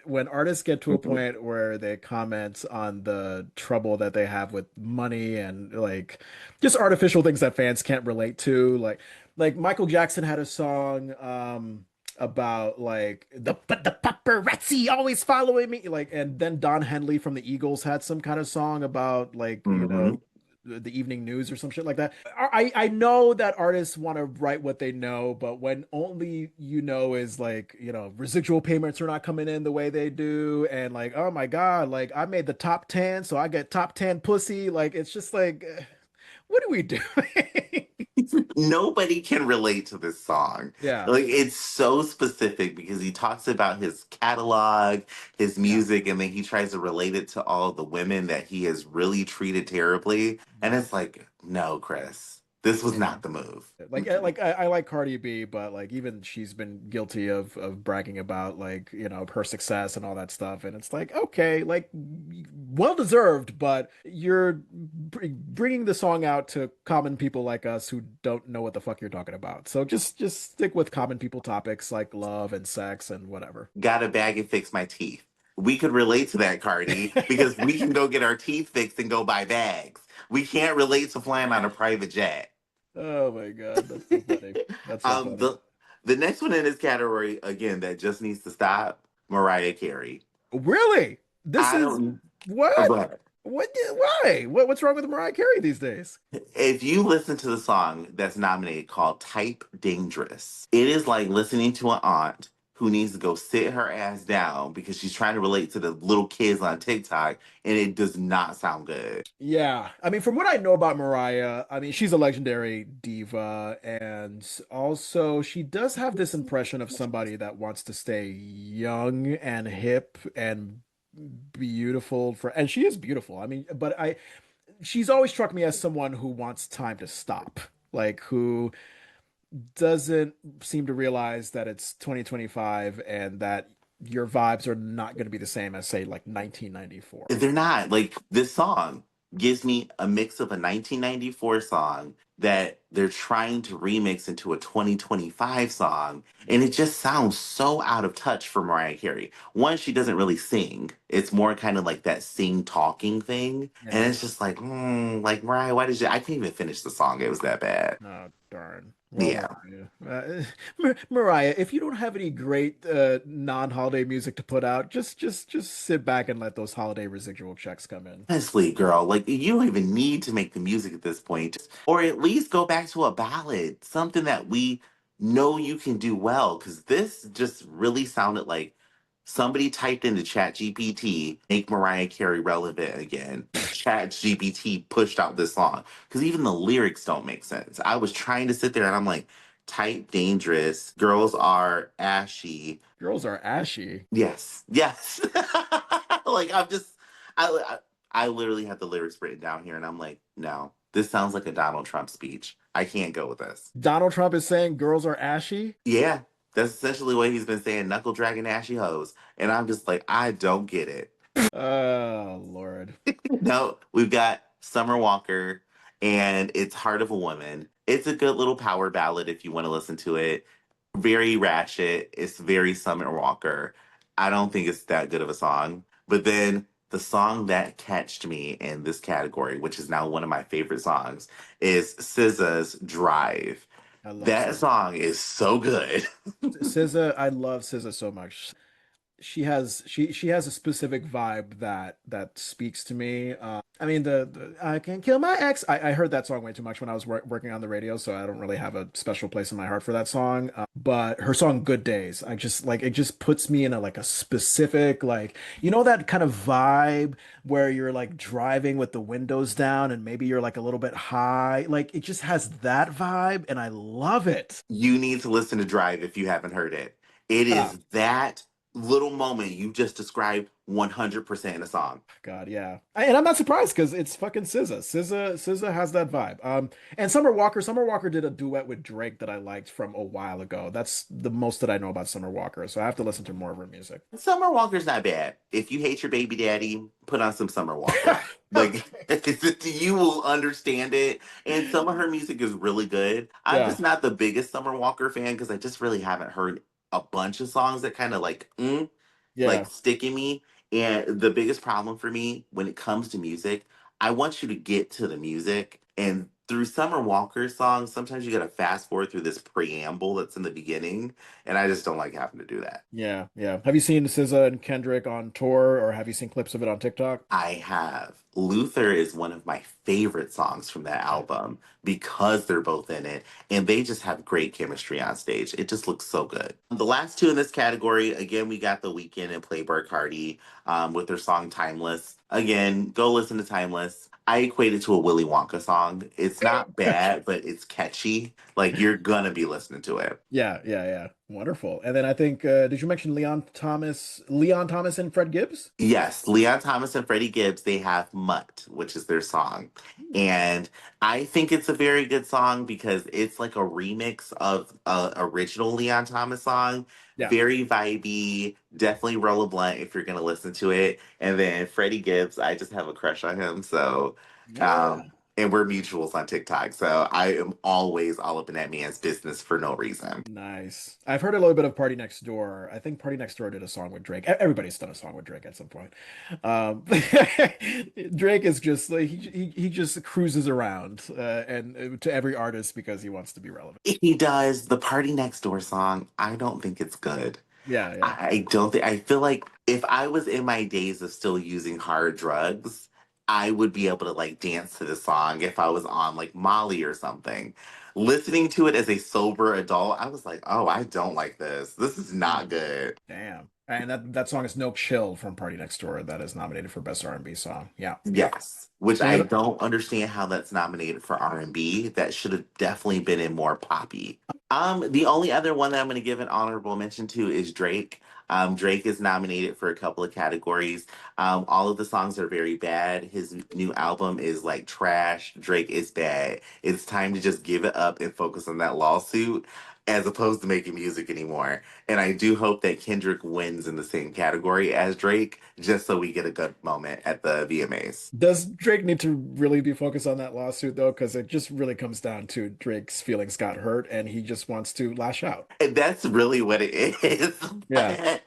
Speaker 1: When artists get to a point where they comment on the trouble that they have with money and like just artificial things that fans can't relate to, like Michael Jackson had a song about like the paparazzi always following me, like, and then Don Henley from the Eagles had some kind of song about like,
Speaker 2: Mhm.
Speaker 1: the evening news or some shit like that. I know that artists want to write what they know, but when only is like, residual payments are not coming in the way they do, and like, oh my God, like I made the top 10, so I get top 10 pussy. Like it's just like, what are we doing?
Speaker 2: Nobody can relate to this song.
Speaker 1: Yeah,
Speaker 2: Like it's so specific because he talks about his catalog, his
Speaker 1: yeah,
Speaker 2: music, and then he tries to relate it to all the women that he has really treated terribly. And
Speaker 1: yeah.
Speaker 2: it's like, no, Chris, this was
Speaker 1: Yeah.
Speaker 2: not the move.
Speaker 1: Like
Speaker 2: Mm-mm.
Speaker 1: I like Cardi B, but like even she's been guilty of bragging about like, her success and all that stuff, and it's like, okay, like well deserved, but you're bringing the song out to common people like us who don't know what the fuck you're talking about. So just stick with common people topics like love and sex and whatever.
Speaker 2: Got a bag and fix my teeth. We could relate to that, Cardi, because we can go get our teeth fixed and go buy bags. We can't relate to flying on a private jet.
Speaker 1: Oh my God, that's so funny. That's so
Speaker 2: um,
Speaker 1: funny.
Speaker 2: the the next one in this category again that just needs to stop. Mariah Carey.
Speaker 1: Really? This
Speaker 2: I
Speaker 1: is
Speaker 2: don't.
Speaker 1: what?
Speaker 2: But
Speaker 1: Why? What's wrong with Mariah Carey these days?
Speaker 2: if you listen to the song that's nominated called "Type Dangerous," it is like listening to an aunt who needs to go sit her ass down because she's trying to relate to the little kids on TikTok, and it does not sound good.
Speaker 1: Yeah, I mean, from what I know about Mariah, I mean, she's a legendary diva, and also she does have this impression of somebody that wants to stay young and hip and beautiful and she is beautiful. I mean, but she's always struck me as someone who wants time to stop, like who doesn't seem to realize that it's 2025 and that your vibes are not going to be the same as say like 1994.
Speaker 2: They're not. Like this song gives me a mix of a 1994 song that they're trying to remix into a 2025 song, and it just sounds so out of touch for Mariah Carey. One, she doesn't really sing. It's more kind of like that sing talking thing, and
Speaker 1: Yeah.
Speaker 2: it's just like, like Mariah, why did you? I can't even finish the song. It was that bad.
Speaker 1: Oh, darn. Well,
Speaker 2: Yeah.
Speaker 1: Mariah. Mariah, if you don't have any great non-holiday music to put out, just sit back and let those holiday residual checks come in.
Speaker 2: Honestly, girl, like you don't even need to make the music at this point, or at least go back to a ballad, something that we know you can do well. Because this just really sounded like somebody typed into Chat GPT, make Mariah Carey relevant again. Chat GPT pushed out this song because even the lyrics don't make sense. I was trying to sit there and I'm like, type dangerous, girls are ashy.
Speaker 1: Girls are ashy.
Speaker 2: Yes, yes. Like I'm just, I, I literally have the lyrics written down here, and I'm like, no. this sounds like a Donald Trump speech. I can't go with this.
Speaker 1: Donald Trump is saying girls are ashy.
Speaker 2: Yeah, that's essentially what he's been saying, knuckle dragging ashy hoes. And I'm just like, I don't get it.
Speaker 1: Oh, Lord.
Speaker 2: No, we've got Summer Walker and it's Heart of a Woman. It's a good little power ballad if you want to listen to it. Very ratchet. It's very Summer Walker. I don't think it's that good of a song. But then the song that catched me in this category, which is now one of my favorite songs, is SZA's Drive.
Speaker 1: I love
Speaker 2: That
Speaker 1: SZA.
Speaker 2: song is so good.
Speaker 1: SZA, I love SZA so much. She has a specific vibe that speaks to me. I mean the I can kill my ex. I heard that song way too much when I was working on the radio, so I don't really have a special place in my heart for that song. But her song "Good Days," I just like it. Just puts me in a like a specific like that kind of vibe where you're like driving with the windows down and maybe you're like a little bit high. Like it just has that vibe, and I love it.
Speaker 2: You need to listen to Drive if you haven't heard it. It
Speaker 1: Ah,
Speaker 2: is that little moment you just described 100% in a song.
Speaker 1: God, yeah. And I'm not surprised because it's fucking SZA. SZA has that vibe. And Summer Walker did a duet with Drake that I liked from a while ago. That's the most that I know about Summer Walker, so I have to listen to more of her music.
Speaker 2: Summer Walker's not bad. If you hate your baby daddy, put on some Summer Walker. Like
Speaker 1: Okay.
Speaker 2: you will understand it. And some of her music is really good. I'm
Speaker 1: Yeah.
Speaker 2: just not the biggest Summer Walker fan because I just really haven't heard a bunch of songs that kind of like
Speaker 1: Yeah.
Speaker 2: stick in me. And the biggest problem for me when it comes to music, I want you to get to the music. And through Summer Walker's songs, sometimes you got to fast forward through this preamble that's in the beginning. And I just don't like having to do that.
Speaker 1: Yeah. Yeah. Have you seen SZA and Kendrick on tour or have you seen clips of it on TikTok?
Speaker 2: I have. Luther is one of my favorite songs from that
Speaker 1: Yeah.
Speaker 2: album because they're both in it and they just have great chemistry on stage. It just looks so good. The last two in this category, again, we got The Weeknd and Playboi Carti with their song Timeless. Again, go listen to Timeless. I equate it to a Willy Wonka song. It's not bad, but it's catchy. Like you're gonna be listening to it.
Speaker 1: Yeah. Yeah. Yeah. Wonderful. And then I think did you mention Leon Thomas and Fred Gibbs?
Speaker 2: Yes, Leon Thomas and Freddie Gibbs, they have Mutt, which is their song.
Speaker 1: Hmm.
Speaker 2: And I think it's a very good song because it's like a remix of a original Leon Thomas song.
Speaker 1: Yeah.
Speaker 2: Very vibey, definitely roll a blunt if you're gonna listen to it. And then Freddie Gibbs, I just have a crush on him. So
Speaker 1: Yeah.
Speaker 2: um and we're mutuals on TikTok. So I am always all up in that man's business for no reason.
Speaker 1: Nice. I've heard a little bit of Party Next Door. I think Party Next Door did a song with Drake. Everybody's done a song with Drake at some point. Um, Drake is just like he just cruises around and to every artist because he wants to be relevant.
Speaker 2: He does the Party Next Door song. I don't think it's good.
Speaker 1: Yeah, yeah,
Speaker 2: I don't think, I feel like if I was in my days of still using hard drugs, I would be able to like dance to the song if I was on like Molly or something. Listening to it as a sober adult, I was like, oh, I don't like this. This is not
Speaker 1: Mm.
Speaker 2: good.
Speaker 1: Damn. And that song is No Chill from Party Next Door that is nominated for Best R&B Song. Yeah, yeah.
Speaker 2: Yes, which
Speaker 1: Any
Speaker 2: I
Speaker 1: other?
Speaker 2: don't understand how that's nominated for R&B. That should have definitely been in more poppy. The only other one that I'm going to give an honorable mention to is Drake. Drake is nominated for a couple of categories. All of the songs are very bad. His new album is like trash. Drake is bad. It's time to just give it up and focus on that lawsuit as opposed to making music anymore. And I do hope that Kendrick wins in the same category as Drake, just so we get a good moment at the VMAs.
Speaker 1: Does Drake need to really be focused on that lawsuit though? Because it just really comes down to Drake's feelings got hurt and he just wants to lash out.
Speaker 2: And that's really what it is.
Speaker 1: Yeah.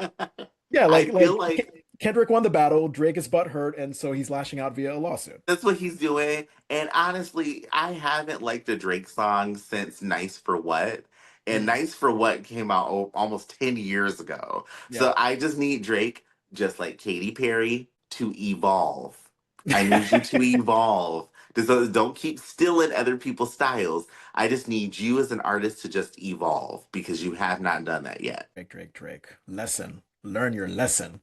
Speaker 1: Yeah,
Speaker 2: I feel
Speaker 1: Ke-
Speaker 2: like
Speaker 1: Kendrick won the battle, Drake is butthurt, and so he's lashing out via a lawsuit.
Speaker 2: that's what he's doing. And honestly, I haven't liked a Drake song since Nice for What. And
Speaker 1: Mm,
Speaker 2: Nice for What came out almost 10 years ago.
Speaker 1: yeah.
Speaker 2: So I just need Drake, just like Katy Perry, to evolve. I need you to evolve. So don't keep stealing other people's styles. I just need you as an artist to just evolve because you have not done that yet.
Speaker 1: Drake. Lesson. Learn your lesson.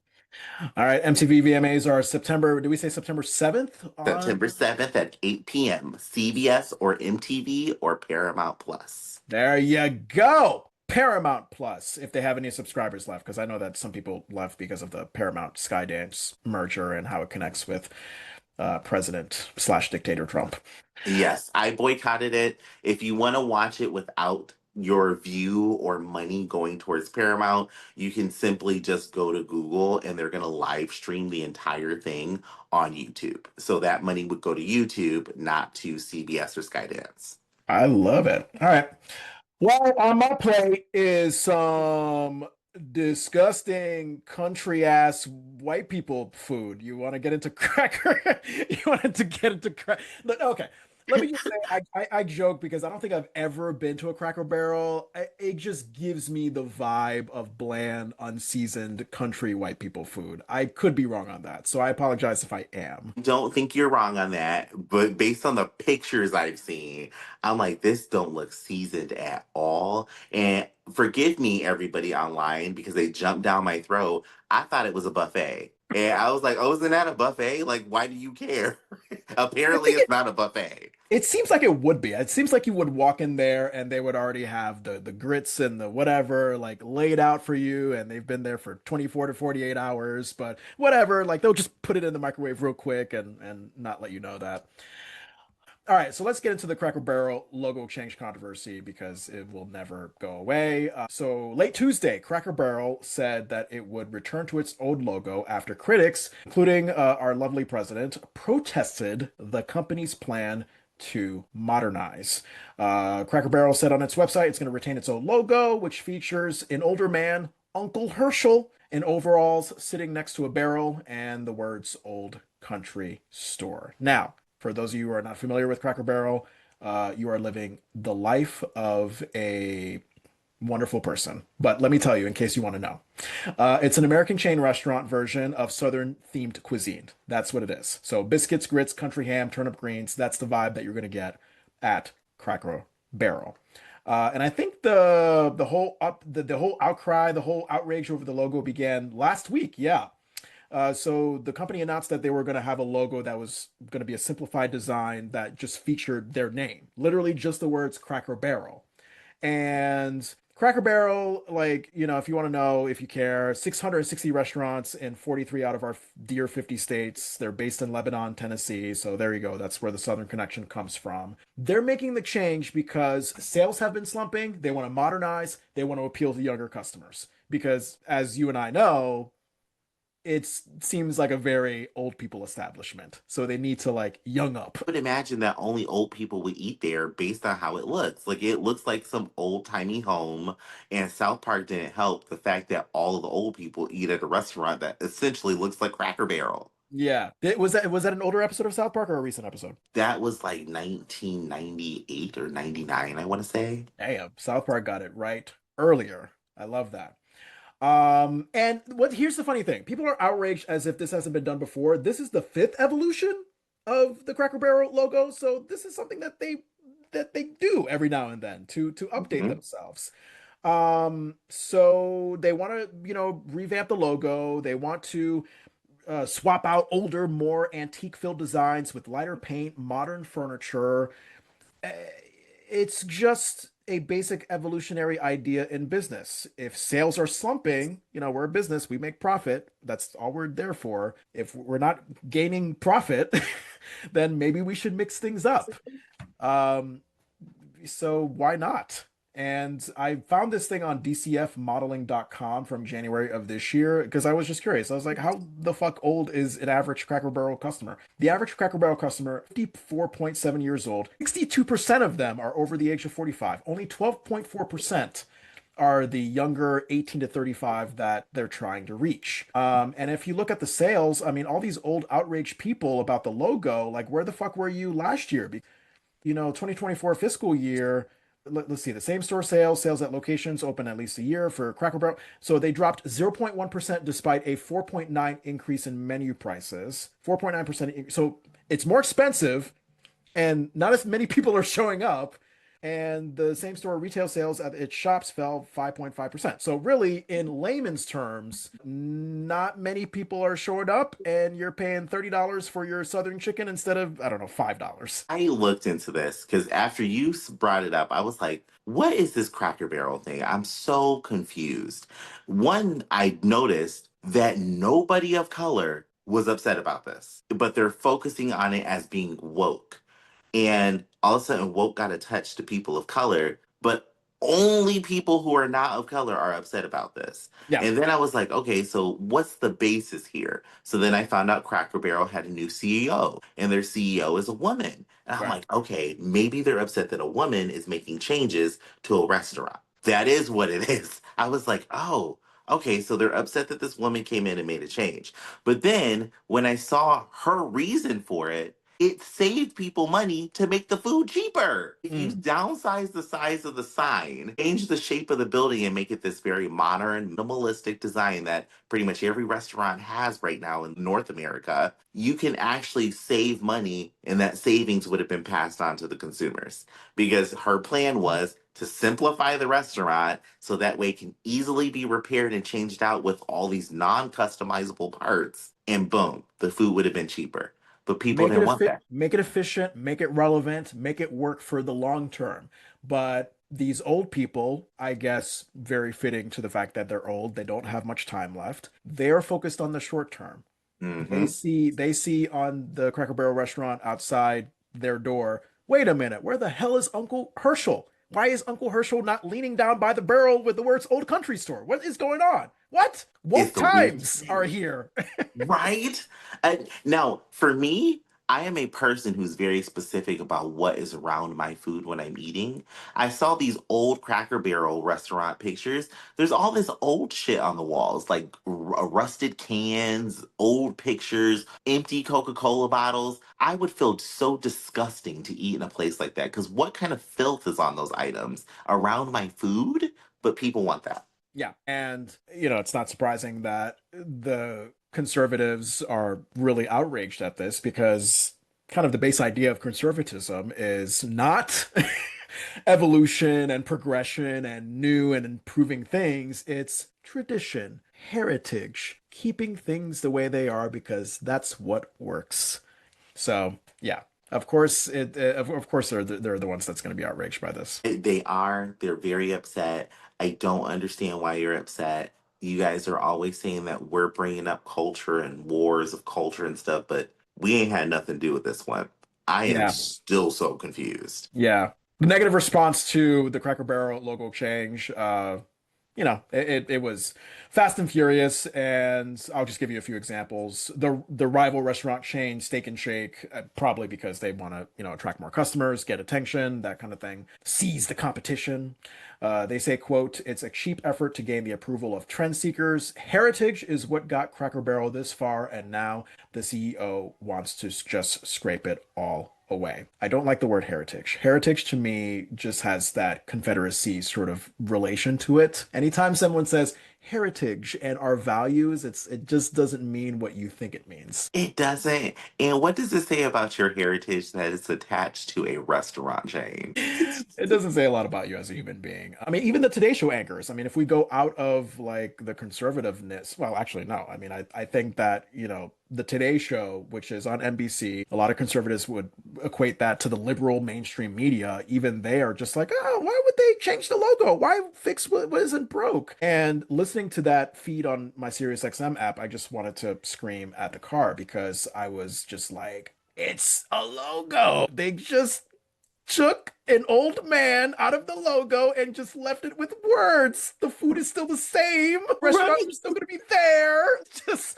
Speaker 1: All right, MTV VMAs are September, do we say September 7th on?
Speaker 2: September 7th at 8 p.m. CBS or MTV or Paramount Plus.
Speaker 1: There you go. Paramount Plus, if they have any subscribers left, because I know that some people left because of the Paramount Skydance merger and how it connects with President slash dictator Trump.
Speaker 2: Yes, I boycotted it. If you want to watch it without your view or money going towards Paramount, you can simply just go to Google and they're going to live stream the entire thing on YouTube. So that money would go to YouTube, not to CBS or Skydance.
Speaker 1: I love it. All right. Well, on my plate is some disgusting country ass white people food. You want to get into cracker? You wanted to get into crack? Okay. Let me just say, I joke because I don't think I've ever been to a Cracker Barrel. It just gives me the vibe of bland, unseasoned country white people food. I could be wrong on that, so I apologize if I am.
Speaker 2: Don't think you're wrong on that, but based on the pictures I've seen, I'm like, this don't look seasoned at all. And forgive me, everybody online, because they jumped down my throat. I thought it was a buffet. And I was like, oh, isn't that a buffet? Like, why do you care?
Speaker 1: I
Speaker 2: Apparently,
Speaker 1: think
Speaker 2: it's not a buffet.
Speaker 1: it seems like it would be. It seems like you would walk in there and they would already have the grits and the whatever like laid out for you, and they've been there for 24 to 48 hours, but whatever, like they'll just put it in the microwave real quick and not let you know that. All right, so let's get into the Cracker Barrel logo change controversy because it will never go away. So late Tuesday, Cracker Barrel said that it would return to its old logo after critics, including our lovely president, protested the company's plan to modernize. Cracker Barrel said on its website it's going to retain its old logo, which features an older man, Uncle Herschel, in overalls sitting next to a barrel and the words Old Country Store. Now, for those of you who are not familiar with Cracker Barrel, you are living the life of a wonderful person. But let me tell you, in case you want to know, it's an American chain restaurant version of Southern themed cuisine. That's what it is. So biscuits, grits, country ham, turnip greens. That's the vibe that you're going to get at Cracker Barrel. And I think the whole outcry, the whole outrage over the logo began last week. Yeah, so the company announced that they were going to have a logo that was going to be a simplified design that just featured their name, literally just the words Cracker Barrel. And Cracker Barrel, like, if you want to know, if you care, 660 restaurants in 43 out of our dear 50 states. They're based in Lebanon, Tennessee. So there you go. That's where the Southern connection comes from. They're making the change because sales have been slumping. They want to modernize. They want to appeal to younger customers. Because as you and I know, it seems like a very old people establishment. So they need to like young up.
Speaker 2: I would imagine that only old people would eat there based on how it looks. Like, it looks like some old timey home, and South Park didn't help the fact that all of the old people eat at a restaurant that essentially looks like Cracker Barrel.
Speaker 1: Yeah. Was that an older episode of South Park or a recent episode?
Speaker 2: That was like 1998 or 99, I want to say.
Speaker 1: Damn, South Park got it right earlier. I love that. And here's the funny thing. People are outraged as if this hasn't been done before. This is the fifth evolution of the Cracker Barrel logo, so this is something that they do every now and then to update
Speaker 2: Mhm.
Speaker 1: themselves. So they want to, revamp the logo. They want to swap out older, more antique-filled designs with lighter paint, modern furniture. Uh, It's just a basic evolutionary idea in business. If sales are slumping, we're a business, we make profit. That's all we're there for. If we're not gaining profit, then maybe we should mix things up. Um, so why not? And I found this thing on DCFmodeling.com from January of this year because I was just curious. I was like, how the fuck old is an average Cracker Barrel customer? The average Cracker Barrel customer, 54.7 years old. 62% of them are over the age of 45. Only 12.4% are the younger 18 to 35 that they're trying to reach. And if you look at the sales, I mean, all these old outraged people about the logo, like, where the fuck were you last year? 2024 fiscal year, let's see, the same store sales at locations open at least a year for Cracker Barrel. So they dropped 0.1% despite a 4.9 increase in menu prices. 4.9%. So it's more expensive and not as many people are showing up. And the same store retail sales at its shops fell 5.5%. So really, in layman's terms, not many people are showing up, and you're paying $30 for your Southern chicken instead of, I don't know, $5.
Speaker 2: I looked into this because after you brought it up, I was like, what is this Cracker Barrel thing? I'm so confused. One, I noticed that nobody of color was upset about this, but they're focusing on it as being woke. And all of a sudden, woke got attached to people of color, but only people who are not of color are upset about this.
Speaker 1: Yeah,
Speaker 2: And then I was like, okay, so what's the basis here? So then I found out Cracker Barrel had a new CEO, and their CEO is a woman. And I'm
Speaker 1: right.
Speaker 2: like, okay, maybe they're upset that a woman is making changes to a restaurant. That is what it is. I was like, oh, okay, so they're upset that this woman came in and made a change. But then when I saw her reason for it, it saved people money to make the food cheaper. If you
Speaker 1: Mm.
Speaker 2: downsize the size of the sign, change the shape of the building, and make it this very modern, minimalistic design that pretty much every restaurant has right now in North America, you can actually save money, and that savings would have been passed on to the consumers. Because her plan was to simplify the restaurant so that way it can easily be repaired and changed out with all these non customizable parts. And boom, the food would have been cheaper, but people didn't want that.
Speaker 1: Make it efficient, make it relevant, make it work for the long term. But these old people, I guess, very fitting to the fact that they're old, they don't have much time left. They're focused on the short term.
Speaker 2: Hmm.
Speaker 1: They see on the Cracker Barrel restaurant outside their door, wait a minute, where the hell is Uncle Herschel? Why is Uncle Herschel not leaning down by the barrel with the words Old Country Store? What is going on? What?
Speaker 2: It's
Speaker 1: Woke
Speaker 2: the weirdest
Speaker 1: times are
Speaker 2: thing.
Speaker 1: here.
Speaker 2: Right? Now, for me, I am a person who's very specific about what is around my food when I'm eating. I saw these old Cracker Barrel restaurant pictures. There's all this old shit on the walls, like rusted cans, old pictures, empty Coca-Cola bottles. I would feel so disgusting to eat in a place like that because what kind of filth is on those items around my food? But people want that.
Speaker 1: Yeah. And, it's not surprising that the conservatives are really outraged at this because kind of the base idea of conservatism is not evolution and progression and new and improving things. It's tradition, heritage, keeping things the way they are because that's what works. So, yeah. Of course, of course they're the ones that's going to be outraged by this.
Speaker 2: They are. They're very upset. I don't understand why you're upset. You guys are always saying that we're bringing up culture and wars of culture and stuff, but we ain't had nothing to do with this one. I am
Speaker 1: Yeah.
Speaker 2: still so confused.
Speaker 1: Yeah. The negative response to the Cracker Barrel logo change, it was fast and furious, and I'll just give you a few examples. The rival restaurant chain Steak and Shake, probably because they want to, attract more customers, get attention, that kind of thing, seize the competition. They say, quote, it's a cheap effort to gain the approval of trend seekers. Heritage is what got Cracker Barrel this far, and now the CEO wants to just scrape it all away. I don't like the word heritage. Heritage to me just has that Confederacy sort of relation to it. Anytime someone says heritage and our values, it just doesn't mean what you think it means.
Speaker 2: It doesn't. And what does it say about your heritage that it's attached to a restaurant chain?
Speaker 1: It doesn't say a lot about you as a human being. I mean, even the Today Show anchors. I mean, if we go out of like the conservativeness, well, actually, no. I mean, I think that, the Today Show, which is on NBC, a lot of conservatives would equate that to the liberal mainstream media. Even they are just like, oh, why would they change the logo? Why fix what isn't broke? And listening to that feed on my SiriusXM app, I just wanted to scream at the car because I was just like, it's a logo. They just took an old man out of the logo and just left it with words. The food is still the same. Restaurants
Speaker 2: Right.
Speaker 1: are still going to be there. Just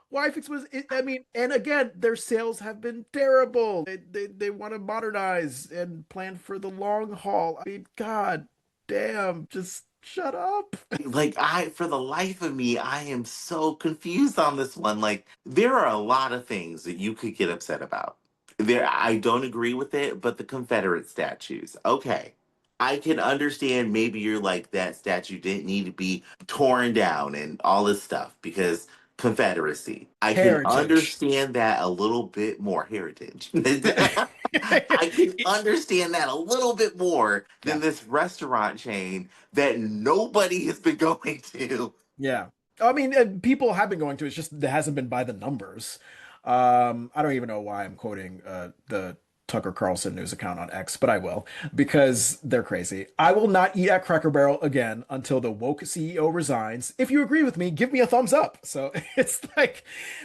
Speaker 1: why fix was it? I mean, and again, their sales have been terrible. They want to modernize and plan for the long haul. I mean, god damn, just shut up.
Speaker 2: Like for the life of me, I am so confused on this one. Like there are a lot of things that you could get upset about. There I don't agree with it, but the Confederate statues. Okay. I can understand maybe you're like that statue didn't need to be torn down and all this stuff because Confederacy. I can
Speaker 1: Heritage.
Speaker 2: understand that a little bit more heritage. I can understand that a little bit more
Speaker 1: Yeah.
Speaker 2: than this restaurant chain that nobody has been going to.
Speaker 1: Yeah. I mean, people have been going to. It's just it hasn't been by the numbers. I don't even know why I'm quoting the Tucker Carlson news account on X, but I will because they're crazy. I will not eat at Cracker Barrel again until the woke CEO resigns. If you agree with me, give me a thumbs up. So it's like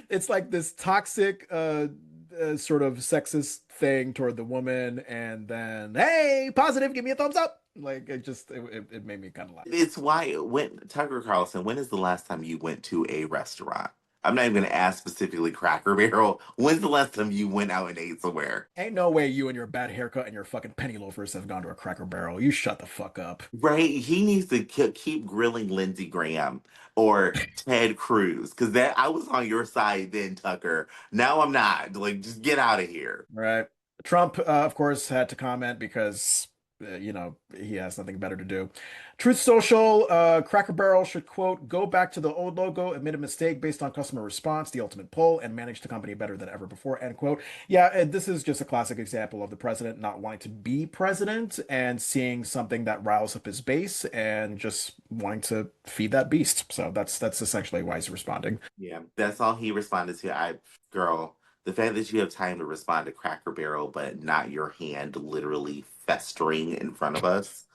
Speaker 1: this toxic sort of sexist thing toward the woman, and then hey, positive, give me a thumbs up. Like it made me kind of laugh.
Speaker 2: It's why when Tucker Carlson, when is the last time you went to a restaurant? I'm not even going to ask specifically Cracker Barrel. When's the last time you went out and ate somewhere?
Speaker 1: Ain't no way you and your bad haircut and your fucking penny loafers have gone to a Cracker Barrel. You shut the fuck up.
Speaker 2: Right? He needs to keep grilling Lindsey Graham or Ted Cruz because that I was on your side then, Tucker. Now I'm not. Like, just get out of here.
Speaker 1: Right. Trump, of course, had to comment because, he has nothing better to do. Truth Social, Cracker Barrel should, quote, go back to the old logo, admit a mistake based on customer response, the ultimate poll, and manage the company better than ever before, end quote. Yeah, and this is just a classic example of the president not wanting to be president and seeing something that riles up his base and just wanting to feed that beast. So that's essentially why he's responding.
Speaker 2: Yeah, that's all he responded to. Girl, the fact that you have time to respond to Cracker Barrel, but not your hand literally festering in front of us.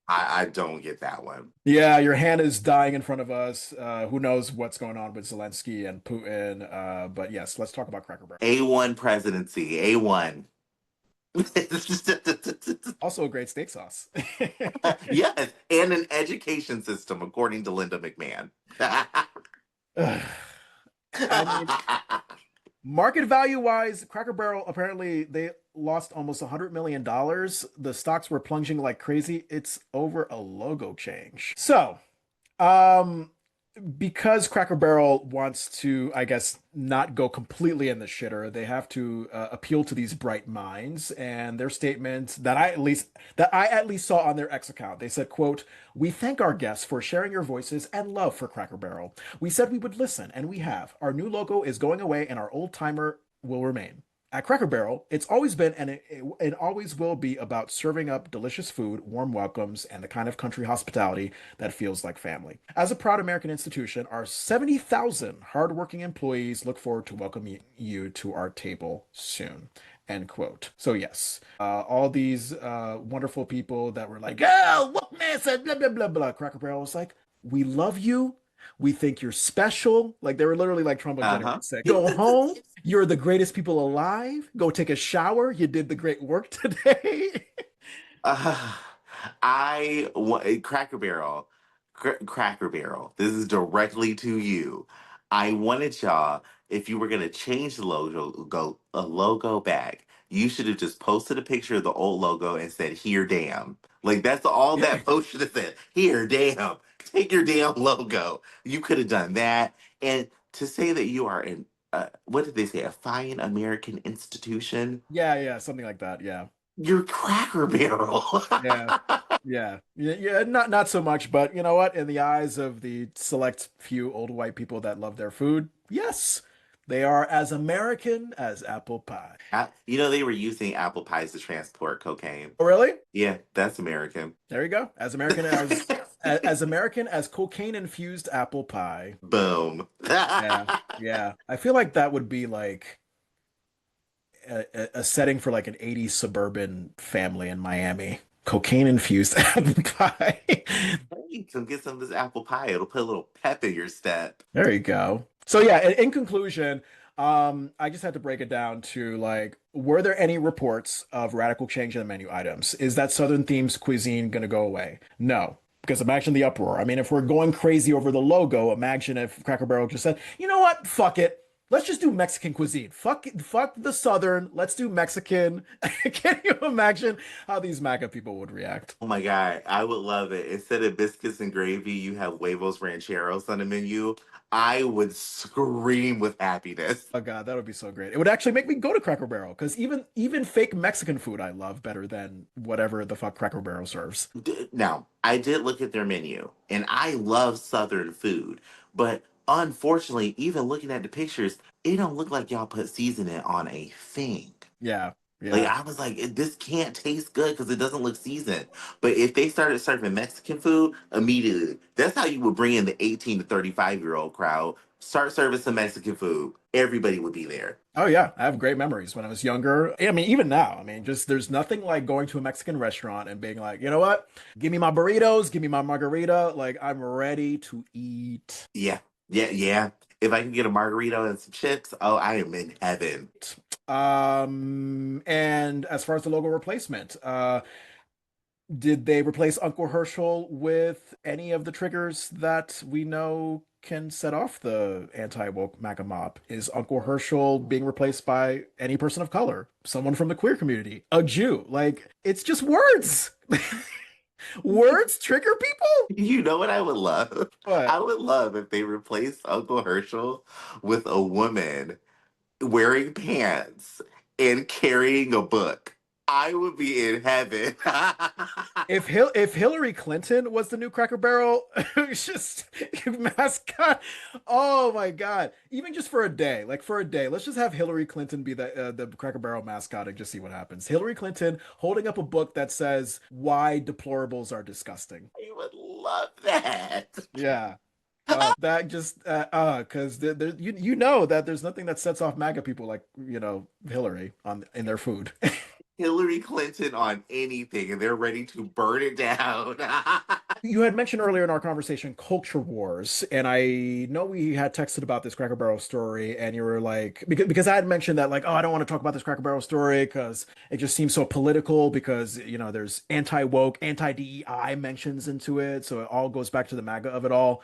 Speaker 2: I don't get that one.
Speaker 1: Yeah, your hand is dying in front of us. Who knows what's going on with Zelensky and Putin? But yes, let's talk about Cracker Barrel.
Speaker 2: A1 presidency, A1.
Speaker 1: Also a great steak sauce.
Speaker 2: Yes, and an education system, according to Linda McMahon.
Speaker 1: Ugh. I mean, market value wise, Cracker Barrel apparently they lost almost $100 million. The stocks were plunging like crazy. It's over a logo change. So, um, because Cracker Barrel wants to, I guess, not go completely in the shitter, they have to appeal to these bright minds. And their statement that I at least saw on their X account, they said, "quote We thank our guests for sharing your voices and love for Cracker Barrel. We said we would listen, and we have. Our new logo is going away, and our old timer will remain." At Cracker Barrel, it's always been and it always will be about serving up delicious food, warm welcomes, and the kind of country hospitality that feels like family. As a proud American institution, our 70,000 hardworking employees look forward to welcoming you to our table soon. End quote. So yes, all these wonderful people that were like, "Oh, wokeness," and blah blah blah blah. Cracker Barrel was like, "We love you. We think you're special." Like they were literally like Trump on January
Speaker 2: Uh-huh.
Speaker 1: 6th. Go home. You're the greatest people alive. Go take a shower. You did the great work today.
Speaker 2: Uh, I want Cracker Barrel, Cracker Barrel. This is directly to you. I wanted y'all, if you were gonna change the logo back, you should have just posted a picture of the old logo and said, "Here, damn." Like that's all
Speaker 1: Yeah.
Speaker 2: that post should have said. Here, damn. Take your damn logo. You could have done that. And to say that you are an what did they say? A fine American institution.
Speaker 1: Yeah, yeah, something like that. Yeah.
Speaker 2: You're Cracker Barrel.
Speaker 1: Yeah. Yeah, not so much, but you know what? In the eyes of the select few old white people that love their food, yes, they are as American as apple pie.
Speaker 2: They were using apple pies to transport cocaine.
Speaker 1: Oh, really?
Speaker 2: Yeah, that's American.
Speaker 1: There you go. As American as cocaine infused apple pie.
Speaker 2: Boom.
Speaker 1: Yeah, yeah. I feel like that would be like a setting for like an 80s suburban family in Miami. Cocaine infused apple pie.
Speaker 2: Hey, come get some of this apple pie. It'll put a little pep in your step.
Speaker 1: There you go. So yeah, in conclusion, I just had to break it down to like, were there any reports of radical change in the menu items? Is that Southern themed cuisine going to go away? No. Because imagine the uproar. I mean, if we're going crazy over the logo, imagine if Cracker Barrel just said, "You know what? Fuck it. Let's just do Mexican cuisine. Fuck the Southern. Let's do Mexican." Can you imagine how these MAGA people would react?
Speaker 2: Oh my God, I would love it. Instead of biscuits and gravy, you have huevos rancheros on the menu. I would scream with happiness.
Speaker 1: Oh God, that would be so great. It would actually make me go to Cracker Barrel because even fake Mexican food I love better than whatever the fuck Cracker Barrel serves.
Speaker 2: Now, I did look at their menu, and I love Southern food, but unfortunately, even looking at the pictures, it don't look like y'all put seasoning on a thing.
Speaker 1: Yeah.
Speaker 2: Like
Speaker 1: Yeah.
Speaker 2: I was like, this can't taste good because it doesn't look seasoned. But if they started serving Mexican food immediately, that's how you would bring in the 18 to 35-year-old crowd. Start serving some Mexican food. Everybody would be there.
Speaker 1: Oh yeah, I have great memories when I was younger. I mean, even now, I mean, just there's nothing like going to a Mexican restaurant and being like, you know what? Give me my burritos, give me my margarita. Like I'm ready to eat.
Speaker 2: Yeah, yeah, yeah. If I can get a margarita and some chips, oh, I am in heaven.
Speaker 1: And as far as the logo replacement, did they replace Uncle Herschel with any of the triggers that we know can set off the anti-woke MAGA mob? Is Uncle Herschel being replaced by any person of color, someone from the queer community, a Jew? Like, it's just words. Words trigger people?
Speaker 2: You know what I would love? I
Speaker 1: But
Speaker 2: would love if they replaced Uncle Herschel with a woman wearing pants and carrying a book. I would be in heaven.
Speaker 1: if Hillary Clinton was the new Cracker Barrel just mascot, oh my God! Even just for a day, like for a day, let's just have Hillary Clinton be the Cracker Barrel mascot and just see what happens. Hillary Clinton holding up a book that says why deplorables are disgusting.
Speaker 2: I would love that.
Speaker 1: Yeah. That just because you know that there's nothing that sets off MAGA people like Hillary on in their food.
Speaker 2: Hillary Clinton on anything and they're ready to burn it down.
Speaker 1: You had mentioned earlier in our conversation culture wars, and I know we had texted about this Cracker Barrel story, and you were like, because I had mentioned that, like, oh, I don't want to talk about this Cracker Barrel story because it just seems so political because, there's anti-woke, anti-DEI mentions into it. So it all goes back to the MAGA of it all.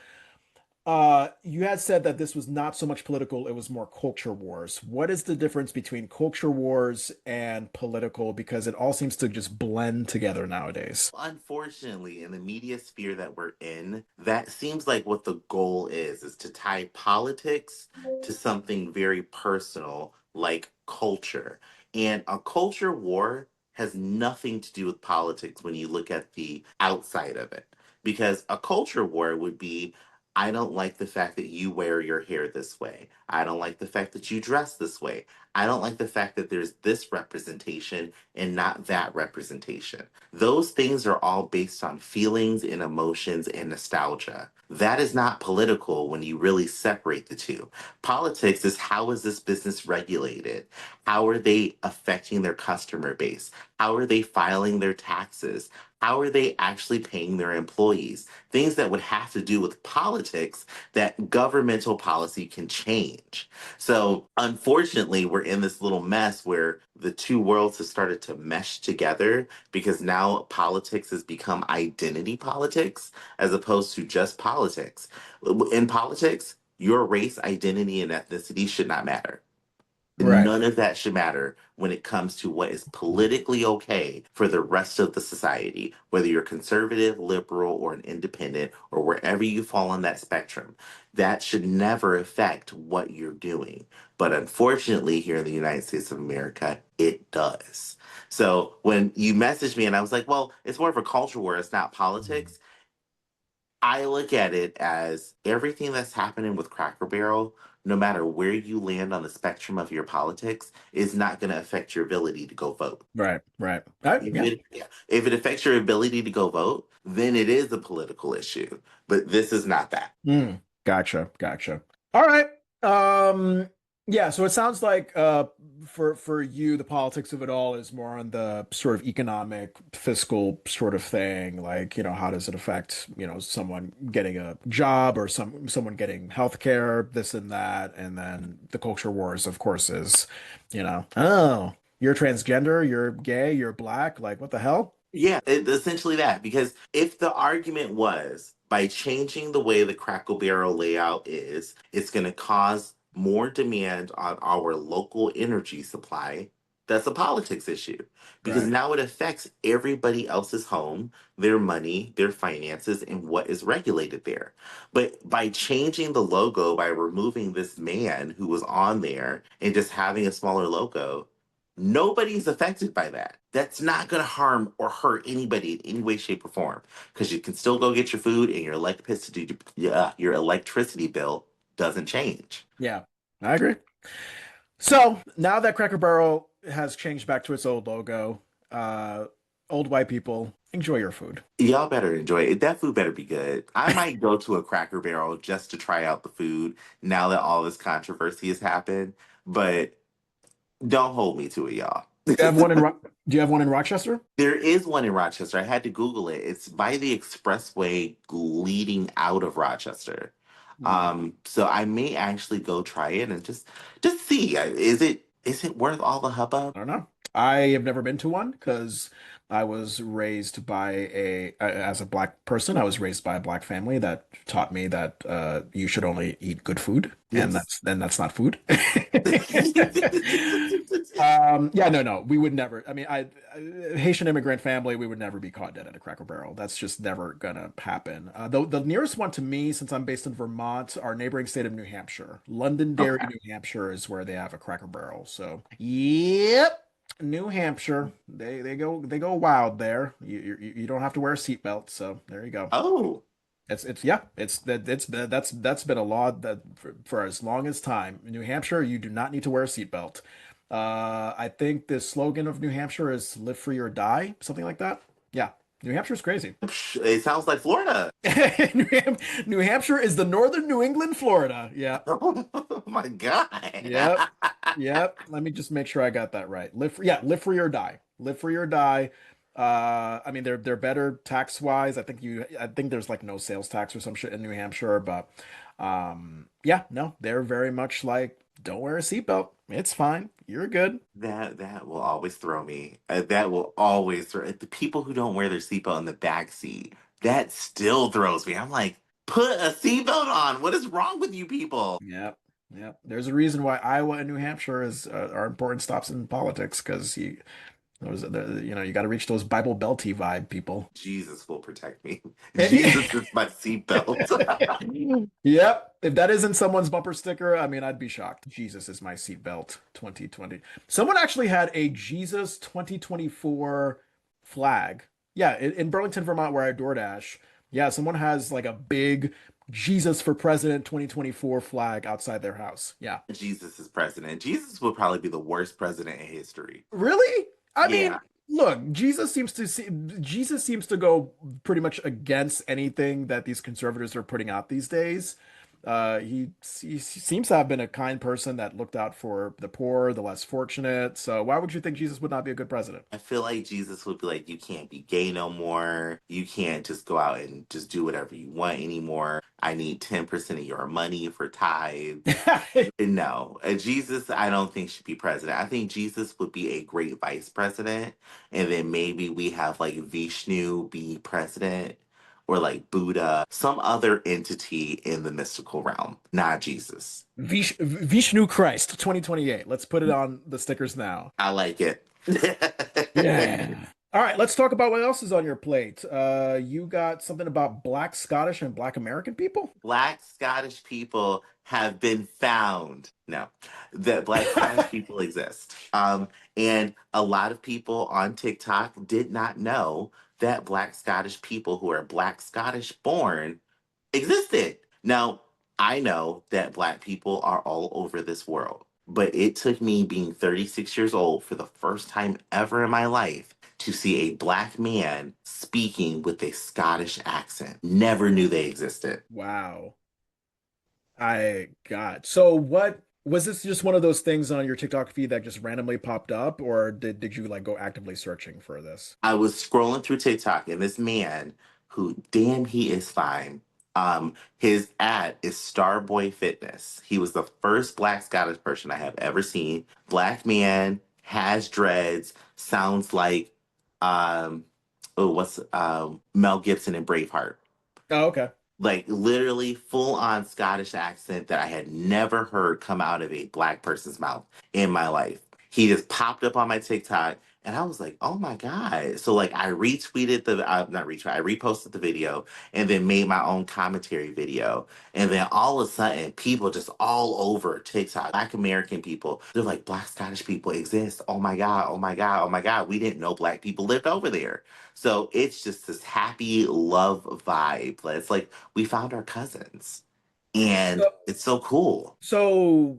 Speaker 1: You had said that this was not so much political, it was more culture wars. What is the difference between culture wars and political? Because it all seems to just blend together nowadays.
Speaker 2: Unfortunately, in the media sphere that we're in, that seems like what the goal is to tie politics to something very personal like culture. And a culture war has nothing to do with politics when you look at the outside of it. Because a culture war would be I don't like the fact that you wear your hair this way. I don't like the fact that you dress this way. I don't like the fact that there's this representation and not that representation. Those things are all based on feelings and emotions and nostalgia. That is not political when you really separate the two. Politics is how is this business regulated? How are they affecting their customer base? How are they filing their taxes? How are they actually paying their employees? Things that would have to do with politics that governmental policy can change. So, unfortunately, we're in this little mess where the two worlds have started to mesh together because now politics has become identity politics as opposed to just politics. In politics, your race, identity, and ethnicity should not matter.
Speaker 1: Right.
Speaker 2: None of that should matter when it comes to what is politically okay for the rest of the society, whether you're conservative, liberal, or an independent, or wherever you fall on that spectrum. That should never affect what you're doing. But unfortunately, here in the United States of America, it does. So when you messaged me and I was like, well, it's more of a culture war, it's not politics. I look at it as everything that's happening with Cracker Barrel, no matter where you land on the spectrum of your politics, is not going to affect your ability to go vote.
Speaker 1: Right, right. Yeah.
Speaker 2: If it affects your ability to go vote, then it is a political issue. But this is not that.
Speaker 1: Gotcha, gotcha. All right. Yeah, so it sounds like for you the politics of it all is more on the sort of economic fiscal sort of thing, like, how does it affect, someone getting a job or someone getting health care, this and that, and then the culture wars, of course, is, oh, you're transgender, you're gay, you're black, like what the hell?
Speaker 2: Yeah, essentially that. Because if the argument was by changing the way the Crackle Barrel layout is, it's going to cause more demand on our local energy supply, that's a politics issue. Because
Speaker 1: Right.
Speaker 2: now it affects everybody else's home, their money, their finances, and what is regulated there. But by changing the logo, by removing this man who was on there and just having a smaller logo, nobody's affected by that. That's not going to harm or hurt anybody in any way, shape, or form because you can still go get your food and your electricity bill doesn't change.
Speaker 1: Yeah, I agree. So now that Cracker Barrel has changed back to its old logo. Uh, Old white people, enjoy your food.
Speaker 2: Y'all better enjoy it. That food better be good. I might go to a Cracker Barrel just to try out the food now that all this controversy has happened, but don't hold me to it, y'all.
Speaker 1: You have one in Do you have one in Rochester?
Speaker 2: There is one in Rochester. I had to Google it. It's by the expressway leading out of Rochester.
Speaker 1: Hmm.
Speaker 2: So I may actually go try it and just see. Is it worth all the hubbub?
Speaker 1: I don't know. I have never been to one because I was raised by as a black person, I was raised by a black family that taught me that you should only eat good food, and
Speaker 2: Yes.
Speaker 1: that's not food. Yeah, no, no, we would never. I mean, Haitian immigrant family, we would never be caught dead at a Cracker Barrel. That's just never gonna happen. The nearest one to me, since I'm based in Vermont, our neighboring state of New Hampshire, Londonderry,
Speaker 2: Okay.
Speaker 1: New Hampshire, is where they have a Cracker Barrel. So, yep. New Hampshire, they go wild there. You don't have to wear a seatbelt, so there you go.
Speaker 2: Oh,
Speaker 1: It's yeah, that's been a law that for as long as time. In New Hampshire, you do not need to wear a seatbelt. I think the slogan of New Hampshire is "Live free or die," something like that. Yeah, New Hampshire's crazy.
Speaker 2: it sounds like Florida.
Speaker 1: New Hampshire is the northern New England, Florida. Yeah.
Speaker 2: Oh my God.
Speaker 1: Yep. Yep. Let me just make sure I got that right. Live free or die. Live free or die. I mean they're better tax wise. I think there's like no sales tax or some shit in New Hampshire, but yeah, no, they're very much like don't wear a seatbelt. It's fine. You're good.
Speaker 2: That will always throw me. That will always throw the people who don't wear their seatbelt in the back seat. That still throws me. I'm like, put a seatbelt on. What is wrong with you people?
Speaker 1: Yep. Yep. There's a reason why Iowa and New Hampshire is are important stops in politics because you got to reach those Bible Belty vibe people.
Speaker 2: Jesus will protect me. Jesus is my seatbelt.
Speaker 1: Yep. If that isn't someone's bumper sticker, I mean, I'd be shocked. Jesus is my seatbelt 2020. Someone actually had a Jesus 2024 flag. Yeah, in Burlington, Vermont, where I DoorDash. Yeah, someone has like a big Jesus for President 2024 flag outside their house. Yeah.
Speaker 2: Jesus is president. Jesus will probably be the worst president in history.
Speaker 1: Really? I mean,
Speaker 2: Yeah.
Speaker 1: look, Jesus seems to go pretty much against anything that these conservatives are putting out these days. He seems to have been a kind person that looked out for the poor, the less fortunate. So why would you think Jesus would not be a good president?
Speaker 2: I feel like Jesus would be like, you can't be gay no more. You can't just go out and just do whatever you want anymore. I need 10% of your money for tithes. No, Jesus, I don't think should be president. I think Jesus would be a great vice president. And then maybe we have like Vishnu be president or like Buddha, some other entity in the mystical realm, not Jesus.
Speaker 1: Vishnu Christ 2028. Let's put it on the stickers now.
Speaker 2: I like it.
Speaker 1: Yeah. All right, let's talk about what else is on your plate. You got something about Black Scottish and Black American people?
Speaker 2: Black Scottish people have been found. No, that Black Scottish people exist. And a lot of people on TikTok did not know that Black Scottish people who are Black Scottish born existed. Now, I know that Black people are all over this world, but it took me being 36 years old for the first time ever in my life to see a Black man speaking with a Scottish accent. Never knew they existed.
Speaker 1: Wow. I got. So what was this just one of those things on your TikTok feed that just randomly popped up, or did you like go actively searching for this?
Speaker 2: I was scrolling through TikTok and this man who, damn, he is fine. His ad is Starboy Fitness. He was the first Black Scottish person I have ever seen. Black man, has dreads, sounds like um oh what's Mel Gibson in Braveheart.
Speaker 1: Oh, okay.
Speaker 2: Like literally full on Scottish accent that I had never heard come out of a Black person's mouth in my life. He just popped up on my TikTok and I was like, oh my God. So like I retweeted not retweet, I reposted the video and then made my own commentary video. And then all of a sudden people just all over TikTok, Black American people, they're like, Black Scottish people exist. Oh my God, oh my God, oh my God. We didn't know Black people lived over there. So it's just this happy love vibe. It's like we found our cousins and
Speaker 1: So,
Speaker 2: it's so cool.
Speaker 1: so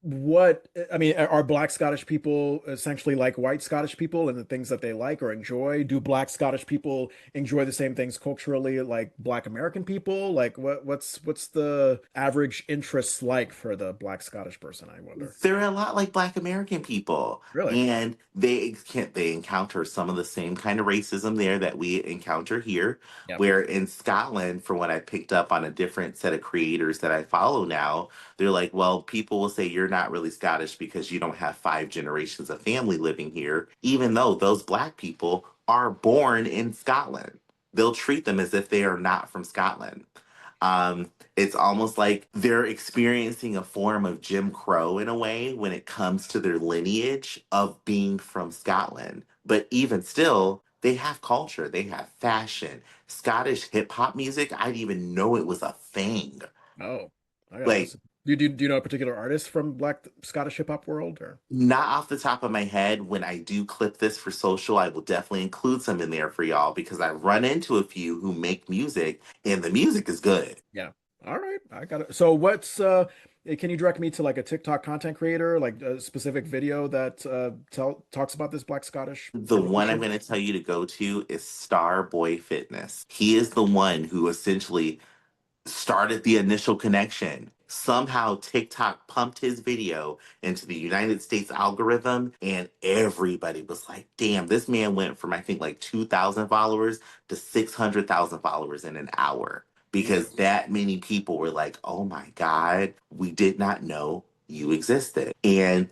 Speaker 1: what I mean, are Black Scottish people essentially like white Scottish people and the things that they like or enjoy? Do Black Scottish people enjoy the same things culturally like Black American people? Like what's the average interests like for the Black Scottish person, I wonder?
Speaker 2: They're a lot like Black American people,
Speaker 1: Really?
Speaker 2: and they encounter some of the same kind of racism there that we encounter here.
Speaker 1: Yep.
Speaker 2: Where in Scotland, from what I picked up on a different set of creators that I follow now, they're like, well, people will say you're not really Scottish because you don't have 5 generations of family living here, even though those Black people are born in Scotland. They'll treat them as if they are not from Scotland. It's almost like they're experiencing a form of Jim Crow in a way when it comes to their lineage of being from Scotland. But even still, they have culture, they have fashion. Scottish hip hop music, I didn't even know it was a thing.
Speaker 1: Oh, I gotta
Speaker 2: Like,
Speaker 1: listen. Do you know a particular artist from Black Scottish hip hop world or?
Speaker 2: not off the top of my head, when I do clip this for social, I will definitely include some in there for y'all because I run into a few who make music and the music is good.
Speaker 1: Yeah. All right. I got it. So what's can you direct me to like a TikTok content creator, like a specific video that talks about this Black Scottish
Speaker 2: The one I'm
Speaker 1: influencer?
Speaker 2: going to tell you to go to is Starboy Fitness. He is the one who essentially started the initial connection. Somehow TikTok pumped his video into the United States algorithm, and everybody was like, damn, this man went from, I think, like 2,000 followers to 600,000 followers in an hour.
Speaker 1: Mm.
Speaker 2: Because that many people were like, oh my God, we did not know you existed. And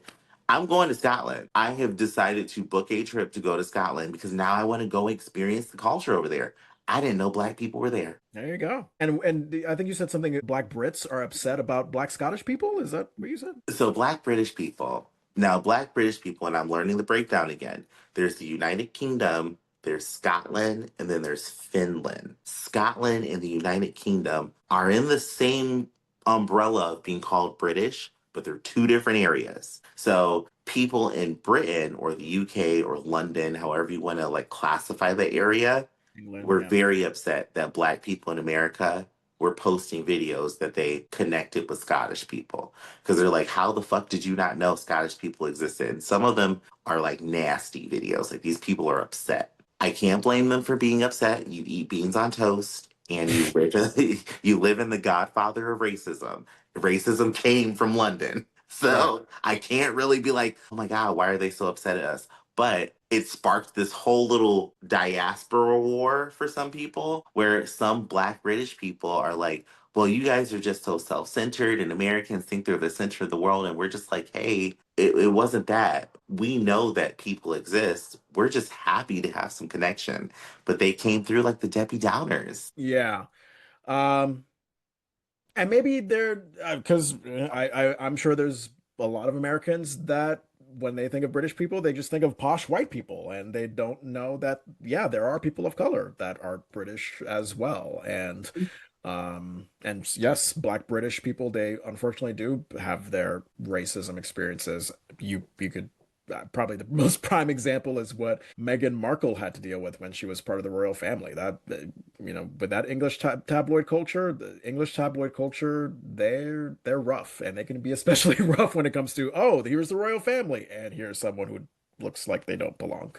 Speaker 2: I'm going to Scotland. I have decided to book a trip to go to Scotland because now I want to go experience the culture over there. I didn't know Black people were there.
Speaker 1: There you go. And I think you said something Black Brits are upset about Black Scottish people. Is that what you said?
Speaker 2: So, Black British people. Now, Black British people, and I'm learning the breakdown again. There's the United Kingdom, there's Scotland, and then there's Finland. Scotland and the United Kingdom are in the same umbrella of being called British, but they're two different areas. So, people in Britain or the UK or London, however you want to like classify the area,
Speaker 1: England,
Speaker 2: were
Speaker 1: yeah.
Speaker 2: very upset that Black people in America were posting videos that they connected with Scottish people because they're like, how the fuck did you not know Scottish people existed? And some of them are like nasty videos. Like these people are upset. I can't blame them for being upset. You eat beans on toast and you live in the godfather of racism. Racism came from London.
Speaker 1: Right.
Speaker 2: So I can't really be like, oh my God, why are they so upset at us? But it sparked this whole little diaspora war for some people where some Black British people are like, well, you guys are just so self centered, and Americans think they're the center of the world. And we're just like, hey, it wasn't that. We know that people exist. We're just happy to have some connection. But they came through like the Debbie Downers.
Speaker 1: Yeah. Um, and maybe they're because I'm sure there's a lot of Americans that when they think of British people, they just think of posh white people, and they don't know that yeah, there are people of color that are British as well. And yes, Black British people, they unfortunately do have their racism experiences. You could probably the most prime example is what Meghan Markle had to deal with when she was part of the royal family. That with that English tabloid culture, the English tabloid culture, they're rough, and they can be especially rough when it comes to, oh, here's the royal family, and here's someone who looks like they don't belong.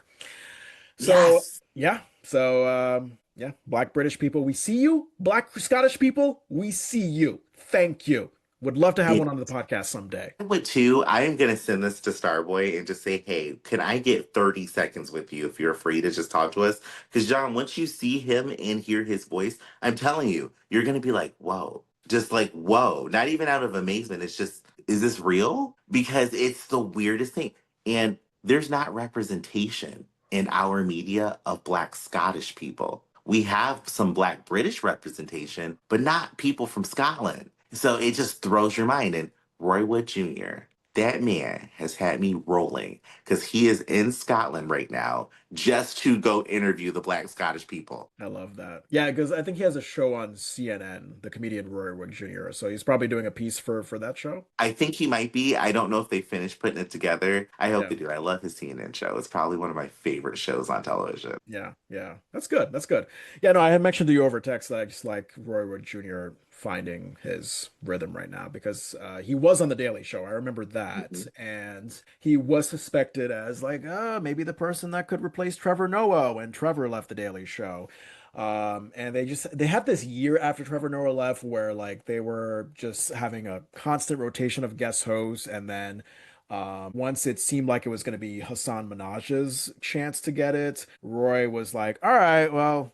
Speaker 1: So
Speaker 2: Yes.
Speaker 1: yeah, so yeah, Black British people, we see you. Black Scottish people, we see you. Thank you. Would love to have one on the podcast someday.
Speaker 2: I would too. I am going to send this to Starboy and just say, hey, can I get 30 seconds with you if you're free to just talk to us? Because, John, once you see him and hear his voice, I'm telling you, you're going to be like, whoa. Just like, whoa. Not even out of amazement. It's just, is this real? Because it's the weirdest thing. And there's not representation in our media of Black Scottish people. We have some Black British representation, but not people from Scotland. So it just throws your mind. And Roy Wood Jr., that man has had me rolling because he is in Scotland right now just to go interview the Black Scottish people.
Speaker 1: I love that. Yeah, because I think he has a show on CNN, the comedian Roy Wood Jr. So he's probably doing a piece for that show.
Speaker 2: I think he might be. I don't know if they finished putting it together. I hope
Speaker 1: Yeah.
Speaker 2: they do. I love his CNN show. It's probably one of my favorite shows on television.
Speaker 1: Yeah, yeah. That's good. That's good. Yeah, no, I had mentioned to you over text that I just like Roy Wood Jr. finding his rhythm right now because he was on The Daily Show. I remember that.
Speaker 2: Mhm.
Speaker 1: And he was suspected as like, maybe the person that could replace Trevor Noah when Trevor left The Daily Show. And they had this year after Trevor Noah left where like they were just having a constant rotation of guest hosts, and then once it seemed like it was going to be Hassan Minaj's chance to get it, Roy was like, "All right, well,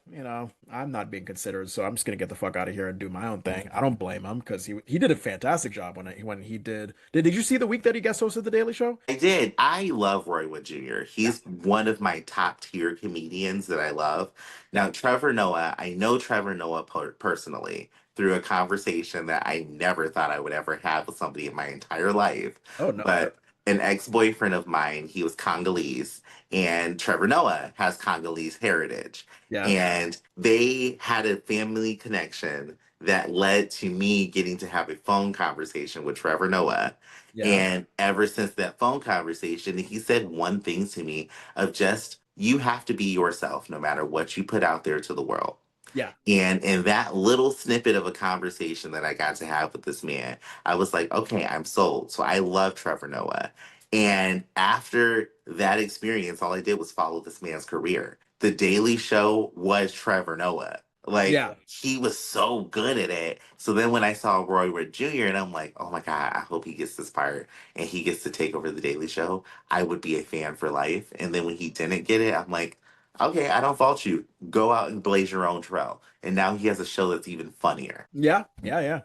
Speaker 1: I'm not being considered, so I'm just going to get the fuck out of here and do my own thing." I don't blame him because he did a fantastic job when he did. Did you see the week that he guest hosted the Daily Show?
Speaker 2: I did. I love Roy Wood Jr.
Speaker 1: Yeah.
Speaker 2: He's one of my top tier comedians that I love. Now, Trevor Noah, I know Trevor Noah personally through a conversation that I never thought I would ever have with somebody in my entire life.
Speaker 1: Oh no.
Speaker 2: But an ex boyfriend of mine, he was Congolese, and Trevor Noah has Congolese heritage.
Speaker 1: Yeah.
Speaker 2: And they had a family connection that led to me getting to have a phone conversation with Trevor Noah.
Speaker 1: Yeah.
Speaker 2: And ever since that phone conversation, he said one thing to me of just, you have to be yourself no matter what you put out there to the world.
Speaker 1: Yeah.
Speaker 2: And in that little snippet of a conversation that I got to have with this man, I was like, okay, I'm sold. So I love Trevor Noah. And after that experience, all I did was follow this man's career. The Daily Show was Trevor Noah. Like,
Speaker 1: Yeah.
Speaker 2: he was so good at it. So then when I saw Roy Wood Jr., and I'm like, oh my God, I hope he gets this part and he gets to take over the Daily Show, I would be a fan for life. And then when he didn't get it, I'm like, okay, I don't fault you. Go out and blaze your own trail. And now he has a show that's even funnier.
Speaker 1: Yeah, yeah, yeah.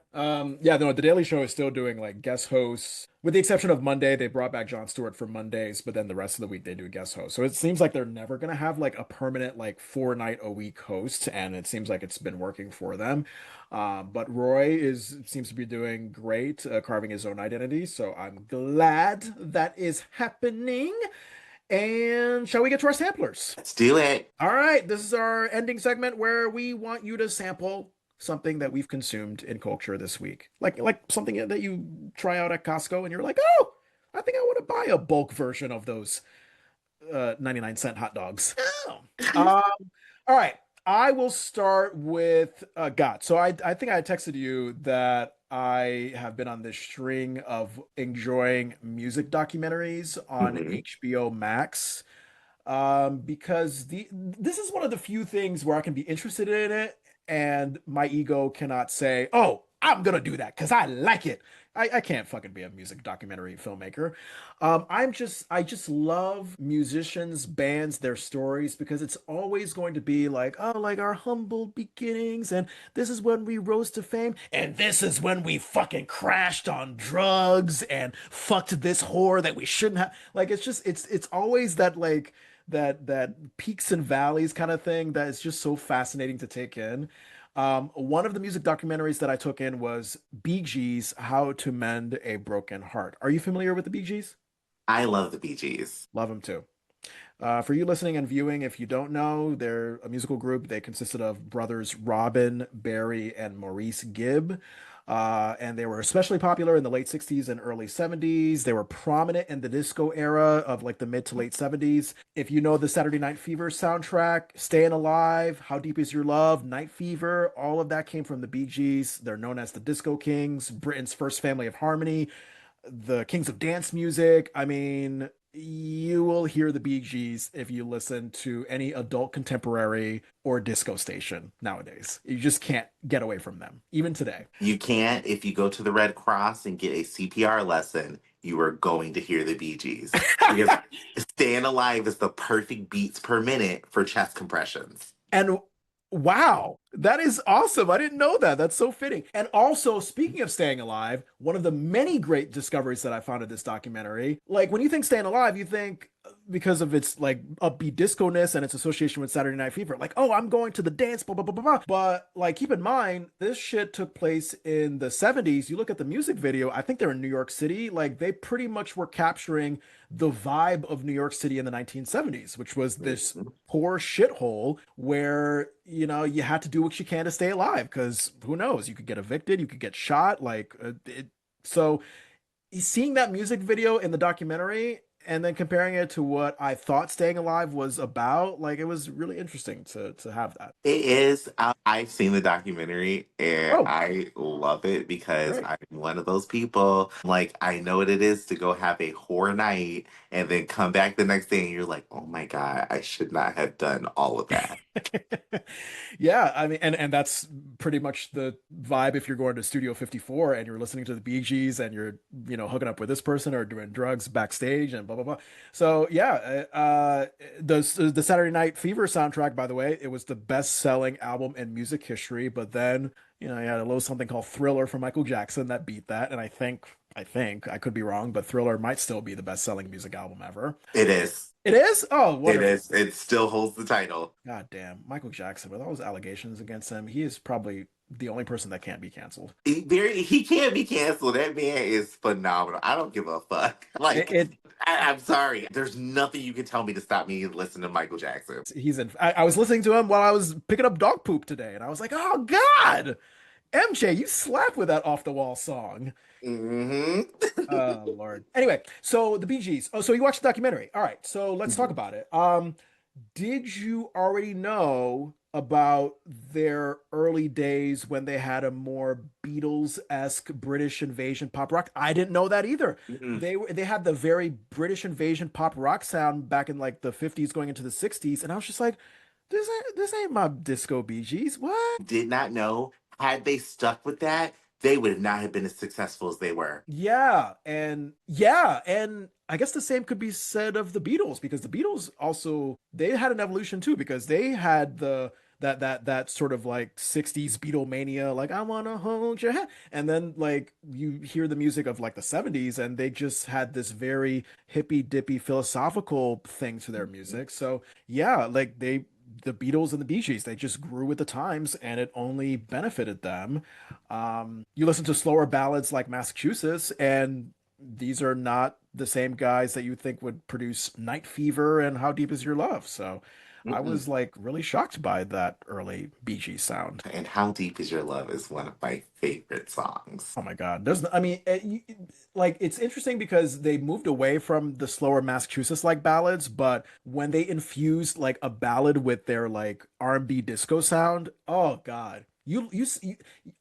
Speaker 1: Yeah, no, The Daily Show is still doing like guest hosts, with the exception of Monday. They brought back Jon Stewart for Mondays, but then the rest of the week they do guest hosts. So it seems like they're never gonna have like a permanent like 4 night a week host, and it seems like it's been working for them. But Roy is seems to be doing great, carving his own identity. So I'm glad that is happening. And shall we get to our samplers?
Speaker 2: Let's do it.
Speaker 1: All right, this is our ending segment where we want you to sample something that we've consumed in culture this week. Like something that you try out at Costco and you're like, "Oh, I think I want to buy a bulk version of those 99-cent hot dogs." Oh. All right. I will start with God. So I think I texted you that I have been on this string of enjoying music documentaries on
Speaker 2: Mhm.
Speaker 1: HBO Max, because this is one of the few things where I can be interested in it and my ego cannot say, "Oh, I'm gonna do that because I like it." I can't fucking be a music documentary filmmaker. I just love musicians, bands, their stories because it's always going to be like, oh, like our humble beginnings, and this is when we rose to fame, and this is when we fucking crashed on drugs and fucked this whore that we shouldn't have. Like it's always that like that peaks and valleys kind of thing that is just so fascinating to take in. One of the music documentaries that I took in was Bee Gees, How to Mend a Broken Heart. Are you familiar with the Bee Gees?
Speaker 2: I love the Bee Gees.
Speaker 1: Love them too. For you listening and viewing, if you don't know, they're a musical group. They consisted of brothers Robin, Barry, and Maurice Gibb. And they were especially popular in the late 60s and early 70s. They were prominent in the disco era of like the mid to late 70s. If you know the Saturday Night Fever soundtrack, Staying Alive, How Deep Is Your Love, Night Fever, all of that came from the Bee Gees. They're known as the Disco Kings, Britain's first family of harmony, the kings of dance music. I mean, you will hear the Bee Gees if you listen to any adult contemporary or disco station nowadays. You just can't get away from them, even today.
Speaker 2: You can't, if you go to the Red Cross and get a CPR lesson, you are going to hear the Bee Gees. Because Staying Alive is the perfect beats per minute for chest compressions.
Speaker 1: And wow, that is awesome. I didn't know that. That's so fitting. And also, speaking of staying alive, one of the many great discoveries that I found in this documentary, like when you think staying alive, you think because of its like upbeat disco-ness and its association with Saturday Night Fever, like, oh, I'm going to the dance, blah, blah, blah, blah, blah. But like, keep in mind, this shit took place in the 70s. You look at the music video, I think they're in New York City. Like, they pretty much were capturing the vibe of New York City in the 1970s, which was this
Speaker 2: Mhm.
Speaker 1: poor shithole where you had to do what you can to stay alive because who knows, you could get evicted, you could get shot, like so seeing that music video in the documentary, and then comparing it to what I thought Staying Alive was about, like it was really interesting to have that.
Speaker 2: It is. I've seen the documentary and
Speaker 1: Oh,
Speaker 2: I love it because
Speaker 1: great.
Speaker 2: I'm one of those people. Like, I know what it is to go have a whore night and then come back the next day and you're like, oh my God, I should not have done all of that.
Speaker 1: Yeah, I mean, and that's pretty much the vibe if you're going to Studio 54 and you're listening to the Bee Gees and you're, hooking up with this person or doing drugs backstage and blah blah blah. So yeah, the Saturday Night Fever soundtrack, by the way, it was the best-selling album in music history. But then, you had a little something called Thriller from Michael Jackson that beat that, and I think I could be wrong, but Thriller might still be the best-selling music album ever.
Speaker 2: It is.
Speaker 1: It is? Oh,
Speaker 2: It
Speaker 1: wonderful.
Speaker 2: is. It still holds the title.
Speaker 1: God damn, Michael Jackson, with all those allegations against him, he is probably the only person that can't be canceled.
Speaker 2: He can't be canceled. That man is phenomenal. I don't give a fuck.
Speaker 1: It,
Speaker 2: Like,
Speaker 1: it
Speaker 2: I'm sorry. There's nothing you can tell me to stop me listening to Michael Jackson.
Speaker 1: he's in. I was listening to him while I was picking up dog poop today, and I was like, oh God, MJ, you slap with that off the wall song.
Speaker 2: Hmm.
Speaker 1: Oh Lord. Anyway, so the Bee Gees. Oh, so you watched the documentary. All right, so let's talk about it. Did you already know about their early days when they had a more Beatles-esque British invasion pop rock? I didn't know that either. They had the very British invasion pop rock sound back in like the 50s going into the 60s, and I was just like, this ain't my disco Bee Gees. What?
Speaker 2: Did not know. Had they stuck with that, they would not have been as successful as they were.
Speaker 1: Yeah, and I guess the same could be said of the Beatles because the Beatles also they had an evolution too because they had that sort of like 60s Beatlemania, like I wanna hold your hand. And then like you hear the music of like the 70s and they just had this very hippy dippy philosophical thing to their music. So yeah, like the Beatles and the Bee Gees, they just grew with the times and it only benefited them. You listen to slower ballads like Massachusetts, and these are not the same guys that you think would produce Night Fever and How Deep Is Your Love. So I
Speaker 2: Mm-mm.
Speaker 1: was like really shocked by that early Bee Gees sound.
Speaker 2: And How Deep Is Your Love is one of my favorite songs.
Speaker 1: Oh my God. I mean, like it's interesting because they moved away from the slower Massachusetts like ballads, but when they infused like a ballad with their like R&B disco sound, oh God.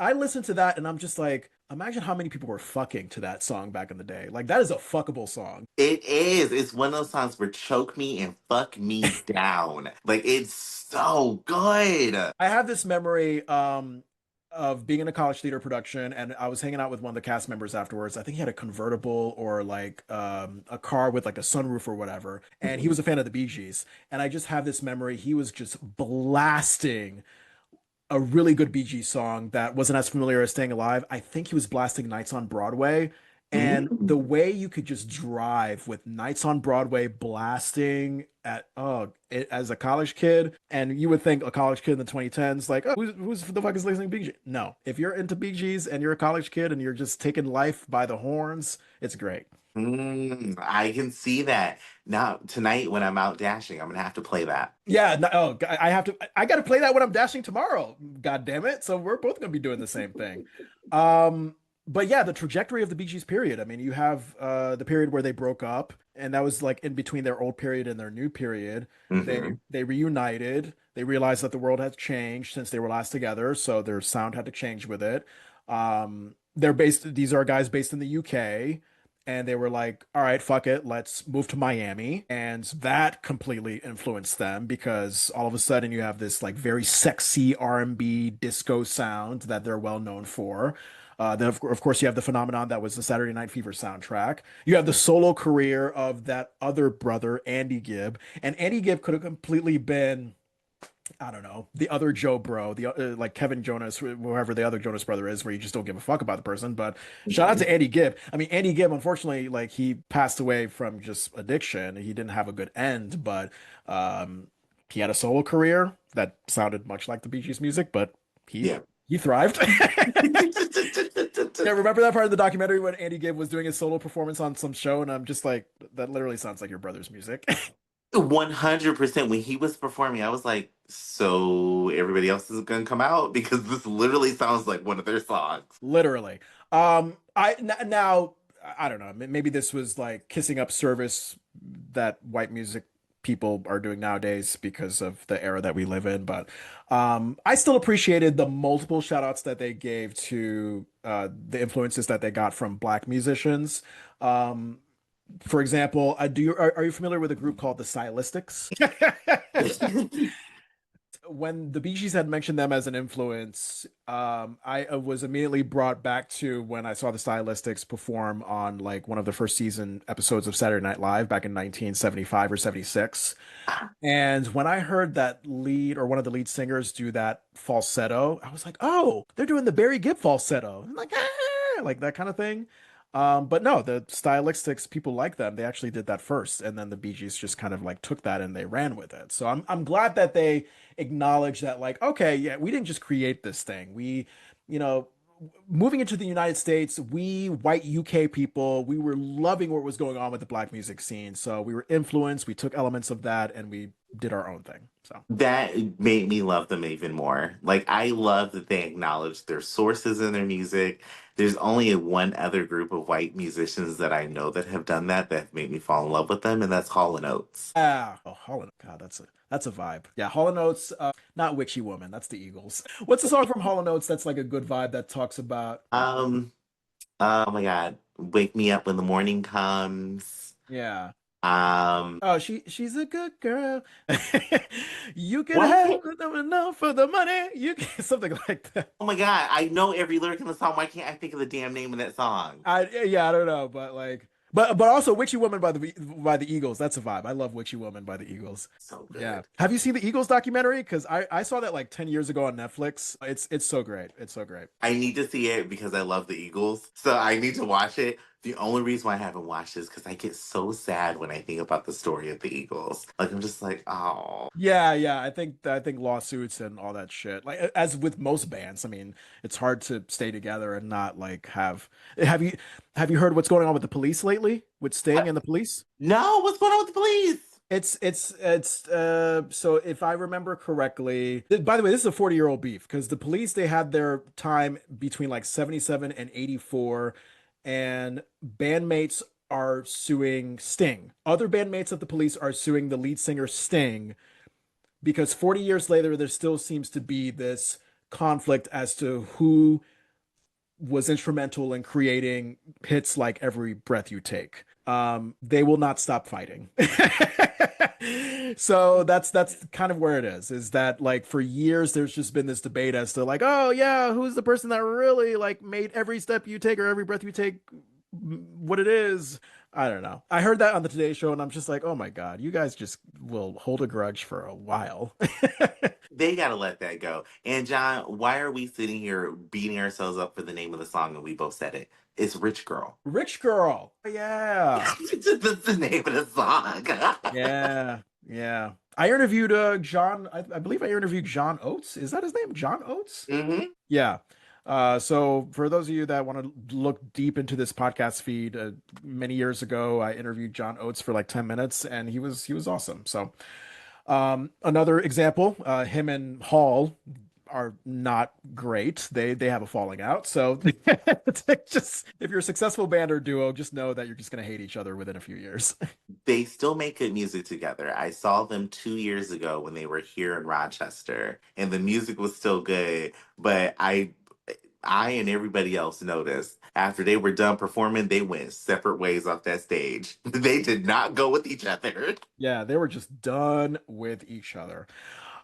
Speaker 1: I listen to that and I'm just like, imagine how many people were fucking to that song back in the day. Like that is a fuckable song.
Speaker 2: It is. It's one of those songs where choke me and fuck me down. Like, it's so good.
Speaker 1: I have this memory of being in a college theater production and I was hanging out with one of the cast members afterwards. I think he had a convertible or like a car with like a sunroof or whatever. And he was a fan of the Bee Gees. And I just have this memory. He was just blasting a really good Bee Gees song that wasn't as familiar as Staying Alive. I think he was blasting Nights on Broadway. And the
Speaker 2: Mm.
Speaker 1: way you could just drive with Nights on Broadway blasting as a college kid, and you would think a college kid in the 2010s, like, oh, who's the fuck is listening to Bee Gees? No, if you're into Bee Gees and you're a college kid and you're just taking life by the horns, it's great.
Speaker 2: I can see that. Now, tonight when I'm out dashing, I'm gonna have to play that.
Speaker 1: Yeah, no, oh, I got to play that when I'm dashing tomorrow. God damn it. So we're both going to be doing the same thing. But yeah, the trajectory of the Bee Gees period. I mean, you have the period where they broke up, and that was like in between their old period and their new period. They
Speaker 2: Hmm.
Speaker 1: they reunited. They realized that the world had changed since they were last together, so their sound had to change with it. These are guys based in the UK, and they were like, all right, fuck it, let's move to Miami. And that completely influenced them because all of a sudden you have this like very sexy R&B disco sound that they're well known for. Then of course you have the phenomenon that was the Saturday Night Fever soundtrack. You have the solo career of that other brother, Andy Gibb, and Andy Gibb could have completely been, I don't know, the other Joe Bro, the like Kevin Jonas, whoever the other Jonas brother is, where you just don't give a fuck about the person. But shout out to Andy Gibb. I mean, Andy Gibb, unfortunately, like he passed away from just addiction. He didn't have a good end, but um, he had a solo career that sounded much like the Bee Gees music, but he
Speaker 2: Yeah.
Speaker 1: he thrived. Yeah, remember that part of the documentary when Andy Gibb was doing his solo performance on some show, and I'm just like, that literally sounds like your brother's music.
Speaker 2: 100%. When he was performing, I was like, so everybody else is gonna come out because this literally sounds like one of their songs.
Speaker 1: Literally. Now I don't know, maybe this was like kissing up service that white music people are doing nowadays because of the era that we live in. But I still appreciated the multiple shout outs that they gave to the influences that they got from black musicians. Um, for example, are you familiar with a group called the Stylistics? When the Bee Gees had mentioned them as an influence, I was immediately brought back to when I saw the Stylistics perform on like one of the first season episodes of Saturday Night Live back in 1975 or 76. And when I heard that lead or one of the lead singers do that falsetto, I was like, oh, they're doing the Barry Gibb falsetto. I'm like, ah, like that kind of thing. But no, the Stylistics, people like them. They actually did that first, and then the Bee Gees just kind of like took that and they ran with it. So I'm glad that they acknowledge that, like, okay, yeah, we didn't just create this thing. We, you know, moving into the United States, we white UK people, we were loving what was going on with the black music scene. So we were influenced, we took elements of that and we did our own thing. So
Speaker 2: That made me love them even more. Like, I love that they acknowledge their sources in their music. There's only one other group of white musicians that I know that have done that that have made me fall in love with them, and that's Hall and Oates.
Speaker 1: yeah. Oh, God, that's a vibe. Yeah, Hall and Oates, not Witchy Woman, that's the Eagles. What's the song from Hall and Oates that's like a good vibe that talks about
Speaker 2: Um, oh my God, Wake Me Up When the Morning Comes.
Speaker 1: yeah.
Speaker 2: Um,
Speaker 1: Oh, she's a good girl. You can have
Speaker 2: what?
Speaker 1: enough for the money. You can something like that.
Speaker 2: Oh my God, I know every lyric in the song. Why can't I think of the damn name of that song?
Speaker 1: I don't know, but like but also Witchy Woman by the Eagles. That's a vibe. I love Witchy Woman by the Eagles.
Speaker 2: So
Speaker 1: Yeah.
Speaker 2: good.
Speaker 1: Have you seen the Eagles documentary? Because I saw that like 10 years ago on Netflix. It's so great. It's so great.
Speaker 2: I need to see it because I love the Eagles. So I need to watch it. The only reason why I haven't watched it is because I get so sad when I think about the story of the Eagles. Like, I'm just like, oh.
Speaker 1: Yeah, yeah. I think lawsuits and all that shit. Like as with most bands, I mean, it's hard to stay together and not like have you have you heard what's going on with the police lately? With Sting and the police?
Speaker 2: No, what's going on with the police?
Speaker 1: It's so if I remember correctly, by the way, this is a 40-year-old beef because the police they had their time between like 77 and 84 and bandmates are suing Sting. Other bandmates of the police are suing the lead singer Sting because 40 years later there still seems to be this conflict as to who was instrumental in creating hits like Every Breath You Take. They will not stop fighting. So that's kind of where it is that like for years there's just been this debate as to like, oh yeah, who's the person that really like made Every Step You Take or Every Breath You Take what it is. I don't know. I heard that on the Today Show and I'm just like, oh my God, you guys just will hold a grudge for a while.
Speaker 2: They gotta let that go. And John, why are we sitting here beating ourselves up for the name of the song and we both said it? It's Rich Girl.
Speaker 1: Rich Girl. Yeah.
Speaker 2: That's the name of the song.
Speaker 1: Yeah. Yeah. I interviewed I believe I interviewed John Oates. Is that his name? John Oates?
Speaker 2: hmm
Speaker 1: Yeah. So for those of you that want to look deep into this podcast feed, many years ago, I interviewed John Oates for like 10 minutes and he was awesome. So, another example, him and Hall are not great. They have a falling out. So just if you're a successful band or duo, just know that you're just going to hate each other within a few years.
Speaker 2: They still make good music together. I saw them 2 years ago when they were here in Rochester, and the music was still good. But I and everybody else noticed after they were done performing, they went separate ways off that stage. They did not go with each other.
Speaker 1: Yeah, they were just done with each other.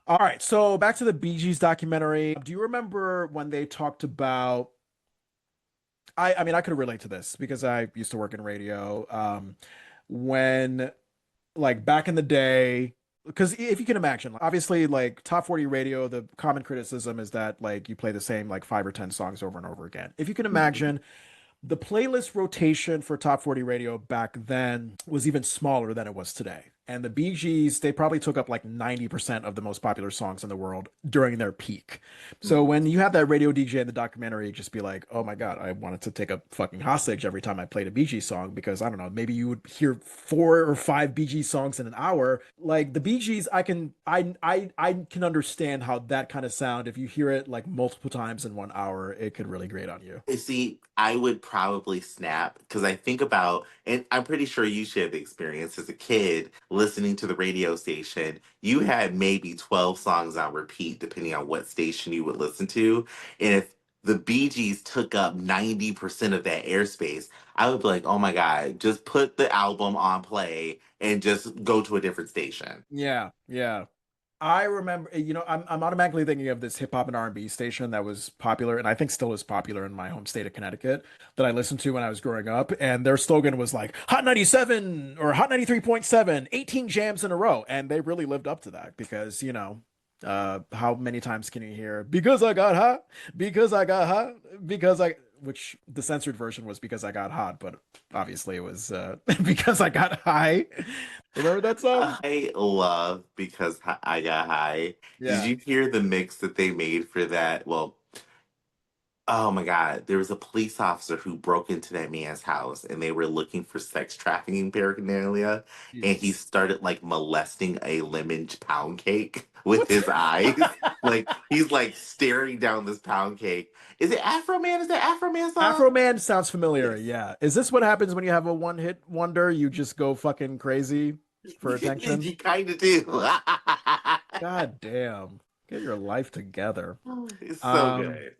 Speaker 1: All right, so back to the Bee Gees documentary. Do you remember when they talked about I mean I could relate to this because I used to work in radio. When like back in the day, because if you can imagine, obviously like top 40 radio, the common criticism is that like you play the same like 5 or 10 songs over and over again. If you can
Speaker 2: Mhm.
Speaker 1: imagine, the playlist rotation for top 40 radio back then was even smaller than it was today. And the Bee Gees, they probably took up like 90% of the most popular songs in the world during their peak. So
Speaker 2: Mhm.
Speaker 1: when you have that radio DJ in the documentary, just be like, oh my God, I wanted to take a fucking hostage every time I played a Bee Gees song because I don't know, maybe you would hear 4 or 5 Bee Gees songs in an hour. Like the Bee Gees, I can understand how that kind of sound, if you hear it like multiple times in 1 hour, it could really grate on you.
Speaker 2: You see, I would probably snap because I think about, and I'm pretty sure you should have experienced as a kid listening to the radio station. You had maybe 12 songs on repeat, depending on what station you would listen to. And if the Bee Gees took up 90% of that airspace, I would be like, oh my God, just put the album on play and just go to a different station.
Speaker 1: Yeah, yeah. I remember, I'm automatically thinking of this hip hop and R&B station that was popular, and I think still is popular in my home state of Connecticut, that I listened to when I was growing up. And their slogan was like Hot 97 or Hot 93.7, 18 jams in a row. And they really lived up to that because, how many times can you hear, because I got hot, because I got hot, which the censored version was because I got hot, but obviously it was because I got high. Remember that song?
Speaker 2: I love because I got high. Did
Speaker 1: Yeah.
Speaker 2: you hear the mix that they made for that? Well, oh my God, there was a police officer who broke into that man's house and they were looking for sex trafficking paraphernalia. And he
Speaker 1: Jesus.
Speaker 2: started like molesting a lemon pound cake with his eyes. Like he's like staring down this pound cake. Is it Afro Man? Is that Afro Man
Speaker 1: Afro
Speaker 2: song?
Speaker 1: Man sounds familiar.
Speaker 2: Yes.
Speaker 1: Yeah. Is this what happens when you have a one hit wonder? You just go fucking crazy for attention?
Speaker 2: You kind of do.
Speaker 1: God damn. Get your life together.
Speaker 2: It's so
Speaker 1: Um,
Speaker 2: good.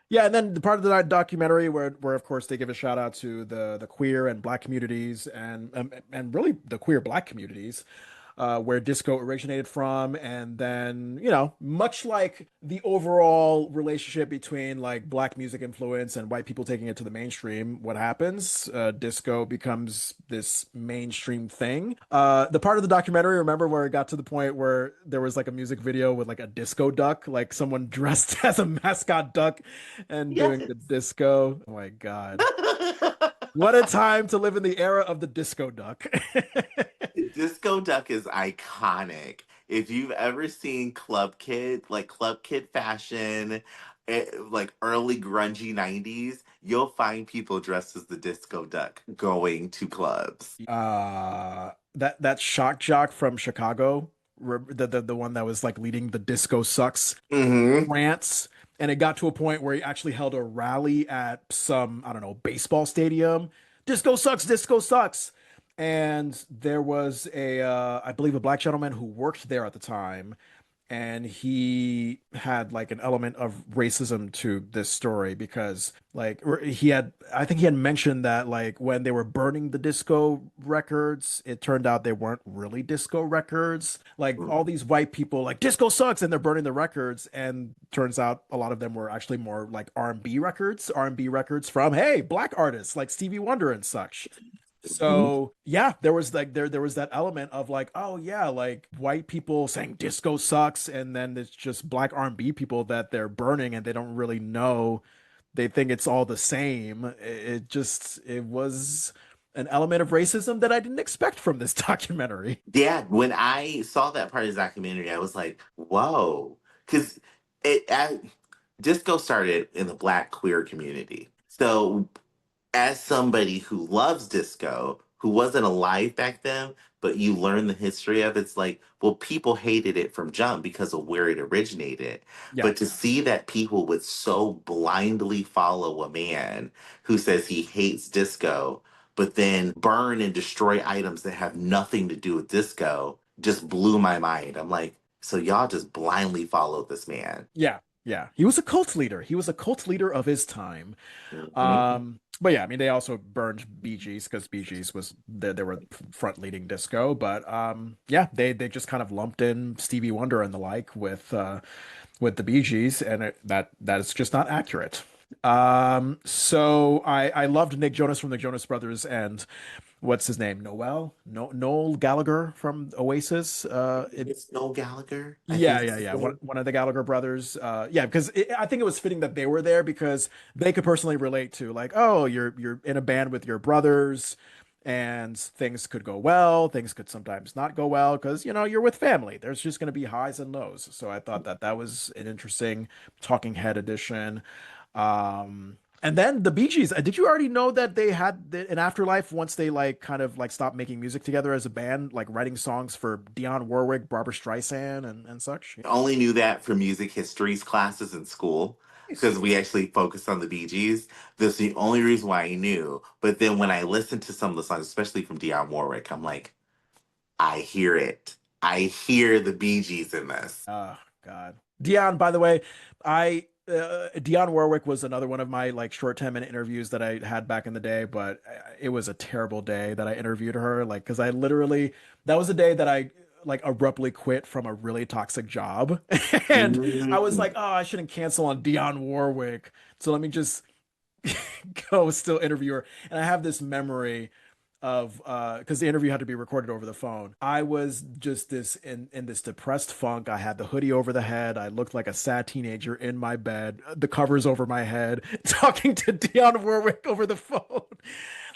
Speaker 1: yeah, and then the part of the documentary where of course they give a shout out to the queer and black communities and really the queer black communities where disco originated from. And then, much like the overall relationship between like black music influence and white people taking it to the mainstream, what happens? Disco becomes this mainstream thing. The part of the documentary, remember, where it got to the point where there was like a music video with like a disco duck, like someone dressed as a mascot duck and doing the
Speaker 2: Yes.
Speaker 1: disco. Oh my God. What a time to live in the era of the disco duck.
Speaker 2: Disco Duck is iconic. If you've ever seen Club Kid, like Club Kid fashion, like early grungy 90s, you'll find people dressed as the Disco Duck going to clubs.
Speaker 1: That shock jock from Chicago, the one that was like leading the Disco Sucks
Speaker 2: Hmm.
Speaker 1: rants, and it got to a point where he actually held a rally at some, I don't know, baseball stadium. Disco sucks, disco sucks. And there was I believe a black gentleman who worked there at the time, and he had like an element of racism to this story because like I think he had mentioned that like when they were burning the disco records, it turned out they weren't really disco records. Like all these white people like disco sucks and they're burning the records, and turns out a lot of them were actually more like R&B records from, hey, black artists like Stevie Wonder and such. So yeah, there was like there was that element of like, oh yeah, like white people saying disco sucks, and then it's just black R&B people that they're burning and they don't really know. They think it's all the same. It was an element of racism that I didn't expect from this documentary.
Speaker 2: Yeah, when I saw that part of the documentary, I was like, whoa. Because disco started in the black queer community. So as somebody who loves disco, who wasn't alive back then, but you learn the history of it, it's like, well, people hated it from jump because of where it originated.
Speaker 1: Yeah.
Speaker 2: But to see that people would so blindly follow a man who says he hates disco, but then burn and destroy items that have nothing to do with disco just blew my mind. I'm like, so y'all just blindly followed this man.
Speaker 1: Yeah. Yeah. He was a cult leader. He was a cult leader of his time.
Speaker 2: Mhm.
Speaker 1: But yeah, I mean, they also burned Bee Gees because Bee Gees was they were front leading disco. But yeah, they just kind of lumped in Stevie Wonder and the like with the Bee Gees, and that is just not accurate. So I loved Nick Jonas from the Jonas Brothers, and what's his name? Noel Gallagher from Oasis.
Speaker 2: It's Noel Gallagher, I
Speaker 1: Yeah,
Speaker 2: think
Speaker 1: yeah,
Speaker 2: is his
Speaker 1: yeah. One
Speaker 2: name.
Speaker 1: one of the Gallagher brothers. Yeah, because I think it was fitting that they were there because they could personally relate to like, oh, you're in a band with your brothers, and things could go well, things could sometimes not go well because, you're with family. There's just going to be highs and lows. So I thought that that was an interesting talking head edition. And then the Bee Gees, did you already know that they had an afterlife once they like kind of like stopped making music together as a band, like writing songs for Dionne Warwick, Barbara Streisand, and such?
Speaker 2: I only knew that from music histories classes in school
Speaker 1: Nice.
Speaker 2: because we actually focused on the Bee Gees. That's the only reason why I knew. But then when I listened to some of the songs, especially from Dionne Warwick, I'm like, I hear it. I hear the Bee Gees in this.
Speaker 1: Oh God. Dion, by the way, Dionne Warwick was another one of my like short 10-minute interviews that I had back in the day, but it was a terrible day that I interviewed her. Like, because I literally that was the day that I like abruptly quit from a really toxic job. And I was
Speaker 2: Mm.
Speaker 1: like, oh, I shouldn't cancel on Dionne Warwick. So let me just go still interview her. And I have this memory of because the interview had to be recorded over the phone. I was just this in this depressed funk. I had the hoodie over the head. I looked like a sad teenager in my bed, the covers over my head, talking to Dionne Warwick over the phone.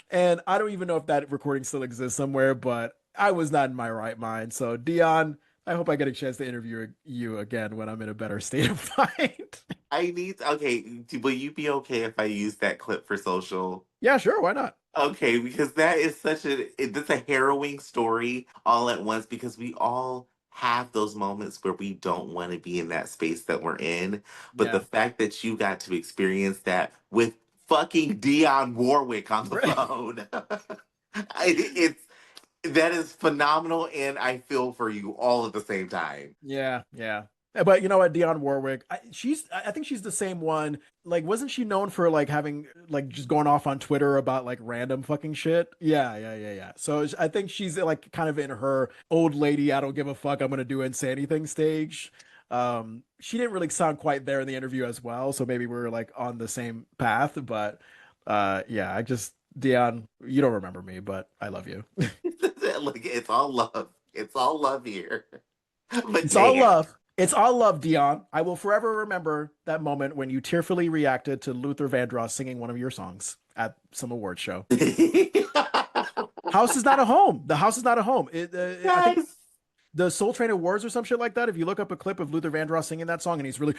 Speaker 1: And I don't even know if that recording still exists somewhere, but I was not in my right mind. So Dion, I hope I get a chance to interview you again when I'm in a better state of mind.
Speaker 2: I need, okay, will you be okay if I use that clip for social?
Speaker 1: Yeah, sure, why not?
Speaker 2: Okay, because that is that's a harrowing story all at once because we all have those moments where we don't want to be in that space that we're in. But the
Speaker 1: Yeah.
Speaker 2: fact that you got to experience that with fucking Dionne Warwick on the
Speaker 1: Right.
Speaker 2: phone, it's that is phenomenal, and I feel for you all at the same time.
Speaker 1: Yeah, yeah. But you know what, Dionne Warwick, I think she's the same one. Like, wasn't she known for like having like just going off on Twitter about like random fucking shit? Yeah, yeah, yeah, yeah. So I think she's like kind of in her old lady, I don't give a fuck, I'm gonna do and say anything stage. She didn't really sound quite there in the interview as well, so maybe we're like on the same path. But yeah, I just Dionne, you don't remember me, but I love you.
Speaker 2: Like it's all love. It's all love here. But
Speaker 1: It's all
Speaker 2: damn.
Speaker 1: love. It's all love, Dion. I will forever remember that moment when you tearfully reacted to Luther Vandross singing one of your songs at some award show. House is not a home. The house is not a home. I think
Speaker 2: Yes.
Speaker 1: the Soul Train Awards or some shit like that. If you look up a clip of Luther Vandross singing that song and he's really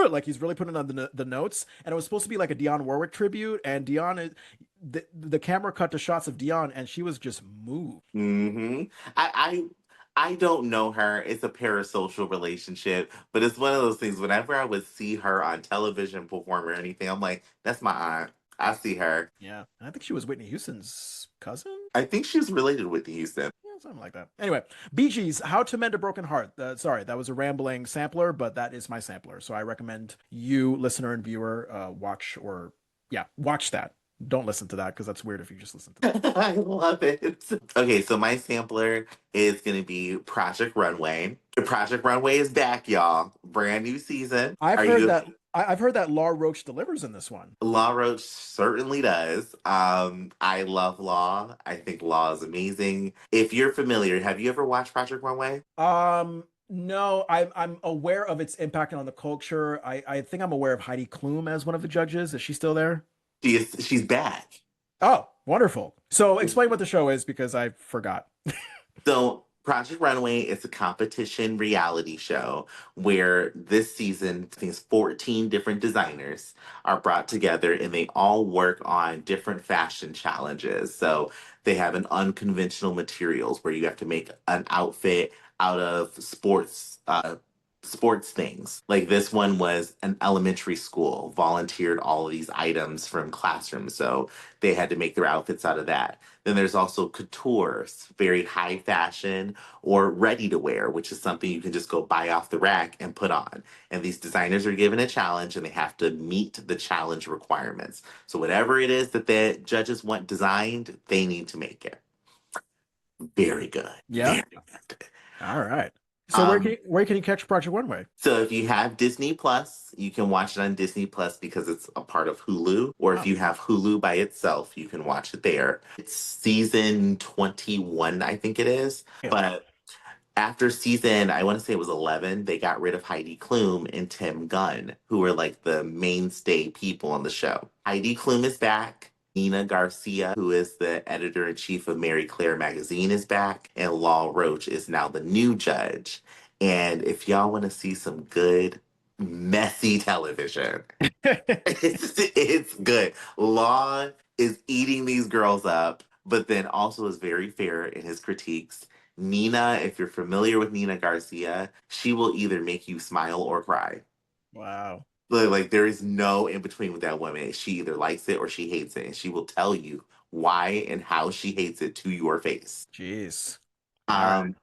Speaker 1: like he's really putting on the notes, and it was supposed to be like a Dionne Warwick tribute, and the camera cut to shots of Dionne, and she was just moved.
Speaker 2: Hmm. I don't know her. It's a parasocial relationship, but it's one of those things. Whenever I would see her on television perform or anything, I'm like, that's my aunt. I see her.
Speaker 1: Yeah, and I think she was Whitney Houston's cousin.
Speaker 2: I think she's related with Houston.
Speaker 1: Yeah, something like that. Anyway, Bee Gees, How to Mend a Broken Heart. Sorry, that was a rambling sampler, but that is my sampler. So I recommend you, listener and viewer, watch that. Don't listen to that because that's weird if you just listen to that.
Speaker 2: I love it. Okay, so my sampler is going to be Project Runway. Project Runway is back, y'all. Brand new season.
Speaker 1: I've
Speaker 2: Are
Speaker 1: heard
Speaker 2: you?
Speaker 1: that. I've heard that Law Roach delivers in this one.
Speaker 2: Law Roach certainly does. I love Law. I think Law is amazing. If you're familiar, have you ever watched Project Runway?
Speaker 1: No, I'm aware of its impact on the culture. I think I'm aware of Heidi Klum as one of the judges. Is she still there?
Speaker 2: She's back.
Speaker 1: Oh, wonderful. So explain what the show is because I forgot.
Speaker 2: So Project Runway is a competition reality show where this season, these 14 different designers are brought together and they all work on different fashion challenges. So they have an unconventional materials where you have to make an outfit out of sports things. Like this one was an elementary school volunteered all of these items from classrooms. So they had to make their outfits out of that. Then there's also couture, very high fashion, or ready to wear, which is something you can just go buy off the rack and put on. And these designers are given a challenge and they have to meet the challenge requirements. So whatever it is that the judges want designed, they need to make it. Very good.
Speaker 1: Yeah.
Speaker 2: Very good.
Speaker 1: All right. So
Speaker 2: Um,
Speaker 1: where can you catch Project One Way?
Speaker 2: so if you have Disney Plus, you can watch it on Disney Plus because it's a part of Hulu. Or if
Speaker 1: Oh,
Speaker 2: you have Hulu by itself, you can watch it there. It's season 21, I think it is.
Speaker 1: yeah.
Speaker 2: But after season, I want to say it was 11, they got rid of Heidi Klum and Tim Gunn, who were like the mainstay people on the show. Heidi Klum is back. Nina Garcia, who is the editor in chief of Mary Claire magazine, is back, and Law Roach is now the new judge. And if y'all want to see some good, messy television, it's good. Law is eating these girls up, but then also is very fair in his critiques. Nina, if you're familiar with Nina Garcia, she will either make you smile or cry.
Speaker 1: Wow.
Speaker 2: Like there is no in between with that woman. She either likes it or she hates it, and she will tell you why and how she hates it to your face.
Speaker 1: Jeez. All right.
Speaker 2: Um,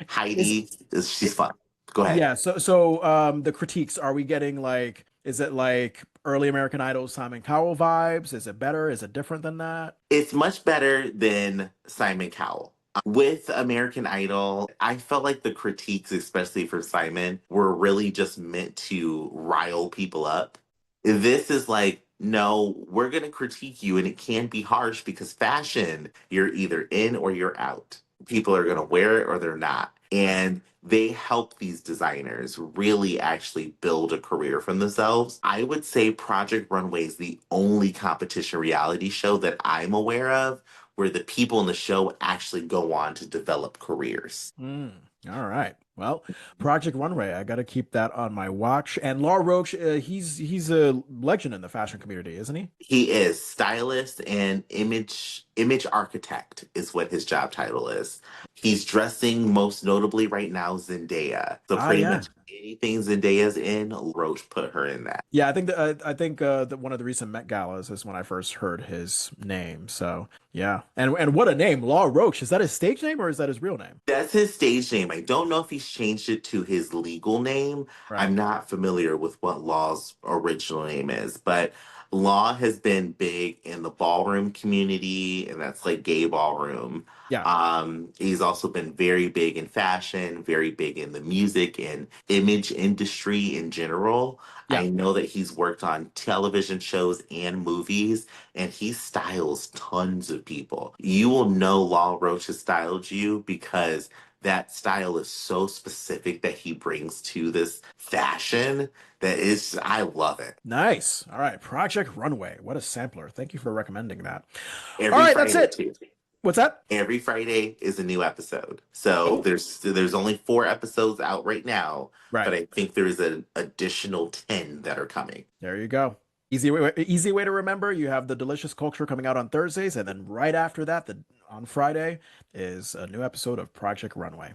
Speaker 1: Is
Speaker 2: Heidi, she's
Speaker 1: it,
Speaker 2: fun. Go ahead.
Speaker 1: yeah, the critiques, are we getting like, is it like early American Idol Simon Cowell vibes? Is it better? Is it different than that?
Speaker 2: It's much better than Simon Cowell. With American Idol, I felt like the critiques, especially for Simon, were really just meant to rile people up. This is like, no, we're going to critique you, and it can be harsh because fashion, you're either in or you're out. People are going to wear it or they're not. And they help these designers really actually build a career for themselves. I would say Project Runway is the only competition reality show that I'm aware of where the people in the show actually go on to develop careers.
Speaker 1: Mm, all right. Well, Project Runway, I got to keep that on my watch. And Law Roach, he's a legend in the fashion community, isn't he?
Speaker 2: He is stylist and image architect is what his job title is. He's dressing most notably right now Zendaya. So
Speaker 1: Ah,
Speaker 2: pretty
Speaker 1: yeah.
Speaker 2: much anything Zendaya's in, Roach put her in that.
Speaker 1: Yeah, I think that one of the recent Met Galas is when I first heard his name. So yeah, and what a name, Law Roach. Is that his stage name or is that his real name?
Speaker 2: That's his stage name. I don't know if he's changed it to his legal name.
Speaker 1: Right.
Speaker 2: I'm not familiar with what Law's original name is, but Law has been big in the ballroom community, and that's like gay ballroom.
Speaker 1: Yeah.
Speaker 2: He's also been very big in fashion, very big in the music and image industry in general.
Speaker 1: Yeah.
Speaker 2: I know that he's worked on television shows and movies, and he styles tons of people. You will know Law Roach has styled you because that style is so specific that he brings to this fashion that is, I love it.
Speaker 1: Nice. All right. Project Runway. What a sampler. Thank you for recommending that. All
Speaker 2: Every
Speaker 1: right, that's
Speaker 2: Friday
Speaker 1: it.
Speaker 2: too.
Speaker 1: What's that?
Speaker 2: Every Friday is a new episode. So
Speaker 1: Oh,
Speaker 2: there's only 4 episodes out right now,
Speaker 1: right.
Speaker 2: but I think there's an additional 10 that are coming.
Speaker 1: There you go. Easy way to remember. You have the Delicious Culture coming out on Thursdays, and then right after that, on Friday, is a new episode of Project Runway.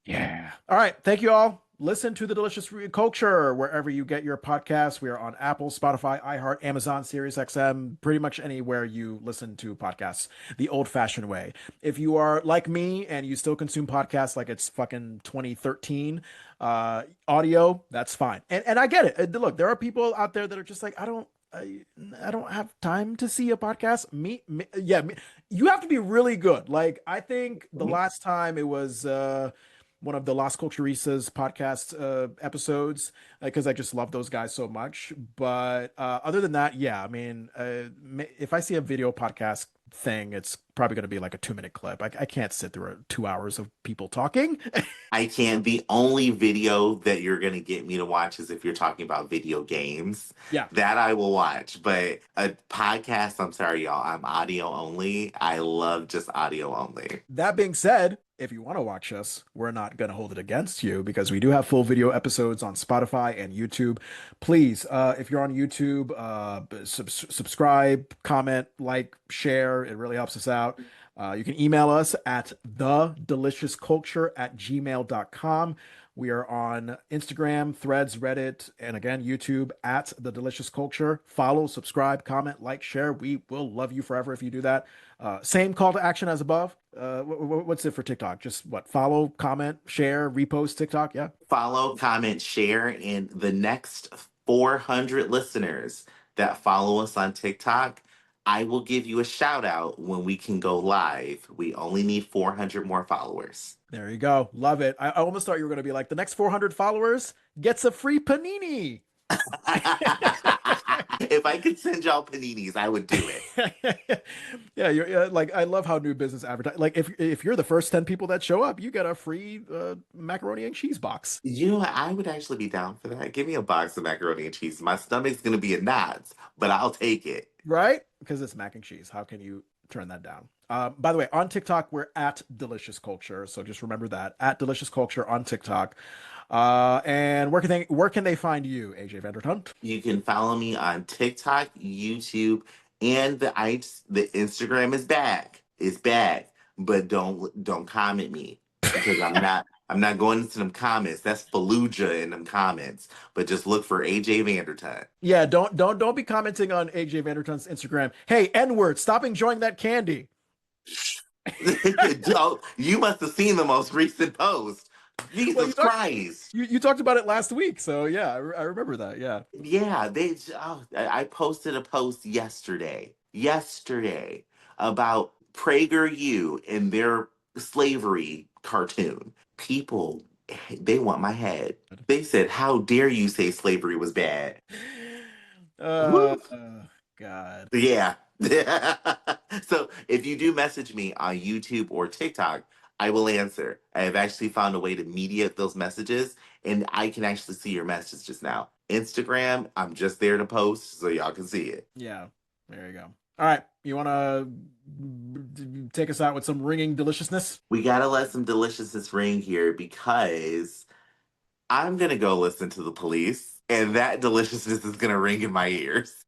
Speaker 1: Yeah. All right. Thank you all. Listen to the Delicious Culture wherever you get your podcasts. We are on Apple, Spotify, iHeart, Amazon, SiriusXM, pretty much anywhere you listen to podcasts the old fashioned way. If you are like me and you still consume podcasts like it's fucking 2013, audio, that's fine. And I get it. Look, there are people out there that are just like, I don't have time to see a podcast. You have to be really good. Like I think the last time it was one of the Las Culturistas podcast episodes because I just love those guys so much. But other than that, yeah, I mean, if I see a video podcast thing, it's probably going to be like a 2 minute clip. I can't sit through 2 hours of people talking.
Speaker 2: I can. The only video that you're going to get me to watch is if you're talking about video games.
Speaker 1: Yeah.
Speaker 2: That I will watch. But a podcast, I'm sorry, y'all. I'm audio only. I love just audio only.
Speaker 1: That being said, if you want to watch us, we're not going to hold it against you because we do have full video episodes on Spotify and YouTube. Please, if you're on YouTube, subscribe, comment, like, share. It really helps us out. You can email us at thedeliciousculture@gmail.com. We are on Instagram, Threads, Reddit, and again, YouTube at The Delicious Culture. Follow, subscribe, comment, like, share. We will love you forever if you do that. Same call to action as above. What's it for TikTok? Just what? Follow, comment, share, repost TikTok. Yeah.
Speaker 2: Follow, comment, share, and the next 400 listeners that follow us on TikTok, I will give you a shout out when we can go live. We only need 400 more followers.
Speaker 1: There you go. Love it. I almost thought you were going to be like the next 400 followers gets a free panini.
Speaker 2: If I could send y'all paninis, I would do it.
Speaker 1: Yeah, you're like I love how new business advertise. Like if you're the first 10 people that show up, you get a free macaroni and cheese box.
Speaker 2: You know, I would actually be down for that. Give me a box of macaroni and cheese. My stomach's gonna be in knots, but I'll take it.
Speaker 1: Right? Because it's mac and cheese. How can you turn that down? By the way, on TikTok, we're at Delicious Culture. So just remember that at Delicious Culture on TikTok. And where can they find you, AJ Vanderton?
Speaker 2: You can follow me on TikTok, YouTube, and the Instagram is back. It's back, but don't comment me because I'm not going into them comments. That's Fallujah in them comments. But just look for AJ Vanderton.
Speaker 1: Yeah, don't be commenting on AJ Vanderton's Instagram. Hey, N-word, stop enjoying that candy.
Speaker 2: You must have seen the most recent post.
Speaker 1: Well, you
Speaker 2: Jesus
Speaker 1: talked
Speaker 2: Christ.
Speaker 1: you talked about it last week, so yeah, I remember that. Yeah.
Speaker 2: Yeah, I posted a post yesterday about PragerU and their slavery cartoon. People, they want my head. They said, "How dare you say slavery was bad?"
Speaker 1: Uh,
Speaker 2: Woo.
Speaker 1: God.
Speaker 2: Yeah. So if you do message me on YouTube or TikTok, I will answer. I have actually found a way to mediate those messages, and I can actually see your messages now. Instagram, I'm just there to post so y'all can see it.
Speaker 1: Yeah. There you go. All right. You want to take us out with some ringing deliciousness?
Speaker 2: We gotta let some deliciousness ring here because I'm gonna go listen to the police, and that deliciousness is gonna ring in my ears.